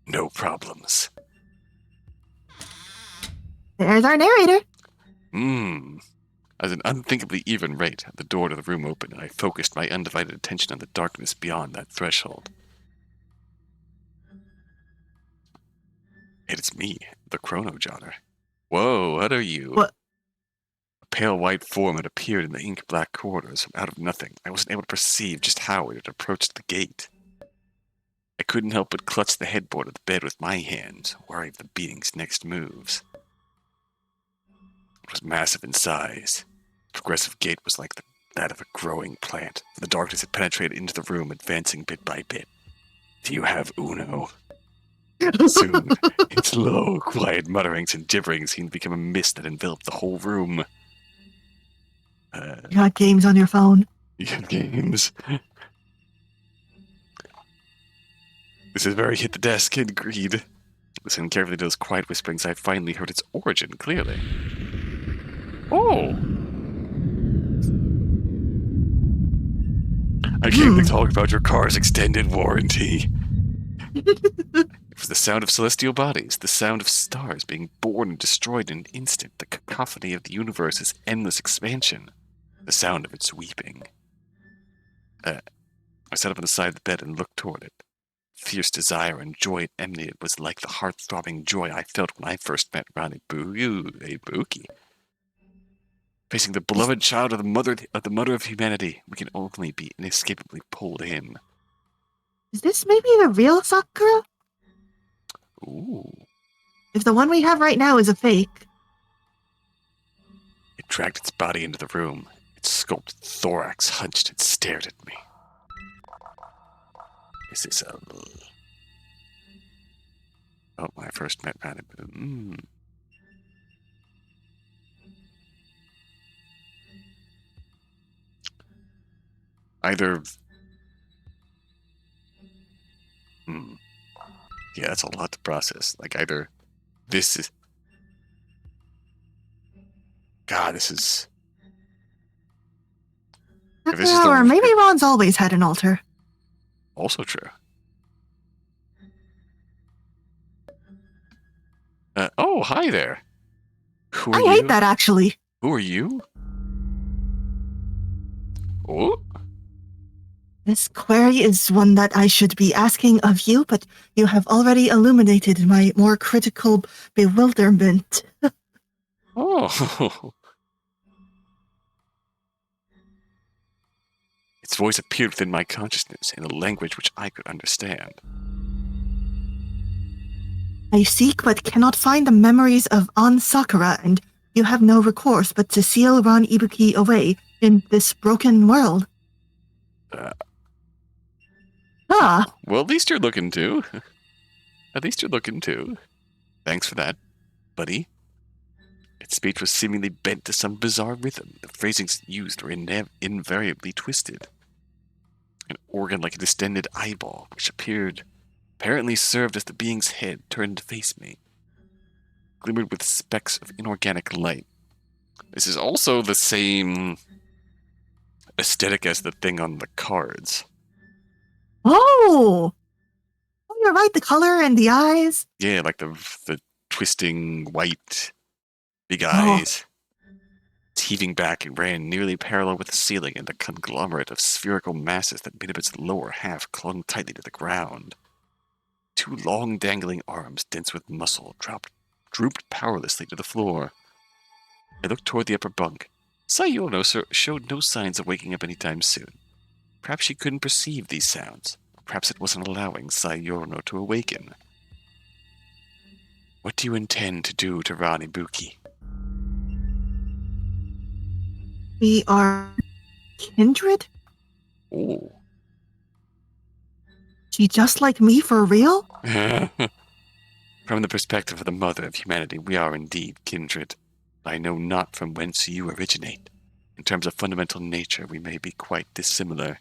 No problems. There's our narrator. At an unthinkably even rate, the door to the room opened, and I focused my undivided attention on the darkness beyond that threshold. It's me, the Chrono Jotter. Whoa, what are you? What? A pale white form had appeared in the ink-black corridors from out of nothing. I wasn't able to perceive just how it had approached the gate. I couldn't help but clutch the headboard of the bed with my hands, worried of the being's next moves. It was massive in size. The progressive gait was like that of a growing plant. The darkness had penetrated into the room, advancing bit by bit. Do you have Uno? Soon, its low, quiet mutterings and gibberings seemed to become a mist that enveloped the whole room. You got games on your phone? You have games? This is where he hit the desk and agreed. Listening carefully to those quiet whisperings, I finally heard its origin clearly. Oh! I came to talk about your car's extended warranty. It was the sound of celestial bodies, the sound of stars being born and destroyed in an instant, the cacophony of the universe's endless expansion, the sound of its weeping. I sat up on the side of the bed and looked toward it. Fierce desire and joy it emanated was like the heart-throbbing joy I felt when I first met Ron Ibuki. Facing the beloved child of the mother of humanity, we can only be inescapably pulled in. Is this maybe the real Sakura? Ooh. If the one we have right now is a fake. It dragged its body into the room. Its sculpted thorax hunched and stared at me. Is this a... Oh, when I first met Ron. Either... Yeah, that's a lot to process. Like, either this is... God, this is... Or maybe Ron's always had an altar. Also true. Oh, hi there. Who are you? I hate that, actually. Who are you? Oh? This query is one that I should be asking of you, but you have already illuminated my more critical bewilderment. Oh. Its voice appeared within my consciousness in a language which I could understand. I seek but cannot find the memories of Ann Sakura, and you have no recourse but to seal Ron Ibuki away in this broken world. Well, at least you're looking to. Thanks for that, buddy. Its speech was seemingly bent to some bizarre rhythm. The phrasings used were invariably twisted. An organ like a distended eyeball, which apparently served as the being's head, turned to face me. Glimmered with specks of inorganic light. This is also the same aesthetic as the thing on the cards. Oh, you're right, the color and the eyes. Yeah, like the twisting white big eyes. It's heaving back and ran nearly parallel with the ceiling, and a conglomerate of spherical masses that made up its lower half clung tightly to the ground. Two long dangling arms, dense with muscle, drooped powerlessly to the floor. I looked toward the upper bunk. Sayuno showed no signs of waking up anytime soon. Perhaps she couldn't perceive these sounds. Perhaps it wasn't allowing Sayuno to awaken. What do you intend to do to Ron Ibuki? We are kindred? Oh. She just like me for real? From the perspective of the mother of humanity, we are indeed kindred. I know not from whence you originate. In terms of fundamental nature, we may be quite dissimilar.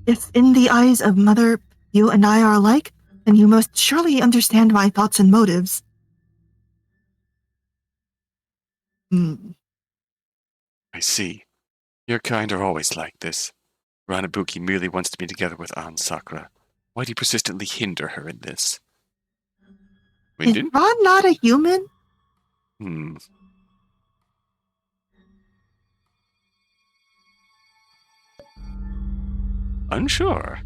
If in the eyes of Mother, you and I are alike, then you most surely understand my thoughts and motives. I see. Your kind are always like this. Ibuki merely wants to be together with Ann Sakura. Why do you persistently hinder her in this? Is Ron not a human? Unsure.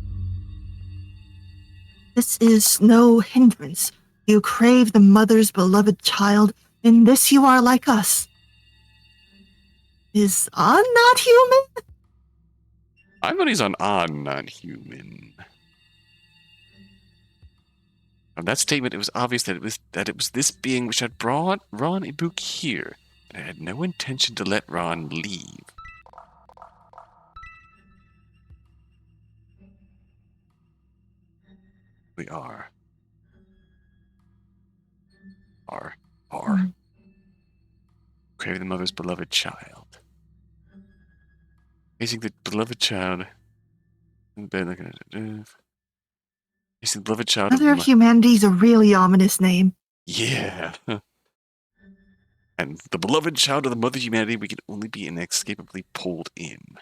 This is no hindrance. You crave the mother's beloved child. In this you are like us. Is An not human? I thought he's on non-human. From that statement, it was obvious that it was this being which had brought Ron Ibuki here, and I had no intention to let Ron leave. We are. Craving the mother's beloved child. Facing the beloved child. Facing the beloved child Mother of Humanity is a really ominous name. Yeah. And the beloved child of the mother of humanity, we can only be inescapably pulled in.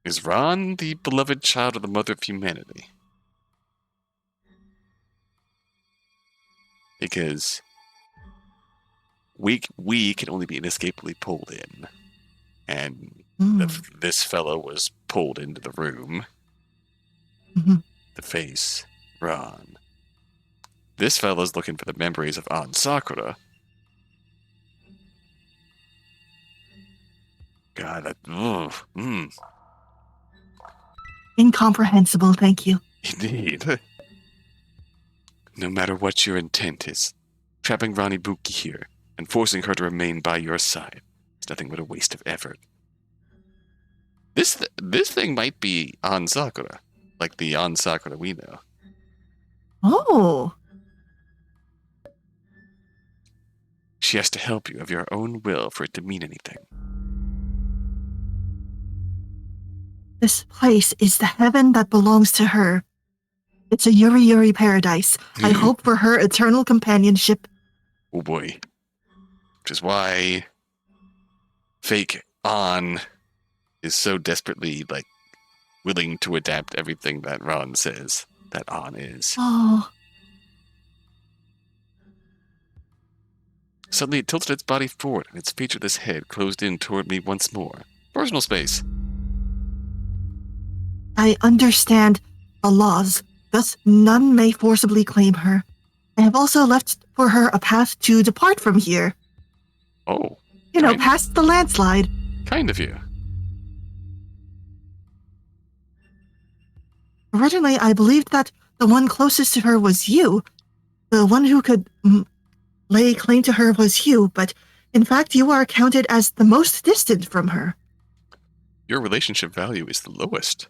Is Ron the beloved child of the mother of humanity? Because we can only be inescapably pulled in. And this fellow was pulled into the room to face Ron. This fellow's looking for the memories of Ann Sakura. God, that... Incomprehensible, thank you. Indeed. No matter what your intent is, trapping Ron Ibuki here and forcing her to remain by your side is nothing but a waste of effort. This thing might be Ann Sakura, like the Ann Sakura we know. Oh. She has to help you of your own will for it to mean anything. This place is the heaven that belongs to her. It's a Yuri paradise. I hope for her eternal companionship. Oh boy. Which is why fake Ann is so desperately, willing to adapt everything that Ron says that Ann is. Oh. Suddenly it tilted its body forward, and its featureless head closed in toward me once more. Personal space. I understand the laws, thus none may forcibly claim her. I have also left for her a path to depart from here. Oh. Past the landslide. Kind of you. Originally, I believed that the one closest to her was you. The one who could lay claim to her was you, but in fact you are counted as the most distant from her. Your relationship value is the lowest.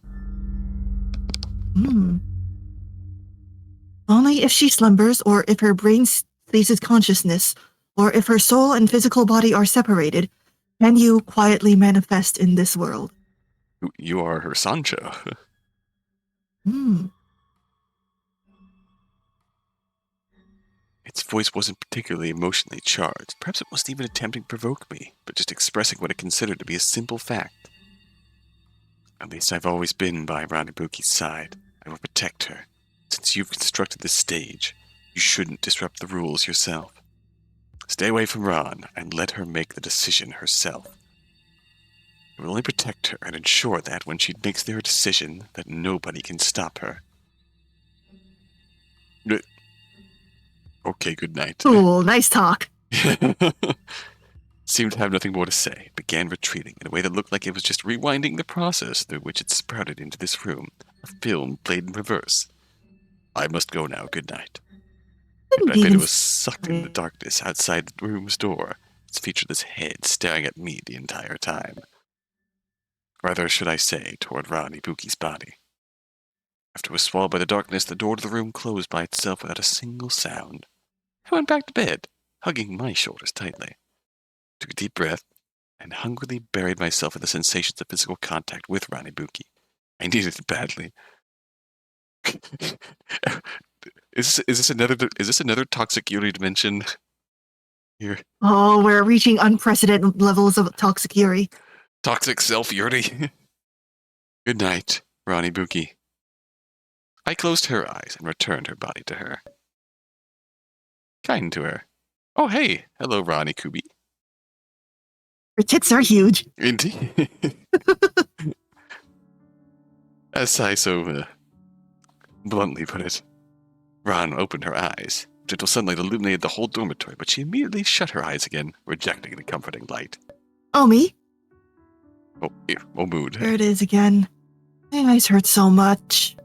Only if she slumbers, or if her brain ceases consciousness, or if her soul and physical body are separated, can you quietly manifest in this world. You are her Sancho. Its voice wasn't particularly emotionally charged. Perhaps it wasn't even attempting to provoke me, but just expressing what it considered to be a simple fact. At least I've always been by Ron Ibuki's side. I will protect her. Since you've constructed this stage, you shouldn't disrupt the rules yourself. Stay away from Ron and let her make the decision herself. I will only protect her and ensure that when she makes their decision, that nobody can stop her. Okay, good night. Cool, nice talk. Seemed to have nothing more to say. Began retreating in a way that looked like it was just rewinding the process through which it sprouted into this room. A film played in reverse. I must go now. Good night. It was sucked in the darkness outside the room's door, its featureless head staring at me the entire time. Rather, should I say, toward Ron Ibuki's body. After it was swallowed by the darkness, the door to the room closed by itself without a single sound. I went back to bed, hugging my shoulders tightly. Took a deep breath, and hungrily buried myself in the sensations of physical contact with Ron Ibuki. I needed it badly. Is this another toxic Yuri dimension? Here, Oh, we're reaching unprecedented levels of toxic Yuri. toxic self Yuri. Good night, Ron Ibuki. I closed her eyes and returned her body to her. Kind to her. Oh, hey, hello, Ronnie Kubi. Her tits are huge. Indeed. As I so bluntly put it, Ron opened her eyes. Gentle sunlight illuminated the whole dormitory, but she immediately shut her eyes again, rejecting the comforting light. Oh, me? Oh, mood. There it is again. My eyes hurt so much.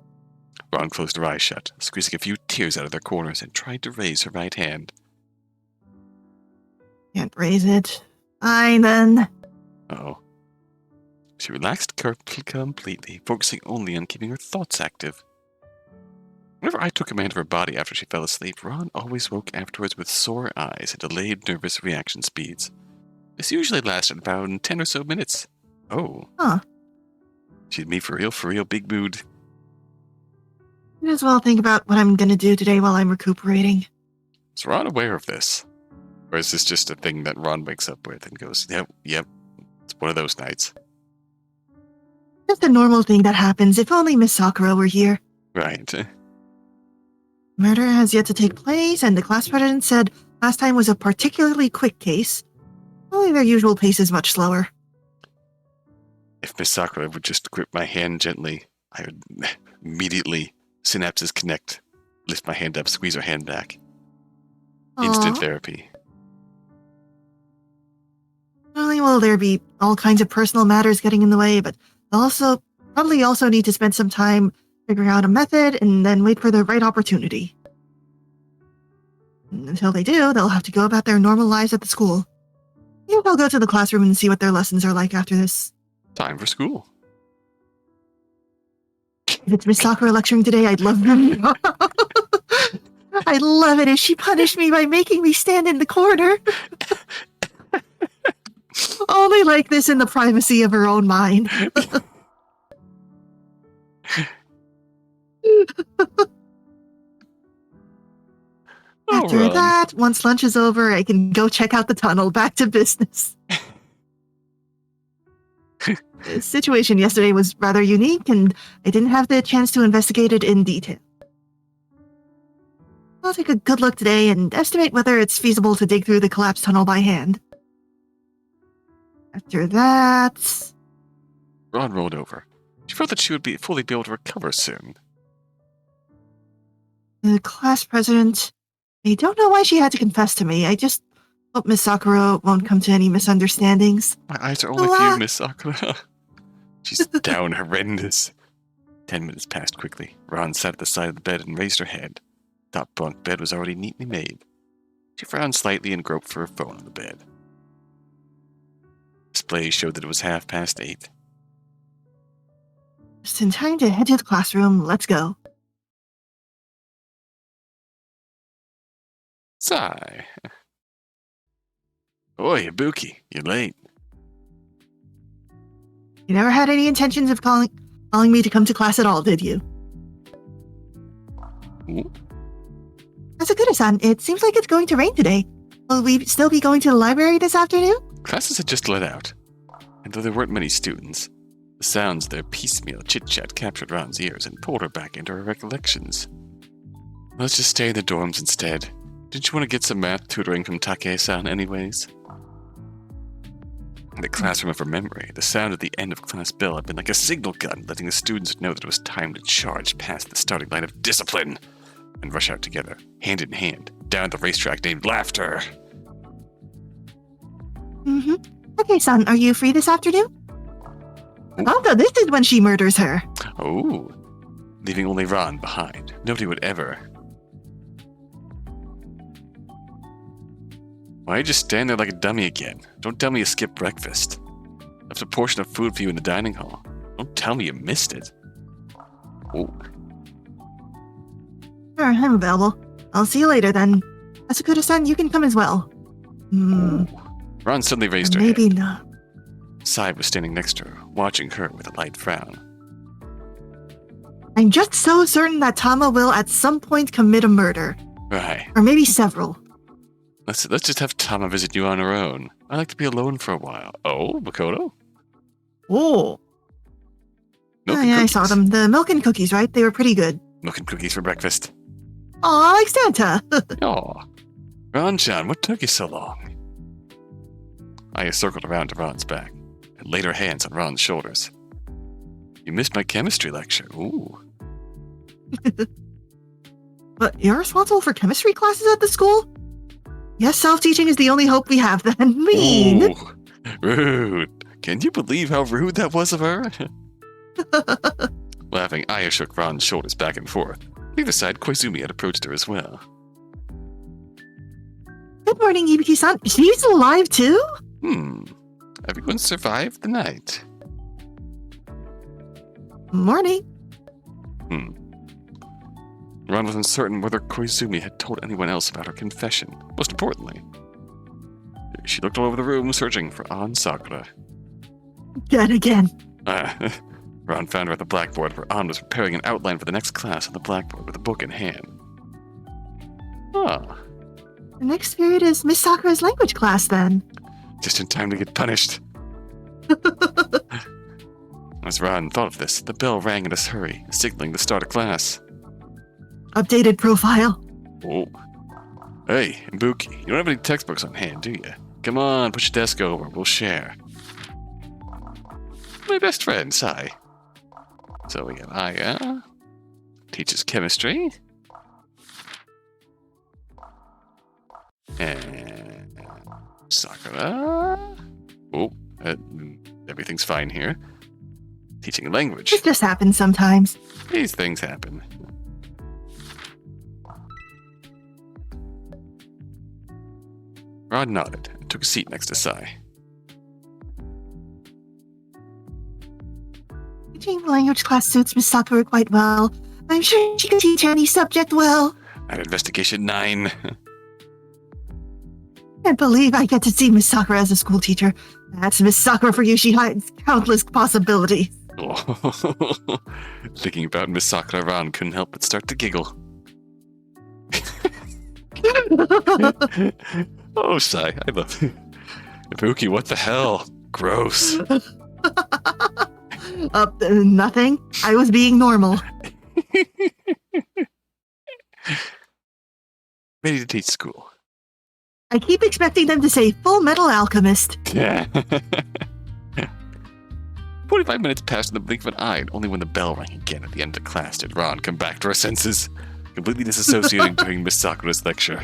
Ron closed her eyes shut, squeezing a few tears out of their corners, and tried to raise her right hand. Can't raise it. Fine, then. Uh-oh. She relaxed completely, focusing only on keeping her thoughts active. Whenever I took command of her body after she fell asleep, Ron always woke afterwards with sore eyes and delayed nervous reaction speeds. This usually lasted about 10 or so minutes. Oh. Huh. She'd me for real, big mood. Might as well think about what I'm gonna do today while I'm recuperating. Is Ron aware of this? Or is this just a thing that Ron wakes up with and goes, yep, it's one of those nights. Just a normal thing that happens. If only Miss Sakura were here. Right. Murder has yet to take place, and the class president said last time was a particularly quick case. Only their usual pace is much slower. If Miss Sakura would just grip my hand gently, I would immediately synapses connect, lift my hand up, squeeze her hand back. Instant Aw. therapy. Not only will there be all kinds of personal matters getting in the way, but they'll probably also need to spend some time figuring out a method and then wait for the right opportunity. And until they do, they'll have to go about their normal lives at the school. Maybe I'll go to the classroom and see what their lessons are like after this. Time for school. If it's Miss Sakura lecturing today, I'd love them. I'd love it if she punished me by making me stand in the corner. Only like this in the privacy of her own mind. After that, once lunch is over, I can go check out the tunnel, back to business. The situation yesterday was rather unique, and I didn't have the chance to investigate it in detail. I'll take a good look today and estimate whether it's feasible to dig through the collapsed tunnel by hand. After that... Ron rolled over. She felt that she would fully be able to recover soon. The class president... I don't know why she had to confess to me. I just hope Miss Sakura won't come to any misunderstandings. My eyes are only for you, Miss Sakura. She's down horrendous. 10 minutes passed quickly. Ron sat at the side of the bed and raised her head. Top bunk bed was already neatly made. She frowned slightly and groped for her phone on the bed. Display showed that it was 8:30. Just in time to head to the classroom. Let's go. Sigh. Oi, Ibuki, you're late. You never had any intentions of calling me to come to class at all, did you? Ooh. Asakura-san, it seems like it's going to rain today. Will we still be going to the library this afternoon? Classes had just let out, and though there weren't many students, the sounds of their piecemeal chit-chat captured Ron's ears and pulled her back into her recollections. Let's just stay in the dorms instead. Didn't you want to get some math tutoring from Take-san anyways? In the classroom of her memory, the sound at the end of class bell had been like a signal gun, letting the students know that it was time to charge past the starting line of discipline and rush out together, hand in hand, down the racetrack named Laughter. Mm-hmm. Okay, son, are you free this afternoon? Oh, no, this is when she murders her. Oh, leaving only Ron behind. Nobody would ever. Why you just stand there like a dummy again? Don't tell me you skipped breakfast. Left a portion of food for you in the dining hall. Don't tell me you missed it. Oh. Sure, I'm available. I'll see you later then. Asakura-san, you can come as well. Ron suddenly raised her Maybe head. not. Sai was standing next to her, watching her with a light frown. I'm just so certain that Tama will at some point commit a murder. Right. Or maybe several. Let's just have Tama visit you on her own. I like to be alone for a while. Oh, Makoto? Oh. Milk Oh, and yeah, I cookies. saw them. The milk and cookies, right? They were pretty good. Milk and cookies for breakfast. Aw, like Santa. Aw. Ron-chan, what took you so long? Aya circled around to Ron's back and laid her hands on Ron's shoulders. You missed my chemistry lecture. Ooh. But you're responsible for chemistry classes at the school? Yes, self-teaching is the only hope we have then. Mean. Ooh, rude. Can you believe how rude that was of her? Laughing, Aya shook Ron's shoulders back and forth. On the other side, Koizumi had approached her as well. Good morning, Ibuki-san. She's alive too? Everyone survived the night. Morning. Ron was uncertain whether Koizumi had told anyone else about her confession. Most importantly, she looked all over the room, searching for Ann Sakura. Dead again. Ron found her at the blackboard where Ann was preparing an outline for the next class on the blackboard with a book in hand. Ah. The next period is Miss Sakura's language class then. Just in time to get punished. As Ron thought of this, the bell rang in a hurry, signaling the start of class. Updated profile. Oh. Hey, Ibuki, you don't have any textbooks on hand, do you? Come on, put your desk over, we'll share. My best friend, Sai. So we have Aya, teaches chemistry. And Sakura. Oh, everything's fine here. Teaching language. It just happens sometimes. These things happen. Rod nodded and took a seat next to Sai. Teaching the language class suits Miss Sakura quite well. I'm sure she can teach any subject well. At Investigation 9. Can't believe I get to see Miss Sakura as a school teacher. That's Miss Sakura for you. She hides countless possibilities. Oh. Thinking about Miss Sakura, Ron couldn't help but start to giggle. Oh, Sai, I love you. Ibuki, what the hell? Gross. Nothing. I was being normal. Ready to teach school. I keep expecting them to say Full Metal Alchemist. 45 minutes passed in the blink of an eye, and only when the bell rang again at the end of the class did Ron come back to her senses, completely disassociating during Miss Sakura's lecture.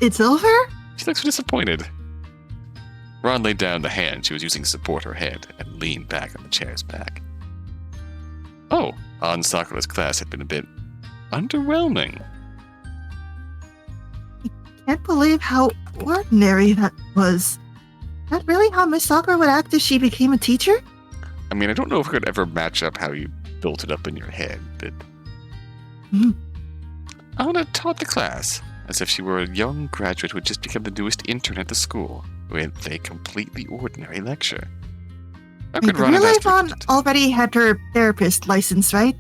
It's over? She looks disappointed. Ron laid down the hand she was using to support her head and leaned back on the chair's back. Oh, Ann Sakura's class had been a bit underwhelming. Can't believe how ordinary that was. Is that really how Miss Sakura would act if she became a teacher? I mean, I don't know if it could ever match up how you built it up in your head, but... Anna taught the class as if she were a young graduate who had just become the newest intern at the school, with a completely ordinary lecture. How could Ron have asked her Ron to- already had her therapist license, right?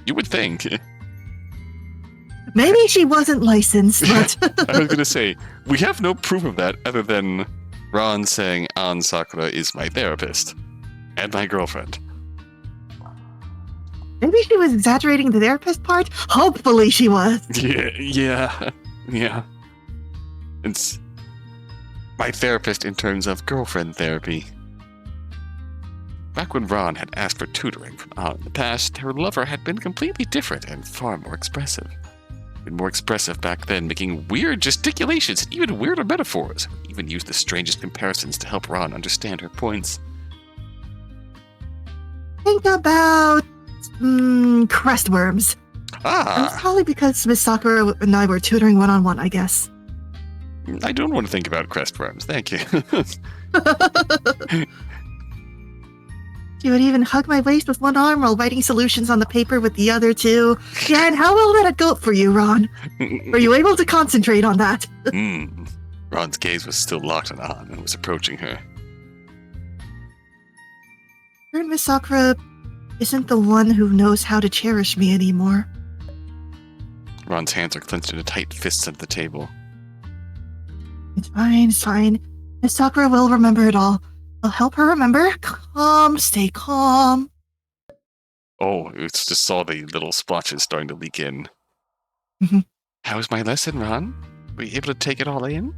You would think. Maybe she wasn't licensed, but... I was going to say, we have no proof of that other than Ron saying Ann Sakura is my therapist and my girlfriend. Maybe she was exaggerating the therapist part? Hopefully she was. Yeah. It's my therapist in terms of girlfriend therapy. Back when Ron had asked for tutoring from Ann in the past, her lover had been completely different and far more expressive. Been more expressive back then, making weird gesticulations and even weirder metaphors. Even used the strangest comparisons to help Ron understand her points. Think about... crestworms. It was probably because Miss Sakura and I were tutoring one-on-one, I guess. I don't want to think about crestworms, thank you. She would even hug my waist with one arm while writing solutions on the paper with the other two. Yeah, and how well did it go for you, Ron? Were you able to concentrate on that? Ron's gaze was still locked on Ann and was approaching her. Her and Miss Sakura isn't the one who knows how to cherish me anymore. Ron's hands are clenched into tight fists at the table. It's fine, it's fine. Miss Sakura will remember it all. I'll help her remember. Calm, stay calm. Oh, it's just saw the little splotches starting to leak in. Mhm. How was my lesson, Ron? Were you able to take it all in?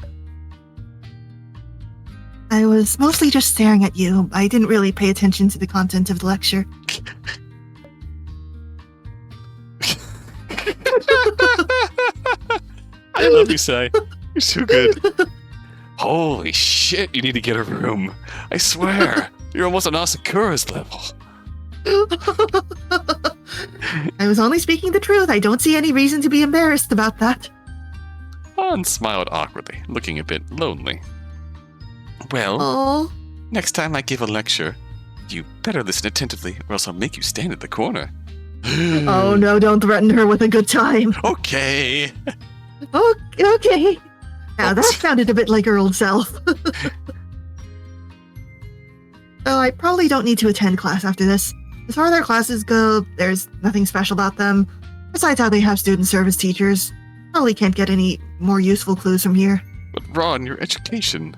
I was mostly just staring at you. I didn't really pay attention to the content of the lecture. I love you, Sai. You're so good. Holy shit, you need to get a room. I swear, you're almost on Ann Sakura's level. I was only speaking the truth. I don't see any reason to be embarrassed about that. Ann smiled awkwardly, looking a bit lonely. Well, Oh, next time I give a lecture, you better listen attentively or else I'll make you stand at the corner. oh no, don't threaten her with a good time. Okay. Oh, okay. Now that sounded a bit like her old self. So I probably don't need to attend class after this. As far as their classes go, there's nothing special about them. Besides how they have student service teachers. Probably can't get any more useful clues from here. But Ron, your education.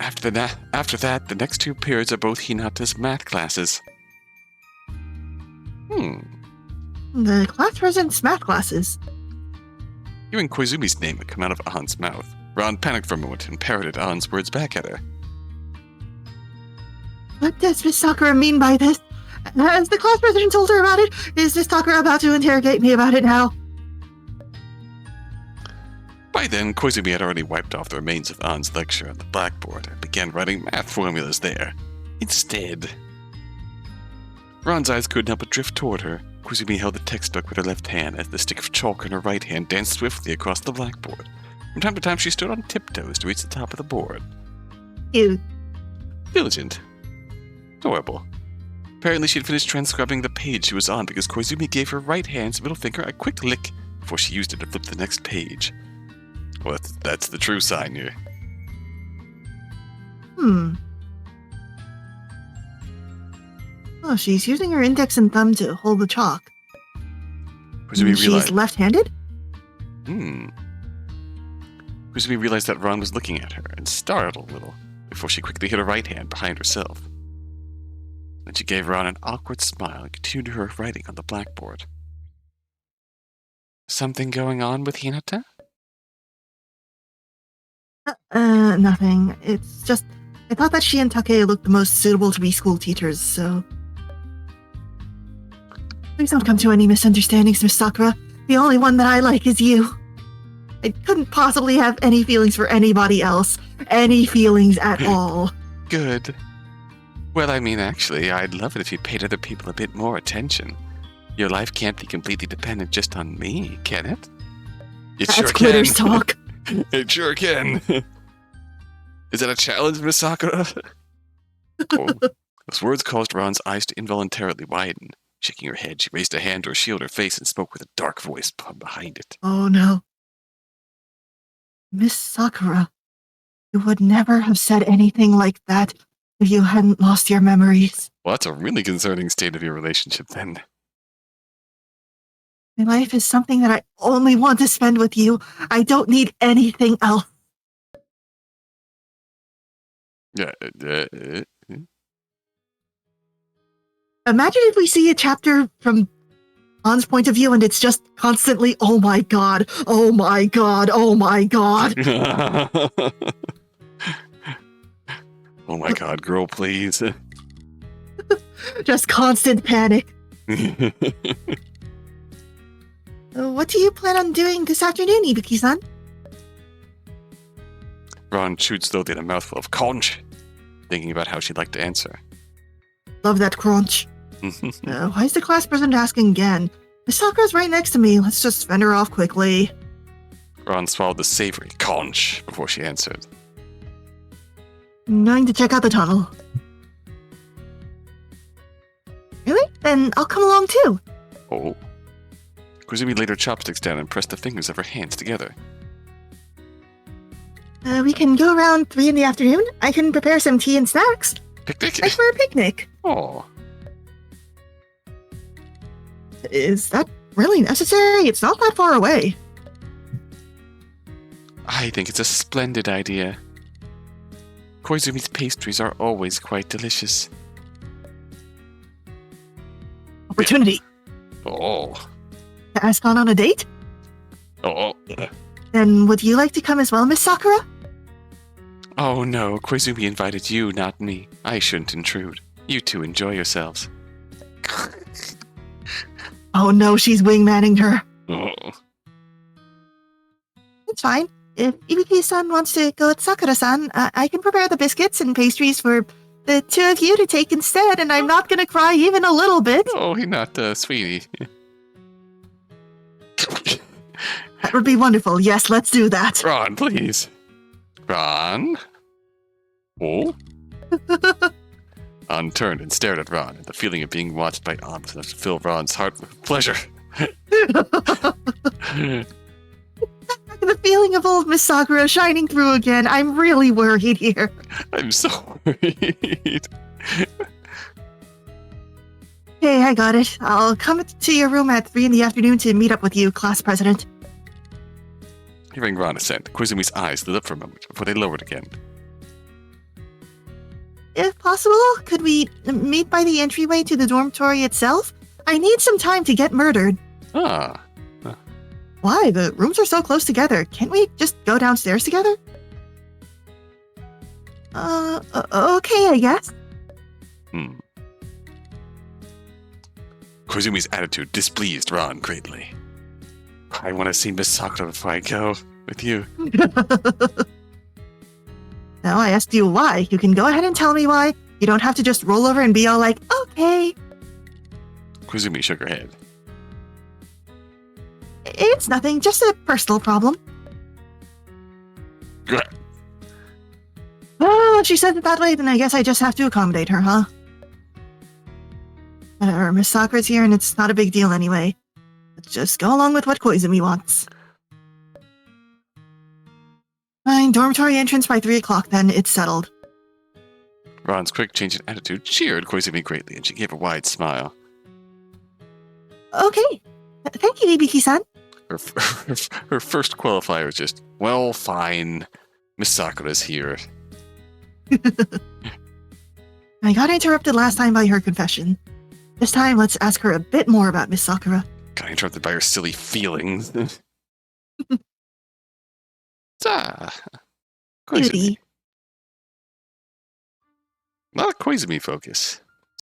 After that, the next 2 periods are both Hinata's math classes. The class presents math classes. Hearing Koizumi's name had come out of Ann's mouth, Ron panicked for a moment and parroted Ann's words back at her. What does Miss Sakura mean by this? Has the class president told her about it? Is Miss Sakura about to interrogate me about it now? By then, Koizumi had already wiped off the remains of Ann's lecture on the blackboard and began writing math formulas there. Instead, Ron's eyes couldn't help but drift toward her. Koizumi held the textbook with her left hand as the stick of chalk in her right hand danced swiftly across the blackboard. From time to time, she stood on tiptoes to reach the top of the board. Cute. Diligent. Adorable. Apparently, she had finished transcribing the page she was on because Koizumi gave her right hand's middle finger a quick lick before she used it to flip the next page. Well, that's the true sign here. Oh, she's using her index and thumb to hold the chalk. Koizumi She's realized. left-handed? Koizumi realized that Ron was looking at her and startled a little before she quickly hid her right hand behind herself. Then she gave Ron an awkward smile and continued her writing on the blackboard. Something going on with Hinata? Nothing. It's just, I thought that she and Take looked the most suitable to be school teachers, so... Please don't come to any misunderstandings, Miss Sakura. The only one that I like is you. I couldn't possibly have any feelings for anybody else. Any feelings at all. Good. Well, I mean, actually, I'd love it if you paid other people a bit more attention. Your life can't be completely dependent just on me, can it? It That's sure quitters can. talk. It sure can. Is that a challenge, Miss Sakura? Oh, those words caused Ron's eyes to involuntarily widen. Shaking her head, she raised a hand to shield her face and spoke with a dark voice from behind it. Oh no. Miss Sakura, you would never have said anything like that if you hadn't lost your memories. Well, that's a really concerning state of your relationship, then. My life is something that I only want to spend with you. I don't need anything else. Yeah. Imagine if we see a chapter from Ann's point of view and it's just constantly, oh my god, oh my god, oh my god. Oh my god, girl, please. Just constant panic. What do you plan on doing this afternoon, Ibuki-san? Ron chewed slowly at a mouthful of conch, thinking about how she'd like to answer. Love that crunch. Why is the class president asking again? Miss Sakura's right next to me. Let's just fend her off quickly. Ron swallowed the savory conch before she answered. I'm going to check out the tunnel. Really? Then I'll come along too. Oh. Koizumi laid her chopsticks down and pressed the fingers of her hands together. We can go around 3 in the afternoon. I can prepare some tea and snacks. Picnic? Like for a picnic. Oh. Is that really necessary? It's not that far away. I think it's a splendid idea. Koizumi's pastries are always quite delicious. Opportunity. Oh. To ask on a date? Oh. Then would you like to come as well, Miss Sakura? Oh no, Koizumi invited you, not me. I shouldn't intrude. You two enjoy yourselves. Oh no, she's wingmanning her. Oh. It's fine. If Ibuki-san wants to go with Sakura-san, I can prepare the biscuits and pastries for the two of you to take instead, and I'm not gonna cry even a little bit. Oh, he's not, sweetie. That would be wonderful. Yes, let's do that. Ron, please. Ron? Oh? Ann turned and stared at Ron, and the feeling of being watched by Ann was enough to fill Ron's heart with pleasure. The feeling of old Miss Sakura shining through again. I'm really worried here. I'm so worried. Hey, I got it. I'll come to your room at 3 in the afternoon to meet up with you, class president. Hearing Ron assent, Koizumi's eyes lit up for a moment before they lowered again. If possible, could we meet by the entryway to the dormitory itself? I need some time to get murdered. Ah. Why? The rooms are so close together. Can't we just go downstairs together? Okay, I guess. Koizumi's attitude displeased Ron greatly. I want to see Miss Sakura before I go with you. Now I asked you why. You can go ahead and tell me why. You don't have to just roll over and be all like, okay. Koizumi shook her head. It's nothing, just a personal problem. Good. Oh, if she said it that way, then I guess I just have to accommodate her, huh? Miss Sakura's here and it's not a big deal anyway. Let's just go along with what Koizumi wants. Fine, dormitory entrance by 3 o'clock then, it's settled. Ron's quick change in attitude cheered Koizumi greatly, and she gave a wide smile. Okay. Thank you, Ibuki-san. Her first qualifier was just, well, fine. Miss Sakura's here. I got interrupted last time by her confession. This time, let's ask her a bit more about Miss Sakura. Got interrupted by her silly feelings. Koizumi. Beauty. Not a Koizumi focus.